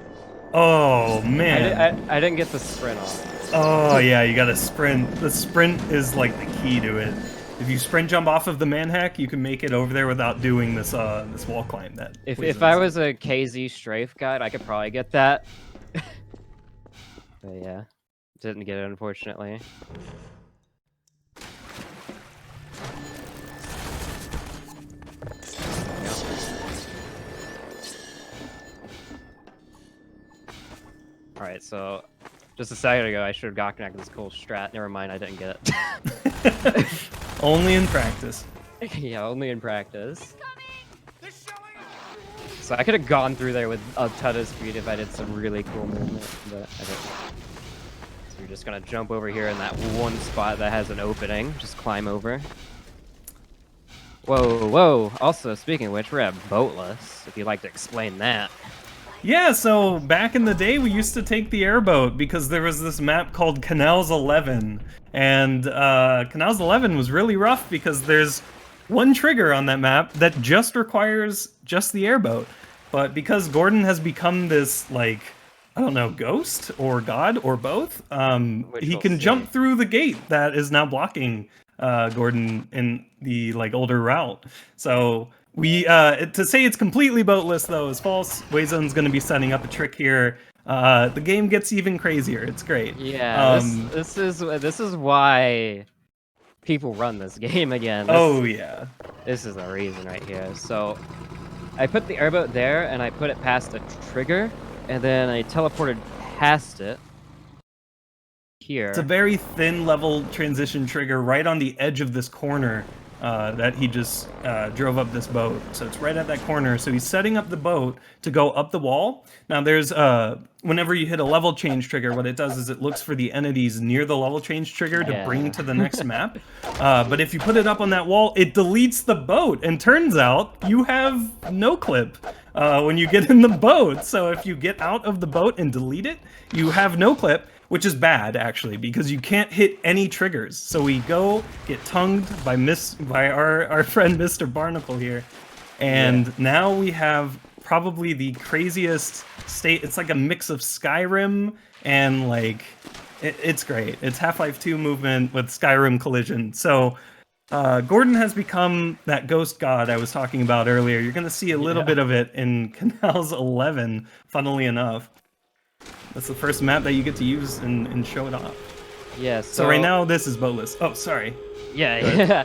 Oh man! I didn't get the sprint off. Oh yeah, you gotta sprint. The sprint is like the key to it. If you sprint jump off of the manhack, you can make it over there without doing this this wall climb. That If I was a KZ strafe guide, I could probably get that. But yeah, didn't get it unfortunately. Alright, so just a second ago I should have gotten back this cool strat. Never mind, I didn't get it. Only in practice. Yeah, only in practice. So I could have gone through there with a ton of speed if I did some really cool movement, but I didn't. So you're just gonna jump over here in that one spot that has an opening. Just climb over. Whoa, whoa. Also, speaking of which, we're at Boatless, if you'd like to explain that. Yeah, so back in the day, we used to take the airboat because there was this map called Canals 11. And Canals 11 was really rough because there's one trigger on that map that just requires just the airboat. But because Gordon has become this, like, I don't know, ghost or god or both, he can jump through the gate that is now blocking Gordon in the like older route. So we to say it's completely boatless though is false. Wayzone's going to be setting up a trick here. The game gets even crazier. It's great. Yeah, this is why people run this game again. Yeah. This is the reason right here. So I put the airboat there, and I put it past a trigger, and then I teleported past it here. It's a very thin level transition trigger right on the edge of this corner that he just drove up this boat. So it's right at that corner. So he's setting up the boat to go up the wall. Now there's, whenever you hit a level change trigger, what it does is it looks for the entities near the level change trigger to bring to the next map. But if you put it up on that wall, it deletes the boat. And turns out you have no clip when you get in the boat. So if you get out of the boat and delete it, you have no clip. Which is bad, actually, because you can't hit any triggers. So we go get tongued by our friend Mr. Barnacle here. And now we have probably the craziest state. It's like a mix of Skyrim and like, it's great. It's Half-Life 2 movement with Skyrim collision. So Gordon has become that ghost god I was talking about earlier. You're going to see a little bit of it in Canals 11, funnily enough. That's the first map that you get to use and show it off. Yeah, so right now this is boatless. Oh, sorry. Yeah.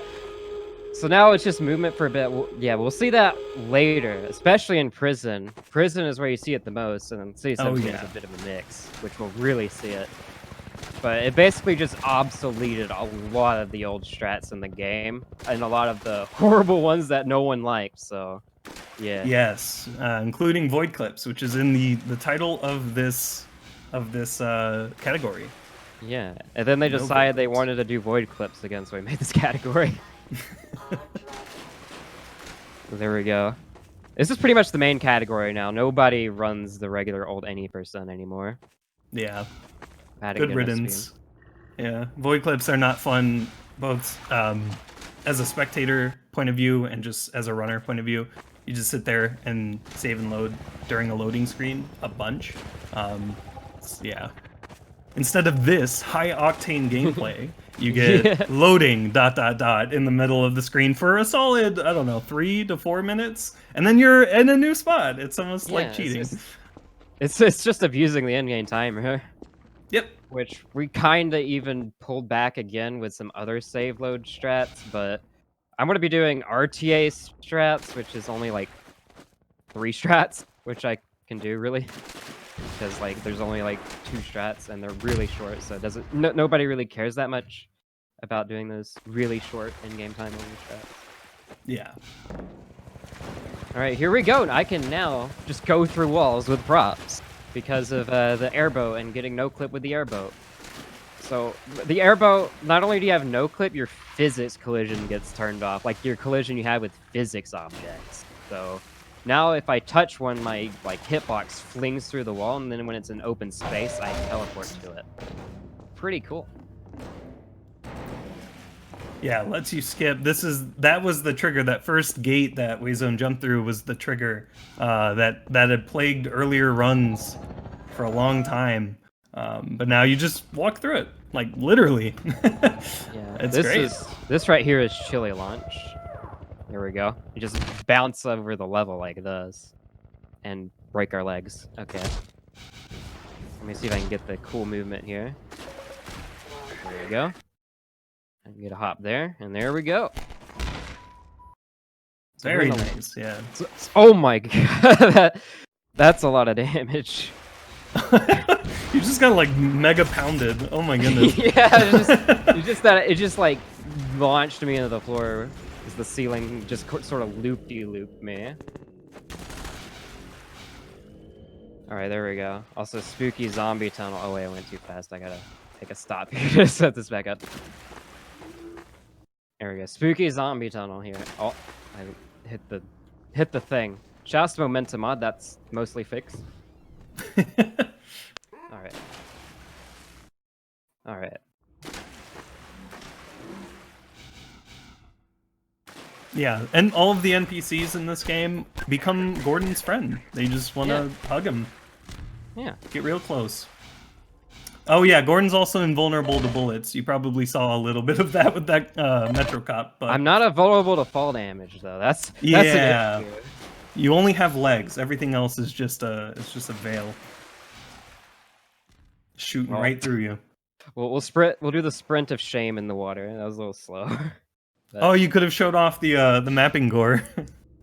So now it's just movement for a bit. We'll see that later, especially in Prison. Prison is where you see it the most, and then City 17 is a bit of a mix, which we'll really see it. But it basically just obsoleted a lot of the old strats in the game, and a lot of the horrible ones that no one liked, so... Yeah. Yes, including void clips, which is in the title of this category. Yeah, and then they decided they wanted to do void clips again, so we made this category. There we go. This is pretty much the main category now. Nobody runs the regular old any percent anymore. Yeah. Good riddance. Yeah, void clips are not fun, both as a spectator point of view and just as a runner point of view. You just sit there and save and load during a loading screen a bunch. Yeah. Instead of this high-octane gameplay, you get loading ... in the middle of the screen for a solid, I don't know, 3 to 4 minutes, and then you're in a new spot. It's almost like cheating. It's just abusing the in-game timer. Yep. Which we kind of even pulled back again with some other save load strats, but I'm going to be doing RTA strats, which is only like 3 strats, which I can do really. Because like there's only like 2 strats and they're really short, so it doesn't nobody really cares that much about doing those really short in-game time only strats. Yeah. Alright, here we go. I can now just go through walls with props because of the airboat and getting no clip with the airboat. So the airboat, not only do you have no clip, your physics collision gets turned off, like your collision you have with physics objects. So now if I touch one, my like hitbox flings through the wall, and then when it's in open space, I teleport to it. Pretty cool. Yeah, lets you skip. That was the trigger. That first gate that Wayzone jumped through was the trigger that had plagued earlier runs for a long time. But now you just walk through it, like literally. Yeah, it's great. This right here is chili launch. Here we go. You just bounce over the level like this, and break our legs. Okay. Let me see if I can get the cool movement here. There we go. I can get a hop there, and there we go. Very nice, yeah. Oh my god, that's a lot of damage. You just got like mega pounded. Oh my goodness. Yeah, it just like launched me into the floor. As the ceiling just sort of loop-de-looped me. All right, there we go. Also, spooky zombie tunnel. Oh wait, I went too fast. I gotta take a stop here to set this back up. There we go. Spooky zombie tunnel here. Oh, I hit the thing. Shouts to Momentum Mod. That's mostly fixed. All right. All right. Yeah, and all of the NPCs in this game become Gordon's friend. They just want to hug him. Yeah. Get real close. Oh yeah, Gordon's also invulnerable to bullets. You probably saw a little bit of that with that Metro Cop. But I'm not vulnerable to fall damage though. That's an yeah, issue. you only have legs. Everything else is just a veil, shooting right through you. We'll sprint. We'll do the sprint of shame in the water. That was a little slow. Oh, you could have showed off the mapping gore.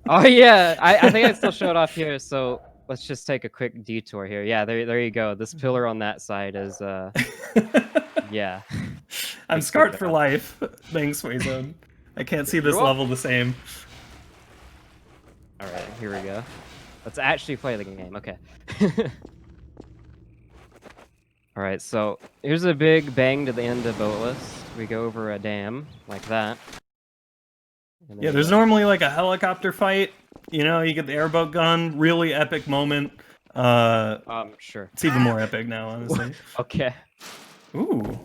Oh yeah, I think I still showed off here. So let's just take a quick detour here. Yeah, there you go. This pillar on that side is yeah. I'm scarred for life. Thanks, Wayzone. I can't see this level the same. All right, here we go. Let's actually play the game. Okay. All right, so here's a big bang to the end of boat list. We go over a dam like that. Yeah, there's normally like a helicopter fight. You know, you get the airboat gun. Really epic moment. Sure. It's even more epic now, honestly. Okay. Ooh,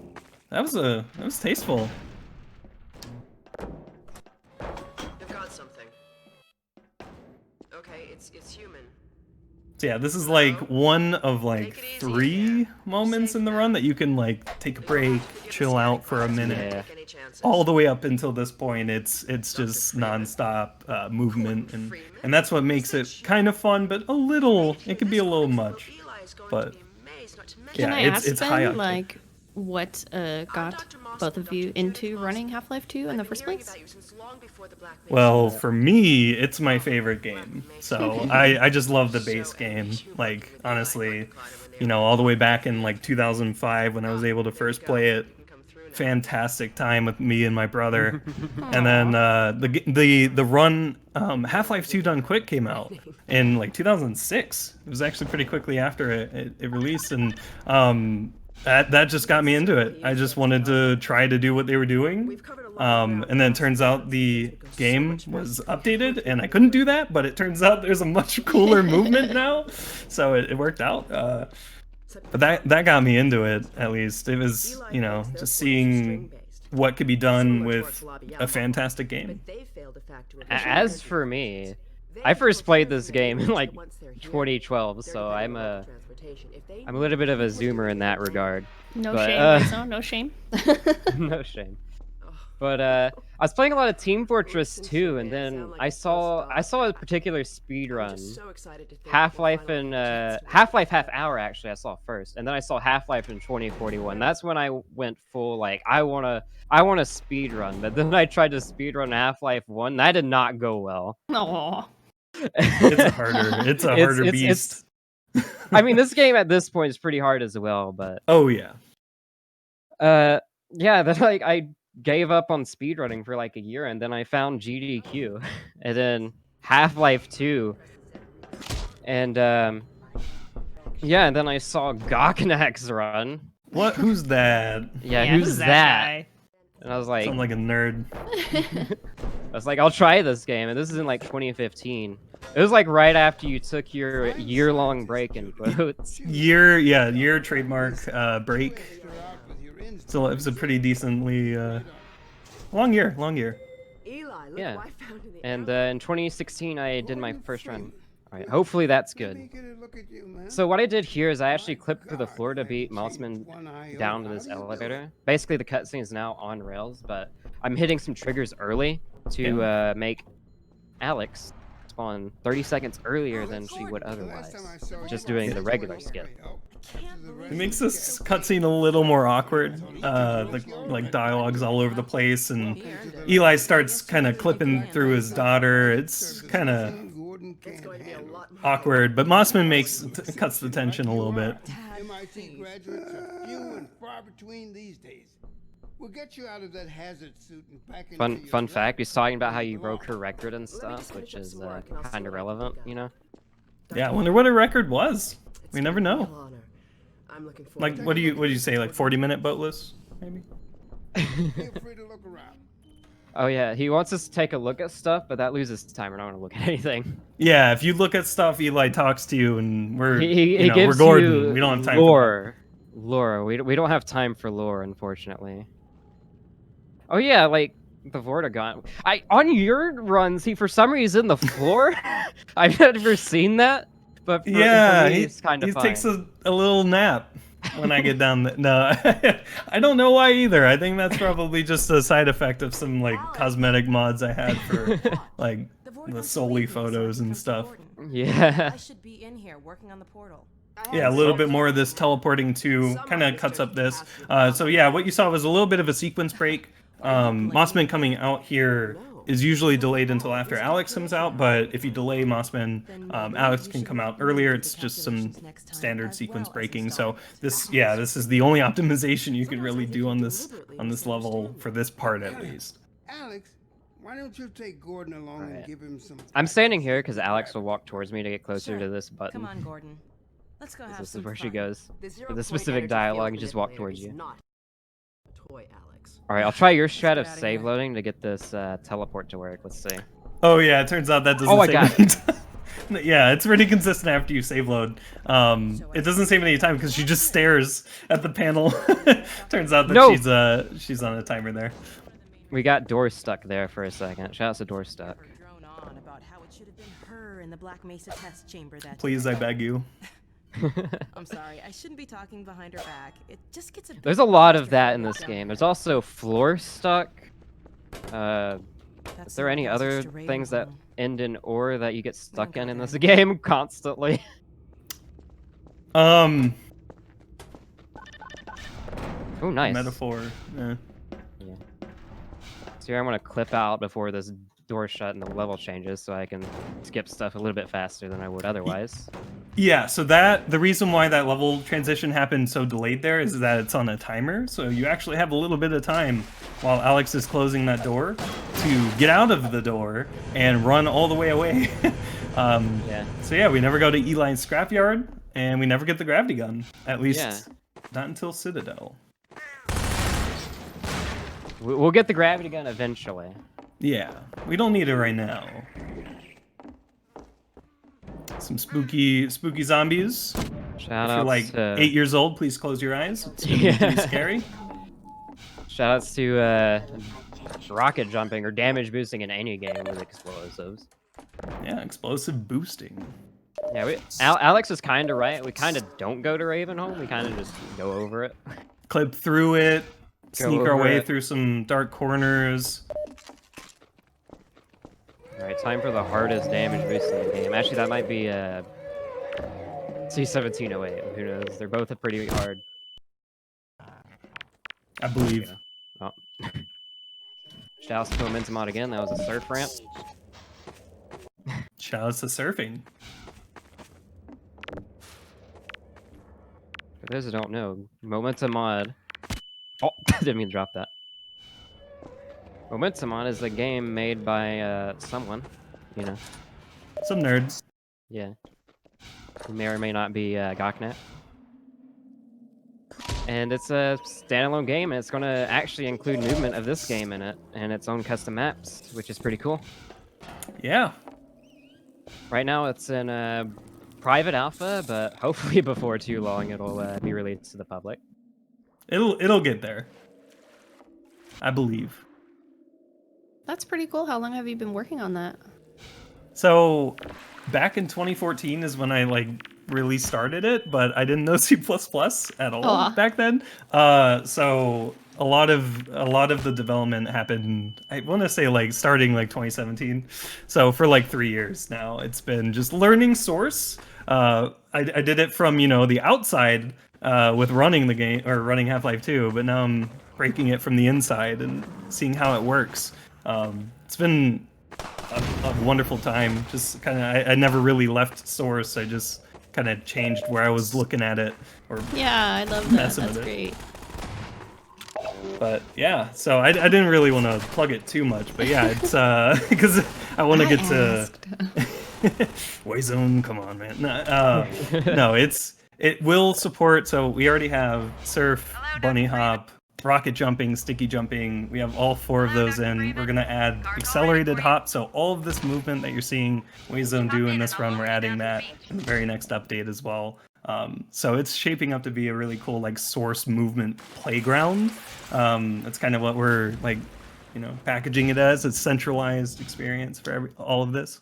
that was tasteful. I've got something. Okay, it's human. So yeah, this is like one of like 3 moments in the run that you can like take a break, chill out for a minute. All the way up until this point, it's just nonstop movement, and that's what makes it kind of fun, but it can be a little much. But Can I yeah, ask it's high then, octane. like, what got both of you into running Half-Life 2 in the first place? Well, for me, it's my favorite game. So I just love the base game. Like, honestly, you know, all the way back in like 2005 when I was able to first play it. Fantastic time with me and my brother. And then the run Half-Life 2 Done Quick came out in like 2006. It was actually pretty quickly after it released, and that just got me into it. I just wanted to try to do what they were doing. And then it turns out the game was updated, and I couldn't do that, but it turns out there's a much cooler movement now, so it worked out. But that got me into it, at least. It was, you know, just seeing what could be done with a fantastic game. As for me, I first played this game in like 2012, so I'm a little bit of a zoomer in that regard. No But, shame, Rizzo, no shame. No shame. But I was playing a lot of Team Fortress 2, and then I saw a particular speed run. Half-Life and Half-Life Half Hour actually I saw first, and then I saw Half-Life in 2041. That's when I went full like I want to speed run. But then I tried to speed run Half-Life 1. That did not go well. Aww. It's a harder beast. I mean, this game at this point is pretty hard as well, but oh yeah. Yeah, then like I gave up on speedrunning for like a year, and then I found GDQ, and then Half-Life 2, and yeah, and then I saw Goknak's run. What? Who's that? Yeah, who's that? Guy? And I was like, sound like a nerd. I was like, I'll try this game, and this is in like 2015. It was like right after you took your year-long break in quotes. Year trademark break. So it was a pretty decently long year. Yeah, and in 2016 I did my first run. All right, hopefully that's good. So what I did here is I actually clipped through the floor to beat Mossman down to this elevator. Basically the cutscene is now on rails, but I'm hitting some triggers early to make Alex spawn 30 seconds earlier than she would otherwise, just doing the regular skip. It makes this cutscene a little more awkward. Like dialogue's all over the place, and Eli starts kind of clipping through his daughter. It's kind of awkward, but Mossman cuts the tension a little bit. MIT graduates are few and far between these days. We'll get you out of that hazard suit and back into Fun fact, he's talking about how you broke her record and stuff, which is kind of relevant, you know? Yeah, I wonder what her record was. We never know. Like, what do you say? Like 40-minute boatless, maybe? Feel free to look around. Oh yeah, he wants us to take a look at stuff, but that loses time. We're not gonna look at anything. Yeah, if you look at stuff, Eli talks to you, and we're gives we're Gordon. you We don't have time for lore. We don't have time for lore, unfortunately. Oh yeah, like the Vortigaunt. On your runs, for some reason the floor. I've never seen that, but for yeah, me, it's kind of he fine. takes a little nap. when I get down. No, I don't know why either. I think that's probably just a side effect of some like cosmetic mods I had for like the Soli photos and stuff. Yeah. I should be in here working on the portal. Yeah, a little bit more of this teleporting too kind of cuts up this. So yeah, what you saw was a little bit of a sequence break. Mossman coming out here is usually delayed until after Alex comes out, but if you delay Mossman, Alex can come out earlier. It's just some standard sequence breaking. So this is the only optimization you can really do on this level for this part at least. Alex, why don't you take Gordon along and give him some... I'm standing here because Alex will walk towards me to get closer to this button. Come on, Gordon. Let's go have This some is where she fun. goes. The For the specific dialogue, you just walk towards you. Not a toy, Alex. All right, I'll try your strat of save loading to get this teleport to work. Let's see. Oh yeah, it turns out that doesn't. Oh my save God. Yeah, it's pretty consistent after you save load. It doesn't save any time because she just stares at the panel. Turns out that she's on a timer there. We got door stuck there for a second. Shout out to door stuck. About how it should have been her in the Black Mesa test chamber that Please, I beg you. I'm sorry, I shouldn't be talking behind her back. It just gets a bit There's a lot of that in this game. There's also floor stuck. Is there any other things that end in or that you get stuck in this game constantly? Oh, nice. Metaphor. Yeah. So here I'm gonna clip out before this door shut and the level changes, so I can skip stuff a little bit faster than I would otherwise. Yeah, so the reason why that level transition happened so delayed there is that it's on a timer, so you actually have a little bit of time while Alex is closing that door to get out of the door and run all the way away. So yeah, we never go to Eli's scrapyard, and we never get the gravity gun, at least not until Citadel. We'll get the gravity gun eventually. Yeah, we don't need it right now. Some spooky zombies. Shout if you're like to... 8 years old, please close your eyes. It's gonna be pretty scary. Shoutouts to rocket jumping or damage boosting in any game with explosives. Yeah, explosive boosting. Yeah, Alex is kind of right. We kind of don't go to Ravenholm. We kind of just go over it. Clip through it. Sneak our way it. through some dark corners. Alright, time for the hardest damage boost in the game. Actually, that might be C1708. Who knows? They're both pretty hard. I believe. Oh. Shoutouts to Momentum Mod again. That was a surf ramp. Shoutouts to surfing. For those who don't know, Momentum Mod... Oh, didn't mean to drop that. Momentum Mod is a game made by someone, you know. Some nerds. Yeah. Who may or may not be Gawknet. And it's a standalone game, and it's going to actually include movement of this game in it, and its own custom maps, which is pretty cool. Yeah. Right now it's in private alpha, but hopefully before too long it'll be released to the public. It'll get there. I believe. That's pretty cool. How long have you been working on that? So, back in 2014 is when I like really started it, but I didn't know C++ at all back then. So a lot of the development happened, I want to say like starting like 2017. So for like 3 years now, it's been just learning Source. I did it from, the outside with running the game or running Half-Life 2, but now I'm breaking it from the inside and seeing how it works. It's been a wonderful time. Just kind of, I never really left Source. I just kind of changed where I was looking at it. Or yeah, I love that. That's great. But yeah, so I didn't really want to plug it too much. But yeah, it's because I want to get to Wayzone. Come on, man. No, it will support. So we already have surf, bunny hop, rocket jumping, sticky jumping. We have all 4 of those in. We're gonna add accelerated hop. So all of this movement that you're seeing Wayzone do in this run, we're adding that in the very next update as well. So it's shaping up to be a really cool like Source movement playground. That's kind of what we're like, packaging it as a centralized experience for all of this.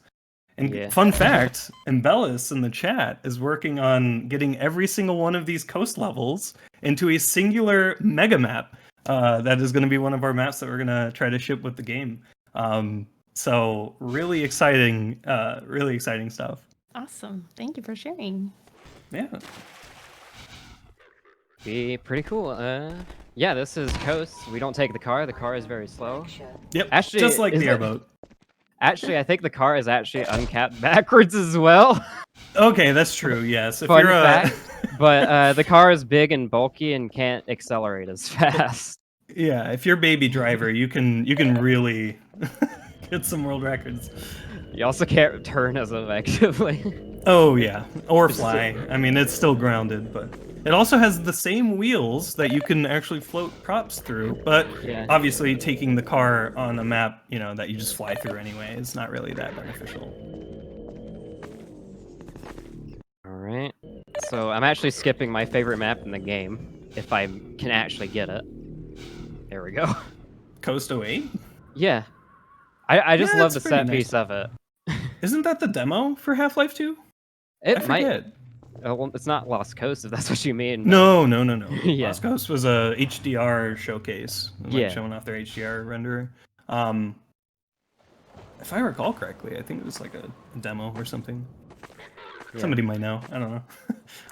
And fun fact, Embellis in the chat is working on getting every single one of these coast levels into a singular mega map. That is going to be one of our maps that we're going to try to ship with the game. So really exciting stuff. Awesome. Thank you for sharing. Yeah. Be pretty cool. Yeah, this is Coast. We don't take the car. The car is very slow. Yep. Actually, just like the airboat. Actually, I think the car is actually uncapped backwards as well. Okay, that's true. Yes. If Fun you're fact. But the car is big and bulky and can't accelerate as fast. Yeah, if you're baby driver, you can really get some world records. You also can't turn as effectively. Oh yeah, or fly. I mean, it's still grounded, but it also has the same wheels that you can actually float props through. But obviously, taking the car on a map, that you just fly through anyway, is not really that beneficial. All right. So I'm actually skipping my favorite map in the game, if I can actually get it. There we go. Coast 08? Yeah. I just love the set nice. piece of it. Isn't that the demo for Half-Life 2? It might. Well, it's not Lost Coast, if that's what you mean. But... No. Yeah. Lost Coast was a HDR showcase, showing off their HDR renderer. If I recall correctly, I think it was like a demo or something. Yeah. Somebody might know. I don't know.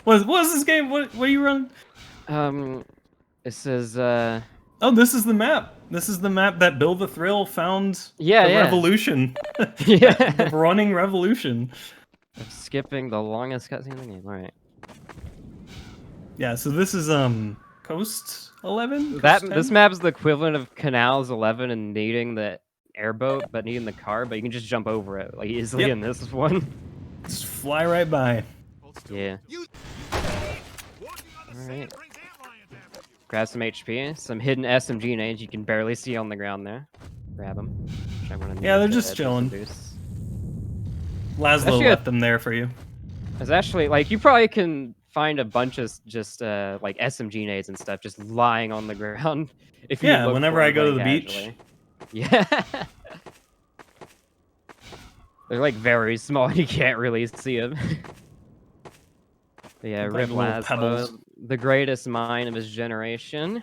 What was this game? What are you running? This is Oh, this is the map. This is the map that Bill the Thrill found. The revolution. The running revolution. I'm skipping the longest cutscene in the game. All right. Yeah. So this is Coast 11. This map is the equivalent of Canals 11 and needing the airboat, but needing the car. But you can just jump over it like easily in this one. Just fly right by. Yeah. All right. Grab some HP, some hidden SMG nades you can barely see on the ground there. Grab them. Yeah, they're just chilling. Laszlo left them there for you. It's actually, like, you probably can find a bunch of just, like, SMG nades and stuff just lying on the ground. If you look whenever I go to the beach. Yeah. They're, like, very small. You can't really see them. But yeah, Rip Laszlo, the greatest mind of his generation.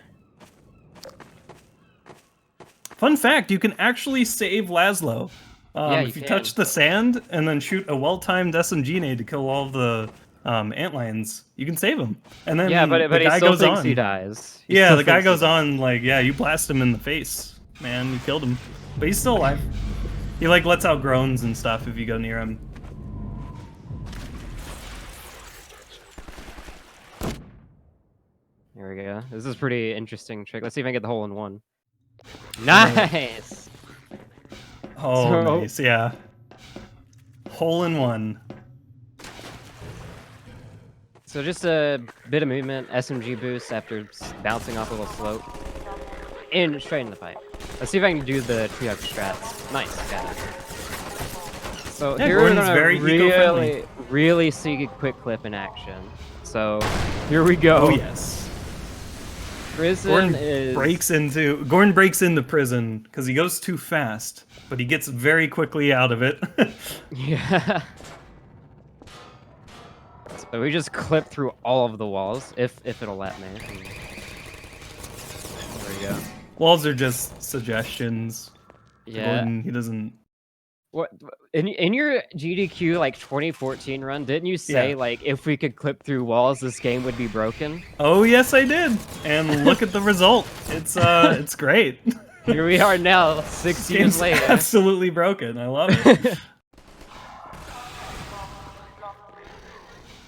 Fun fact, you can actually save Laszlo. If you touch the sand and then shoot a well-timed SMG nade to kill all the antlions, you can save him. And then but the he guy still goes thinks on. he dies. Yeah, the guy goes on like, yeah, you blast him in the face, man, you killed him, but he's still alive. He like lets out groans and stuff if you go near him. There we go. This is a pretty interesting trick. Let's see if I can get the hole in one. Nice! Oh, nice, yeah. Hole in one. So just a bit of movement, SMG boost after bouncing off a little slope. In, straight in the pipe. Let's see if I can do the tree hug strats. Nice, got it. So here we're gonna really see a quick clip in action. So here we go. Oh yes. Prison Gordon breaks into prison because he goes too fast, but he gets very quickly out of it. Yeah. So we just clip through all of the walls, if it'll let me. There we go. Walls are just suggestions. Yeah. Gordon, he doesn't. What in your GDQ like 2014 run, didn't you say like if we could clip through walls, this game would be broken? Oh yes, I did. And look at the result. It's great. Here we are now, 6 years later. Absolutely broken. I love it.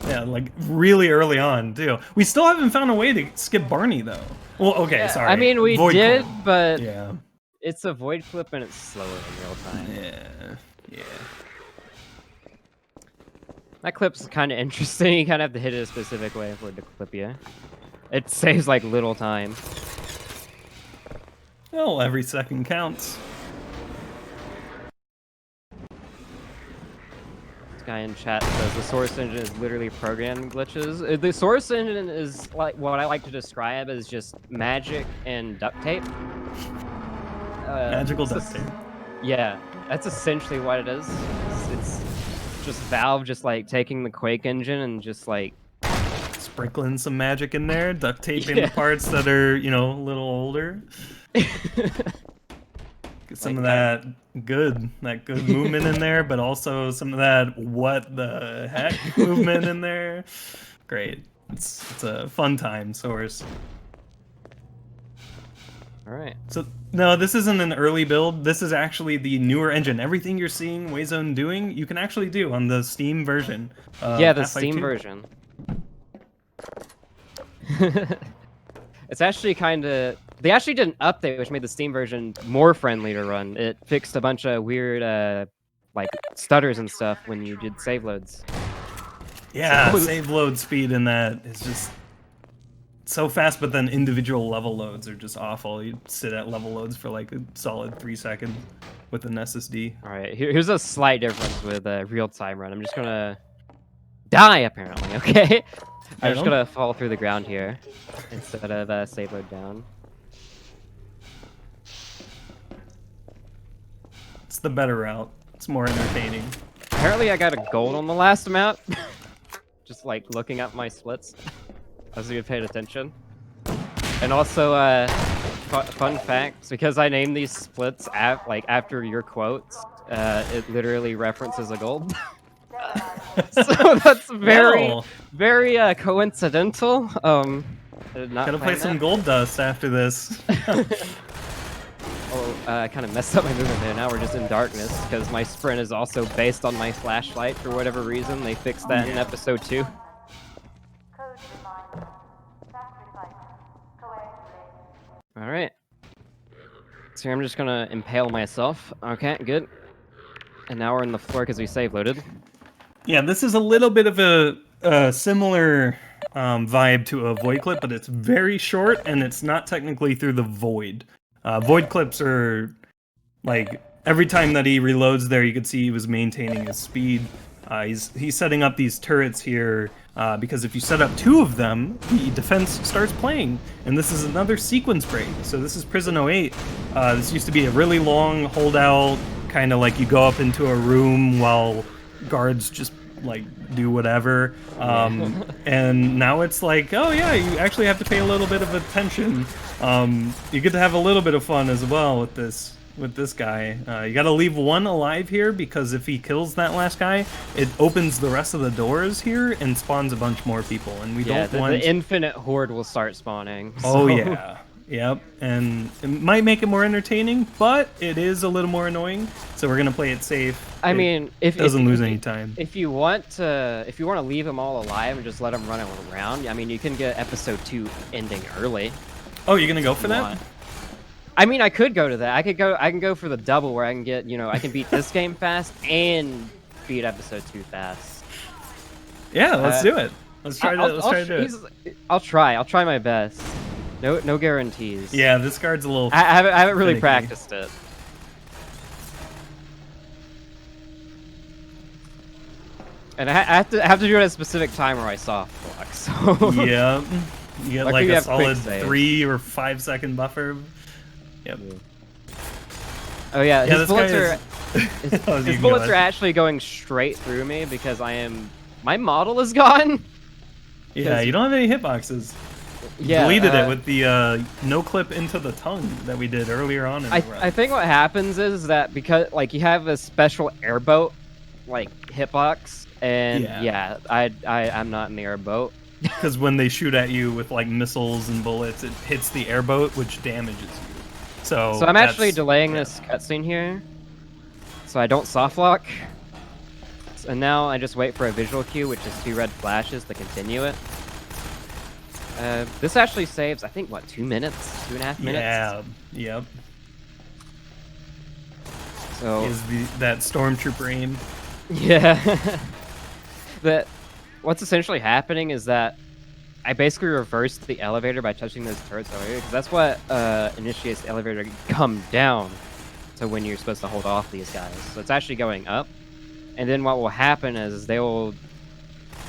Yeah, like really early on too. We still haven't found a way to skip Barney though. Well, okay, sorry. I mean, we did, but yeah. It's a void clip and it's slower in real time. Yeah. That clip's kind of interesting. You kind of have to hit it a specific way for it to clip you. It saves like little time. Well, every second counts. This guy in chat says the source engine is literally programming glitches. The source engine is like what I like to describe as just magic and duct tape. Magical duct tape. Yeah, that's essentially what it is. it's just Valve just like taking the Quake engine and just like sprinkling some magic in there, duct taping Yeah. the parts that are, you know, a little older. Get some Like of that good movement in there, but also some of that what the heck movement in there. Great. It's a fun time source. All right. So no, this isn't an early build. This is actually the newer engine. Everything you're seeing Wayzone doing, you can actually do on the Steam version. Yeah, the Half-Life Steam 2. version. It's actually kind of... They actually did an update which made the Steam version more friendly to run. It fixed a bunch of weird, like, stutters and stuff when you did save loads. Yeah, So- save load speed in that is just so fast, but then individual level loads are just awful. You sit at level loads for like a solid 3 seconds with an SSD. All right, here's a slight difference with real-time run. I'm just gonna die, apparently, okay? I'm just gonna fall through the ground here instead of save load down. It's the better route. It's more entertaining. Apparently I got a gold on the last amount. Just like looking at my splits. As you paid attention. And also, fun fact, because I named these splits after your quotes, it literally references a gold. So that's very coincidental. Gotta play some Gold Dust after this. I kind of messed up my movement there. Now we're just in darkness because my sprint is also based on my flashlight for whatever reason. They fixed that in episode 2. All right. So I'm just gonna impale myself. Okay, good. And now we're in the floor because we save loaded. Yeah, this is a little bit of a similar vibe to a void clip, but it's very short and it's not technically through the void. Void clips are like every time that he reloads there, you can see he was maintaining his speed. He's setting up these turrets here because if you set up 2 of them, the defense starts playing. And this is another sequence break. So this is Prison 08. This used to be a really long holdout, kind of like you go up into a room while guards just like do whatever. And now it's like, oh yeah, you actually have to pay a little bit of attention. You get to have a little bit of fun as well with this guy. You gotta leave one alive here because if he kills that last guy, it opens the rest of the doors here and spawns a bunch more people. And we don't want... the infinite horde will start spawning. Oh so- yeah. Yep. And it might make it more entertaining, but it is a little more annoying. So we're gonna play it safe. I mean, if doesn't if, lose any time. If you want to leave them all alive and just let them run around, I mean, you can get episode 2 ending early. Oh, you're gonna go for that? I mean, I could go to that. I can go for the double where I can get, I can beat this game fast and beat episode 2 fast. Yeah, let's do it. Let's try to do it. I'll try my best. No guarantees. Yeah, this card's a little... I haven't really finicky. practiced it. And I have to do it at a specific time where I soft block, so... Yeah. You get Luckily like we a have quick solid save. 3 or 5 second buffer. Yep. Oh yeah, his this guy bullets is- his bullets are actually going straight through me because my model is gone. Yeah, you don't have any hitboxes. You Yeah, deleted it with the no clip into the tongue that we did earlier on in the run. I think what happens is that because you have a special airboat hitbox, and I'm not in the airboat. Because when they shoot at you with like missiles and bullets, it hits the airboat, which damages you. So I'm actually delaying this cutscene here, so I don't soft lock. And now I just wait for a visual cue, which is 2 red flashes to continue it. This actually saves, I think, what, 2 minutes? 2.5 minutes? Yeah, yep. So is that stormtrooper aim? Yeah. What's essentially happening is that I basically reversed the elevator by touching those turrets over here, because that's what initiates the elevator to come down to when you're supposed to hold off these guys. So it's actually going up, and then what will happen is they will,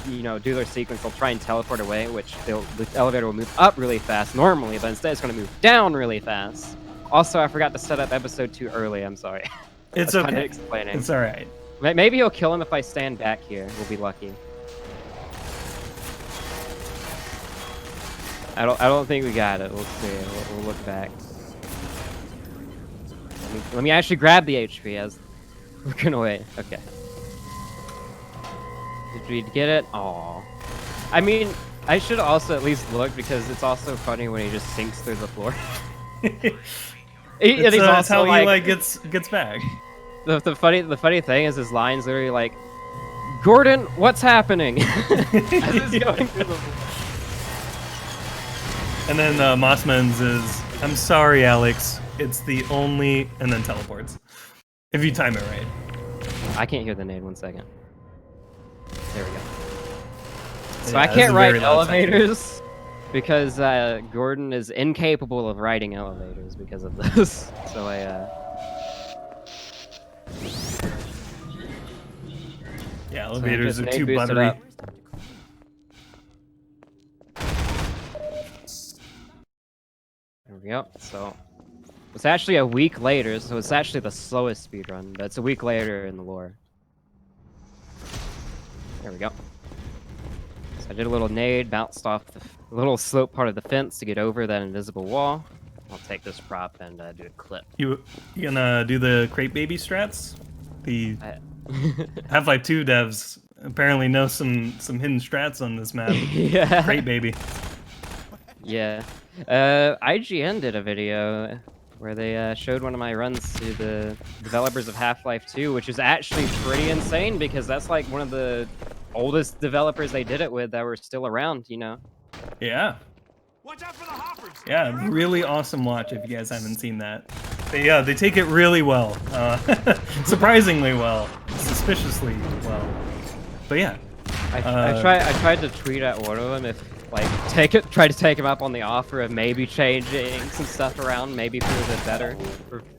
do their sequence. They'll try and teleport away, which the elevator will move up really fast normally, but instead it's going to move down really fast. Also, I forgot to set up episode 2 early. I'm sorry. It's That's okay. kinda explaining. It's all right. Maybe he'll kill him if I stand back here. We'll be lucky. I don't think we got it. We'll see. We'll look back. Let me actually grab the HP as we're gonna wait. Okay. Did we get it? Aw. I mean, I should also at least look because it's also funny when he just sinks through the floor. That's how Eli gets back. The funny thing is his line's literally like, Gordon, what's happening? As he's going through the floor. And then Mossman's is, I'm sorry, Alex. It's the only, and then teleports. If you time it right. I can't hear the nade. 1 second. There we go. So Yeah, I can't a very ride loud section. elevators because Gordon is incapable of riding elevators because of this. So Yeah, elevators so are just too nade boosted buttery. up. There we go. So it's actually a week later, so it's actually the slowest speedrun, but it's a week later in the lore. There we go. So I did a little nade, bounced off the little slope part of the fence to get over that invisible wall. I'll take this prop and do a clip. You gonna do the crate baby strats? The Half-Life 2 devs apparently know some hidden strats on this map. Yeah. Crate baby. Yeah. IGN did a video where they showed one of my runs to the developers of Half-Life 2, which is actually pretty insane because that's like one of the oldest developers they did it with that were still around, you know? Yeah. Watch out for the hoppers. Yeah, really awesome watch if you guys haven't seen that. They take it really well. Surprisingly well. Suspiciously well. But yeah. I tried to tweet at one of them if try to take him up on the offer of maybe changing some stuff around, maybe for the better,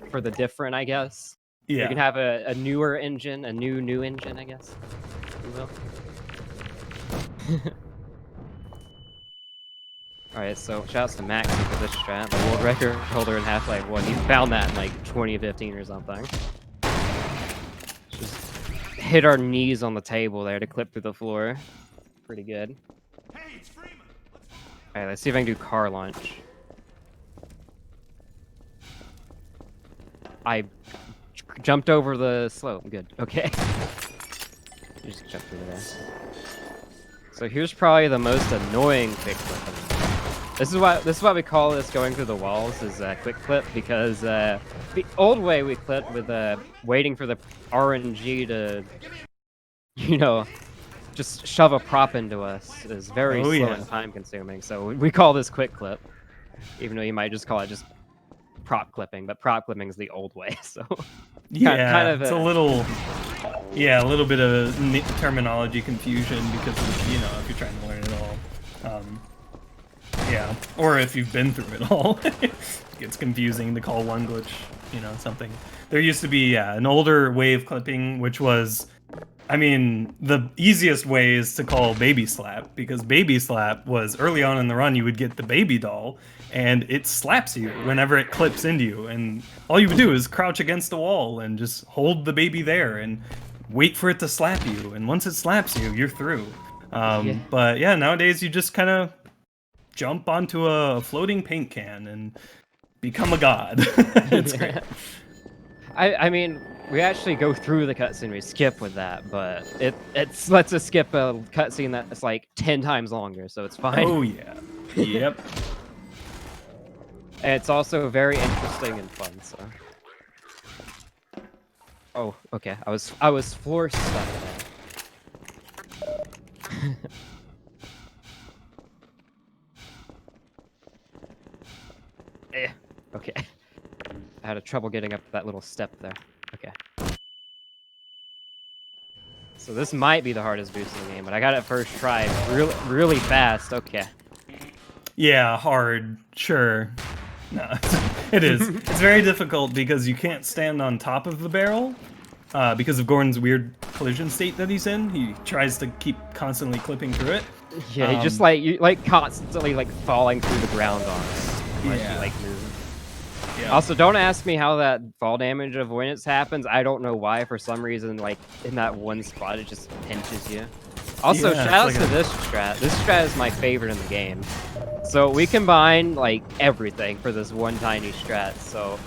for the different, I guess. Yeah. You can have a newer engine, a new engine, I guess. You will. Alright, so shouts to Max for this strat, the world record holder in Half-Life 1. He found that in like 2015 or something. Just hit our knees on the table there to clip through the floor. Pretty good. Alright, let's see if I can do car launch. I jumped over the slope. Good. Okay. Just jump through there. So here's probably the most annoying quick clip. This is what we call this going through the walls is a quick clip because the old way we clipped with waiting for the RNG to, you know, just shove a prop into us is very slow and time consuming. So we call this quick clip, even though you might just call it just prop clipping, but prop clipping is the old way. So yeah, kind of it's a little bit of terminology confusion because of, you know, if you're trying to learn it all. Yeah, or if you've been through it all, it gets confusing to call one glitch, you know, something. There used to be an older way of clipping, which was, I mean, the easiest way is to call baby slap, because baby slap was early on in the run, you would get the baby doll, and it slaps you whenever it clips into you, and all you would do is crouch against the wall and just hold the baby there and wait for it to slap you, and once it slaps you, you're through. But yeah, nowadays you just kind of jump onto a floating paint can and become a god. It's great. I mean, we actually go through the cutscene, we skip with that, but it lets us skip a cutscene that's like 10 times longer, so it's fine. Oh yeah. Yep. And it's also very interesting and fun, so. Oh, okay. I was floor stuck there. Okay. I had trouble getting up that little step there. Okay. So this might be the hardest boost in the game, but I got it first try really fast. Okay. Yeah, hard. Sure. No, it is. It's very difficult because you can't stand on top of the barrel because of Gordon's weird collision state that he's in. He tries to keep constantly clipping through it. Yeah, he just you constantly falling through the ground on it. Unless you move. Yeah. Also, don't ask me how that fall damage avoidance happens. I don't know why. For some reason, like in that one spot, it just pinches you. Also, Yeah, shout out it's to like this strat. This strat is my favorite in the game. So we combine like everything for this one tiny strat. So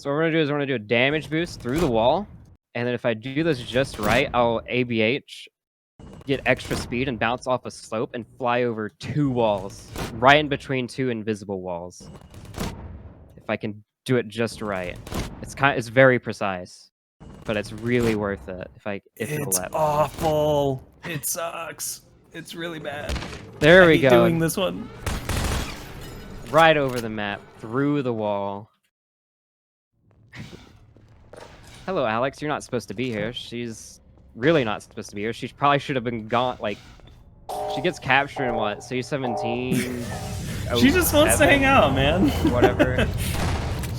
what we're gonna do is we're gonna do a damage boost through the wall, and then if I do this just right, I'll ABH, get extra speed, and bounce off a slope and fly over 2 walls, right in between 2 invisible walls. If I can do it just right, it's very precise, but it's really worth it. If it'll It's let me. awful. It sucks. It's really bad. There I we hate go. doing this one. Right over the map, through the wall. Hello, Alex. You're not supposed to be here. She's really not supposed to be here. She probably should have been gone. Like, she gets captured in what? C-17? She just wants to hang out, man. Whatever.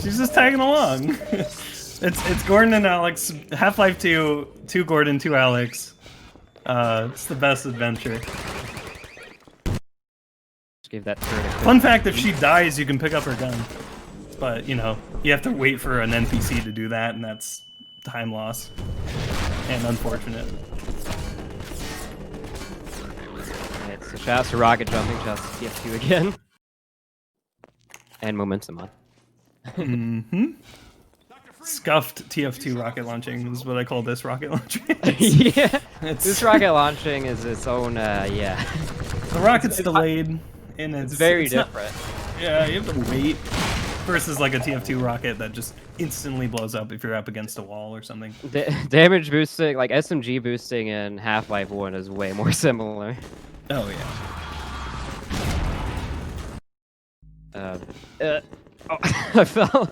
She's just tagging along. It's Gordon and Alex. Half-Life 2, 2 Gordon, 2 Alex. It's the best adventure. Just give that turret a quick Fun fact, if she dies, you can pick up her gun. But, you know, you have to wait for an NPC to do that, and that's time loss. And unfortunate. Alright, so shouts to rocket jumping, shouts to TF2 again. And momentum on. Mm-hmm. Scuffed TF2 rocket launching is what I call this rocket launching. Yeah, this rocket launching is its own, yeah. The rocket's delayed, and it's very it's not- different. Yeah, you have to wait. Versus like a TF2 rocket that just instantly blows up if you're up against a wall or something. Damage boosting, like SMG boosting in Half-Life 1 is way more similar. Oh yeah. Oh, I fell.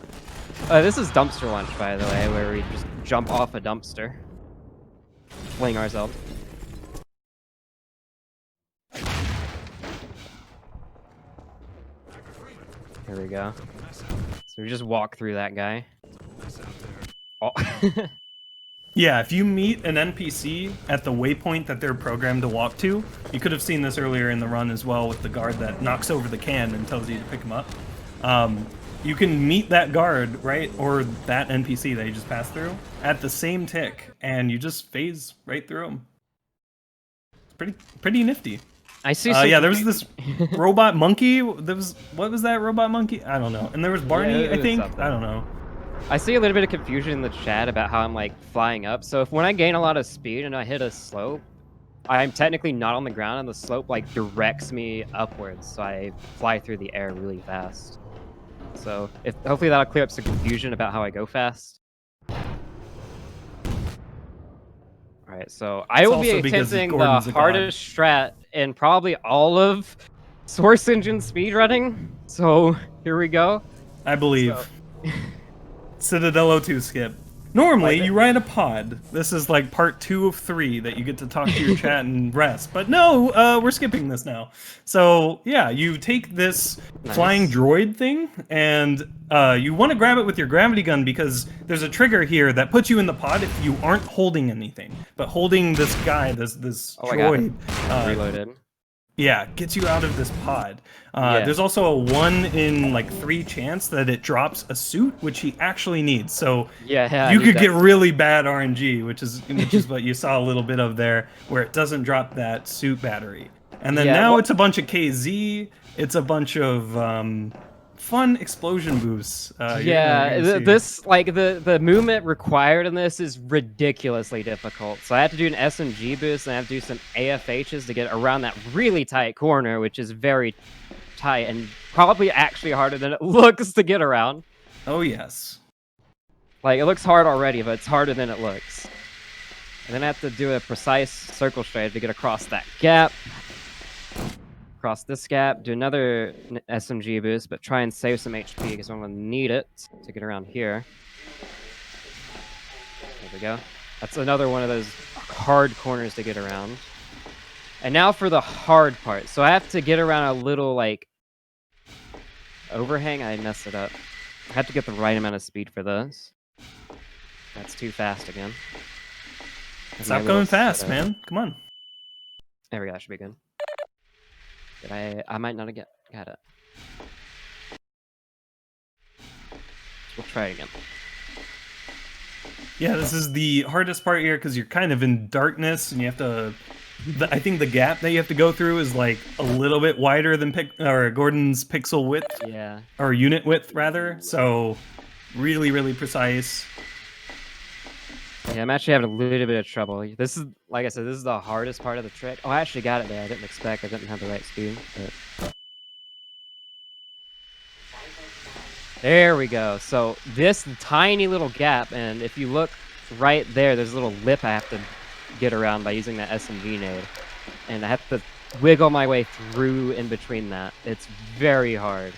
This is dumpster launch, by the way, where we just jump off a dumpster, fling ourselves. Here we go. So we just walk through that guy. Oh. Yeah, if you meet an NPC at the waypoint that they're programmed to walk to, you could have seen this earlier in the run as well with the guard that knocks over the can and tells you to pick him up. You can meet that guard, right, or that NPC that you just passed through at the same tick, and you just phase right through him. It's pretty nifty. I see. Yeah, there was this robot monkey. There was what was that robot monkey? I don't know. And there was Barney. Yeah, I think. something. I don't know. I see a little bit of confusion in the chat about how I'm like flying up. So when I gain a lot of speed and I hit a slope, I'm technically not on the ground, and the slope like directs me upwards. So I fly through the air really fast. So hopefully that'll clear up some confusion about how I go fast. Alright, so I will be attempting the hardest strat in probably all of Source Engine speedrunning. So here we go. I believe. Citadel O2 skip. Normally, you ride a pod. This is like part 2 of 3 that you get to talk to your chat and rest. But no, we're skipping this now. So, yeah, you take this flying droid thing, and you want to grab it with your gravity gun because there's a trigger here that puts you in the pod if you aren't holding anything. But holding this guy, this droid... reloaded. Yeah, gets you out of this pod. There's also a 1 in like 3 chance that it drops a suit, which he actually needs. So you could get really bad RNG, which is what you saw a little bit of there, where it doesn't drop that suit battery. And then now it's a bunch of KZ. It's a bunch of fun explosion boosts. This like the movement required in this is ridiculously difficult. So I have to do an SMG boost and I have to do some AFHs to get around that really tight corner, which is very tight and probably actually harder than it looks to get around. Oh yes. Like it looks hard already, but it's harder than it looks. And then I have to do a precise circle straight to get across that gap. Across this gap, do another SMG boost, but try and save some HP because I'm going to need it to get around here. There we go. That's another one of those hard corners to get around. And now for the hard part. So I have to get around a little, like, overhang. I messed it up. I have to get the right amount of speed for this. That's too fast again. Stop going fast, man. Come on. There we go. That should be good. I might not have got it. try it again. Yeah, this is the hardest part here because you're kind of in darkness and you have to. I think the gap that you have to go through is like a little bit wider than Gordon's pixel width. Yeah. Or unit width rather. So really, really precise. Yeah, I'm actually having a little bit of trouble. This is, like I said, this is the hardest part of the trick. Oh, I actually got it there. I didn't expect. I didn't have the right speed. But... There we go. So this tiny little gap, and if you look right there, there's a little lip I have to get around by using that SMG nade. And I have to wiggle my way through in between that. It's very hard.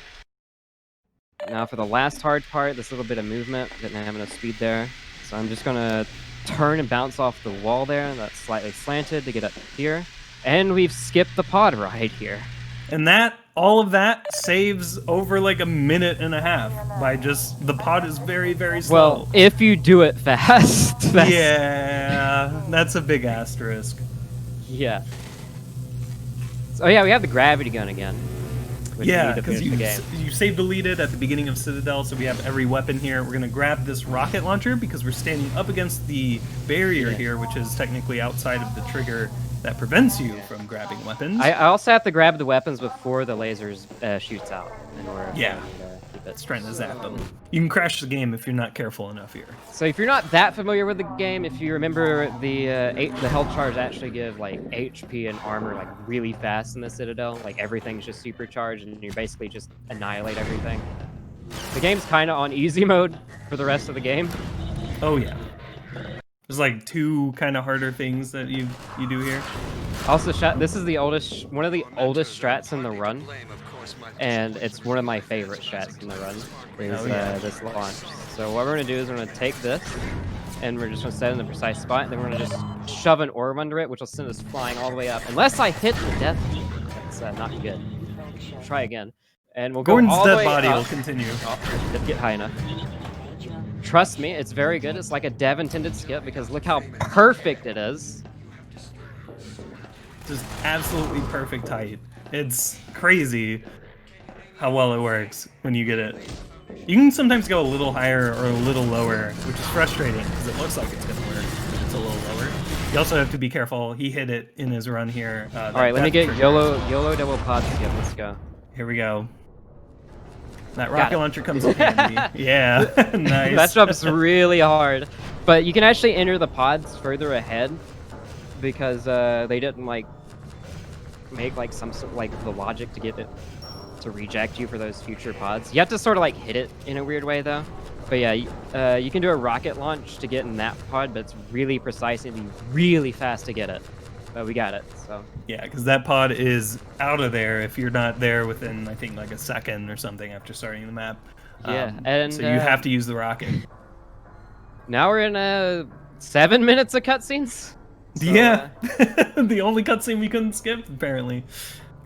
Now for the last hard part, this little bit of movement, didn't have enough speed there. So I'm just gonna turn and bounce off the wall there, that's slightly slanted to get up here. And we've skipped the pod ride here. And all of that saves over like a minute and a half by just, the pod is very, very slow. Well, if you do it fast. Yeah, that's a big asterisk. Yeah. So yeah, we have the gravity gun again. Yeah, because you save deleted at the beginning of Citadel, so we have every weapon here. We're going to grab this rocket launcher because we're standing up against the barrier here, which is technically outside of the trigger that prevents you from grabbing weapons. I also have to grab the weapons before the lasers shoots out in order to keep it. It's trying to zap them. You can crash the game if you're not careful enough here. So if you're not that familiar with the game, if you remember the health charge actually give like HP and armor like really fast in the Citadel, like everything's just supercharged and you basically just annihilate everything. The game's kind of on easy mode for the rest of the game. Oh yeah. There's like two kind of harder things that you do here. Also, this is one of the oldest strats in the run, and it's one of my favorite strats in the run. Is this launch. So what we're gonna do is we're gonna take this, and we're just gonna set it in the precise spot, and then we're gonna just shove an orb under it, which will send us flying all the way up. Unless I hit the death, that's not good. Try again, and we'll go Gordon's all the way dead body up. will continue. Oh, didn't get high enough. Trust me, it's very good. It's like a dev intended skip because look how perfect it is. Just absolutely perfect height. It's crazy how well it works when you get it. You can sometimes go a little higher or a little lower, which is frustrating because it looks like it's going to work, but it's a little lower. You also have to be careful. He hit it in his run here. All right, let me get YOLO double pod skip. Let's go. Here we go. That rocket launcher comes in handy. Yeah, nice. That jumps really hard. But you can actually enter the pods further ahead because they didn't like make like some sort of like the logic to get it to reject you for those future pods. You have to sort of like hit it in a weird way though. But yeah, you can do a rocket launch to get in that pod, but it's really precise and be really fast to get it. But we got it, so. Yeah, because that pod is out of there if you're not there within, I think, like a second or something after starting the map. Yeah, and so you have to use the rocket. Now we're in 7 minutes of cutscenes. So, yeah, the only cutscene we couldn't skip apparently.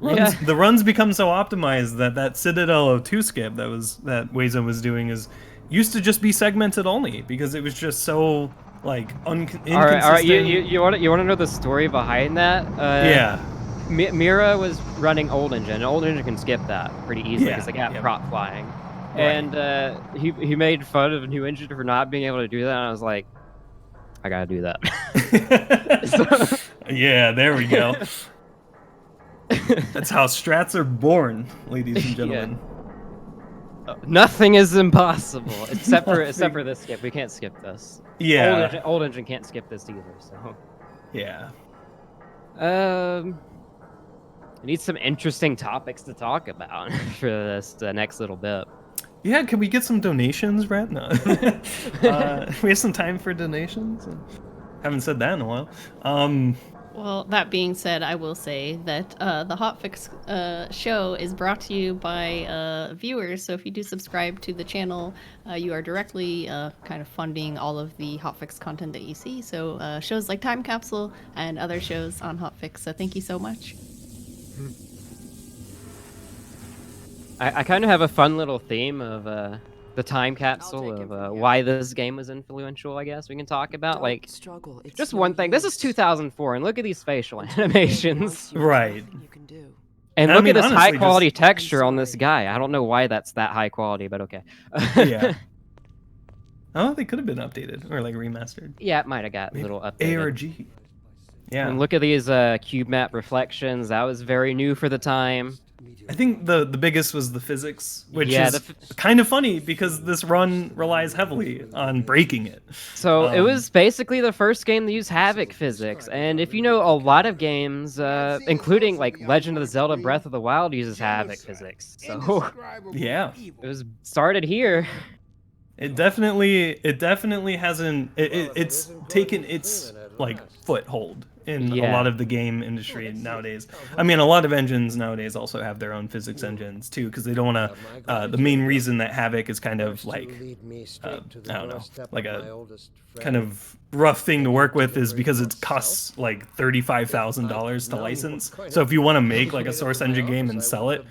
The runs become so optimized that Citadel 2 skip that Wazo was doing used to just be segmented only because it was just so like inconsistent. All right. You want to know the story behind that? Yeah. Mira was running old engine. And old engine can skip that pretty easily because they got prop flying. Right. And he made fun of new engine for not being able to do that. And I was like, I gotta do that. Yeah, there we go. That's how strats are born, ladies and gentlemen. Nothing is impossible except for this skip. We can't skip this. Yeah. Old engine can't skip this either. So. Yeah. I need some interesting topics to talk about for this next little bit. Yeah, can we get some donations, Brett? No. We have some time for donations. Haven't said that in a while. Well, that being said, I will say that the Hotfix show is brought to you by viewers. So if you do subscribe to the channel, you are directly kind of funding all of the Hotfix content that you see. So shows like Time Capsule and other shows on Hotfix. So thank you so much. I kind of have a fun little theme of the Time Capsule of why this game was influential, I guess we can talk about. Like, just one thing. This is 2004, and look at these facial animations. Right. And look at this high-quality texture on this guy. I don't know why that's that high quality, but okay. Yeah. Oh, they could have been updated or like remastered. Yeah, it might have got a Maybe little updated. ARG. Yeah. And look at these cube map reflections. That was very new for the time. I think the biggest was the physics, which Yeah, is kind of funny because this run relies heavily on breaking it. So it was basically the first game to use Havoc physics, and if you know, a lot of games, including like Legend of Zelda: Breath of the Wild, uses Havoc physics. So yeah, it was started here. It definitely hasn't. It's taken its like foothold in a lot of the game industry nowadays. I mean, a lot of engines nowadays also have their own physics engines too, because they don't want to. The main reason that Havoc is kind of like, I don't know, like a kind of rough thing to work with is because it costs like $35,000 to license. So if you want to make like a Source Engine game and sell it,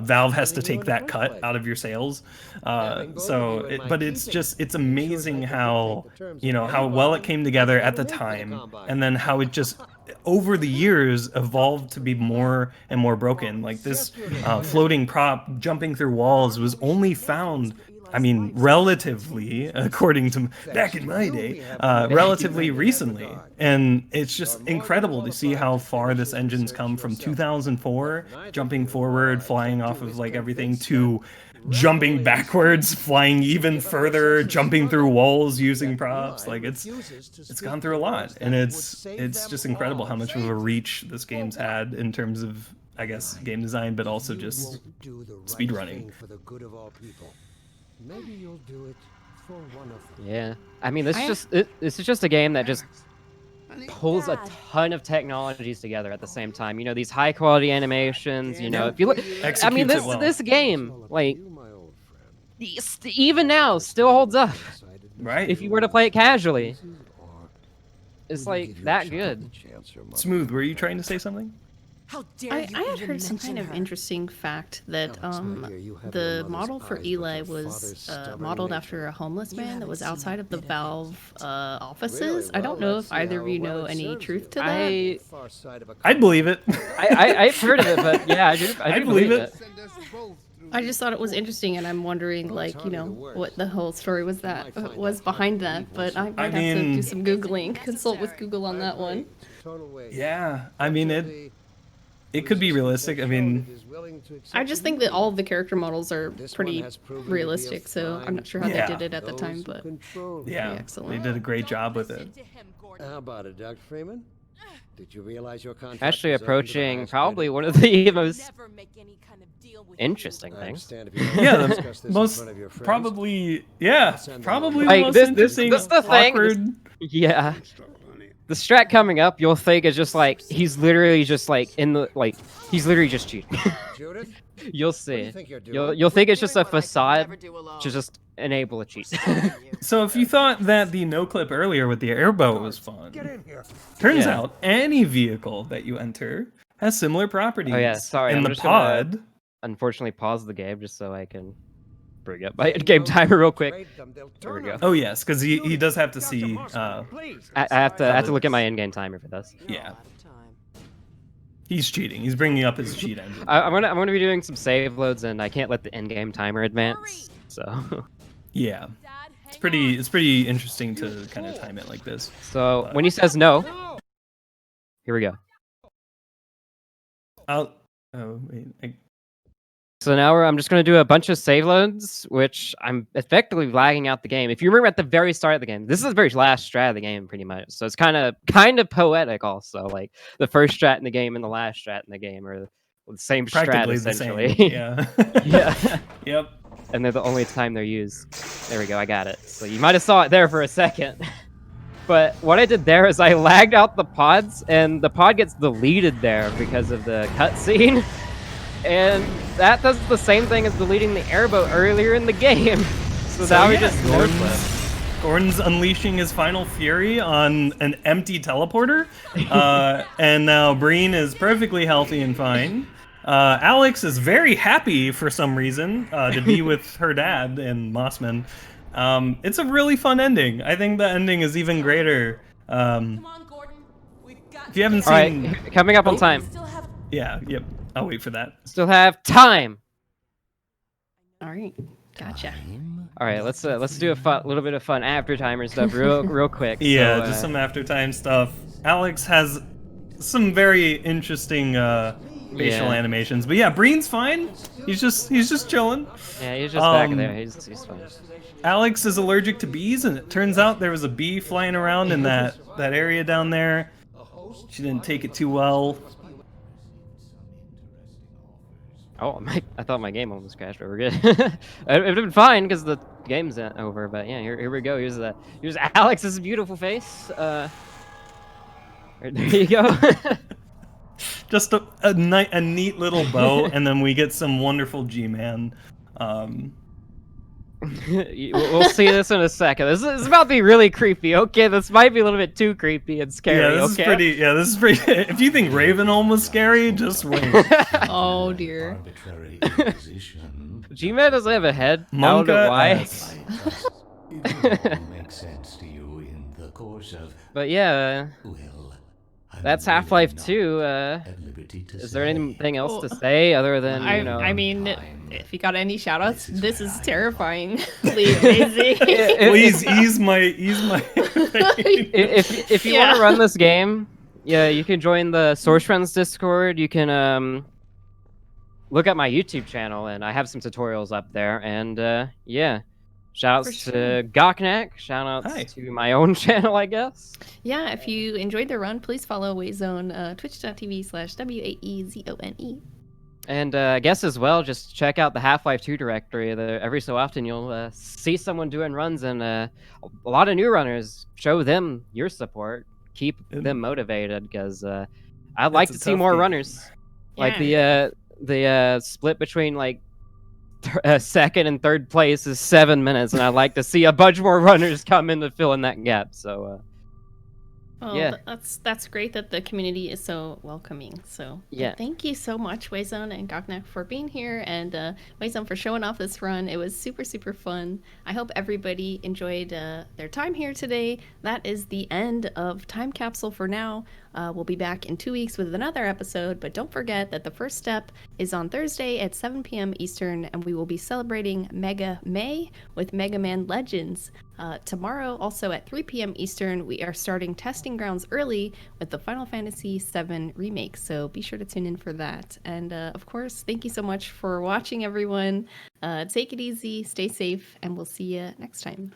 Valve has to take that cut out of your sales. But it's amazing how, you know, how well it came together at the time, and then how it just over the years evolved to be more and more broken. Like this floating prop jumping through walls was only found, I mean, relatively, according to back in my day, relatively recently. And it's just incredible to see how far this engine's come from 2004, jumping forward, flying off of like everything, to jumping backwards, flying even further, jumping through walls using props. Like it's gone through a lot, and it's just incredible how much of a reach this game's had in terms of, I guess, game design, but also just speedrunning. Maybe you'll do it for one of them. Yeah, I mean, this is just a game that just pulls a ton of technologies together at the same time. You know, these high quality animations. You know, if you look, I mean, this game, like, even now, still holds up. Right. If you were to play it casually, it's like that good. Smooth, were you trying to say something? I had heard some kind of interesting fact that the model for Eli was modeled after a homeless man that was outside of the Valve offices. I don't know if either of you know any truth to that. I'd believe it. I've heard of it, but yeah, I do believe it. I just thought it was interesting, and I'm wondering, like, you know, what the whole story was behind that. But I might have to do some Googling, consult with Google on that one. Yeah, I mean it could be realistic. I mean, I just think that all of the character models are pretty realistic, so I'm not sure how they did it at the time, but yeah, excellent. They did a great job with it. How about it, Dr. Freeman? Did you realize your contract Actually approaching probably one of the most interesting things. Yeah, most probably like most this interesting, this the thing. awkward. Yeah. The strat coming up, you'll think is just like he's literally just like he's literally just cheating. You'll see. You'll think it's just a facade to just enable a cheat. So if you thought that the no clip earlier with the airboat was fun, turns out any vehicle that you enter has similar properties. Oh yeah, sorry. In I'm the just pod. gonna, unfortunately, pause the game just so I can bring up my in-game timer real quick. There we go. Oh yes, because he does have to see. I have to look at my in-game timer for this. Yeah. He's cheating. He's bringing up his cheat engine. I'm gonna be doing some save loads, and I can't let the in-game timer advance. So. Yeah. It's pretty interesting to kind of time it like this. So when he says no, here we go. So now I'm just going to do a bunch of save loads, which I'm effectively lagging out the game. If you remember at the very start of the game, this is the very last strat of the game, pretty much. So it's kind of poetic also. Like the first strat in the game and the last strat in the game are the same strat, essentially. Yeah. Yeah. Yep. And they're the only time they're used. There we go, I got it. So you might have saw it there for a second. But what I did there is I lagged out the pods, and the pod gets deleted there because of the cutscene. And that does the same thing as deleting the airboat earlier in the game. So now we just Gordon's unleashing his final fury on an empty teleporter. And now Breen is perfectly healthy and fine. Alex is very happy for some reason to be with her dad and Mossman. It's a really fun ending. I think the ending is even greater. If you haven't seen... All right, coming up on time. Yeah, yep. I'll wait for that. Still have time. All right, gotcha. All right, let's do a little bit of fun after timer stuff real quick. Yeah, so, just some after time stuff. Alex has some very interesting facial animations, but yeah, Breen's fine. He's just chilling. Yeah, he's just back there. He's fine. Alex is allergic to bees, and it turns out there was a bee flying around in that area down there. She didn't take it too well. Oh, I thought my game almost crashed, but we're good. It would have been fine because the game's over. But yeah, here we go. Here's Alex's beautiful face. There you go. Just a neat little bow, and then we get some wonderful G-Man. We'll see this in a second. This is about to be really creepy. Okay, this might be a little bit too creepy and scary. Yeah, this is pretty. Yeah, this is pretty. If you think Ravenholm was scary, just wait. Oh dear. G-Man doesn't have a head. Monka, why? Makes sense to you in the course of. But yeah, that's Half-Life 2. Is there anything else to say other than I mean, if you got any shoutouts, this is terrifyingly amazing. Well, he's my. If you want to run this game, yeah, you can join the Source Friends Discord. You can look at my YouTube channel, and I have some tutorials up there. And yeah. Shoutouts to Goknak, shoutouts to my own channel, I guess. Yeah, if you enjoyed the run, please follow Wayzone, twitch.tv/WAEZONE. And I guess as well, just check out the Half-Life 2 directory. Every so often you'll see someone doing runs, and a lot of new runners. Show them your support. Keep them motivated, because I'd like to see more runners. Like the split between like second and third place is 7 minutes, and I'd like to see a bunch more runners come in to fill in that gap. So yeah, that's great that the community is so welcoming. So yeah, thank you so much, Wayzone and Goknak, for being here, and Wayzone for showing off this run. It was super fun. I hope everybody enjoyed their time here today. That is the end of Time Capsule for now. We'll be back in 2 weeks with another episode, but don't forget that the first step is on Thursday at 7 p.m. Eastern, and we will be celebrating Mega May with Mega Man Legends. Tomorrow, also at 3 p.m. Eastern, we are starting testing grounds early with the Final Fantasy VII Remake, so be sure to tune in for that. And of course, thank you so much for watching, everyone. Take it easy, stay safe, and we'll see you next time.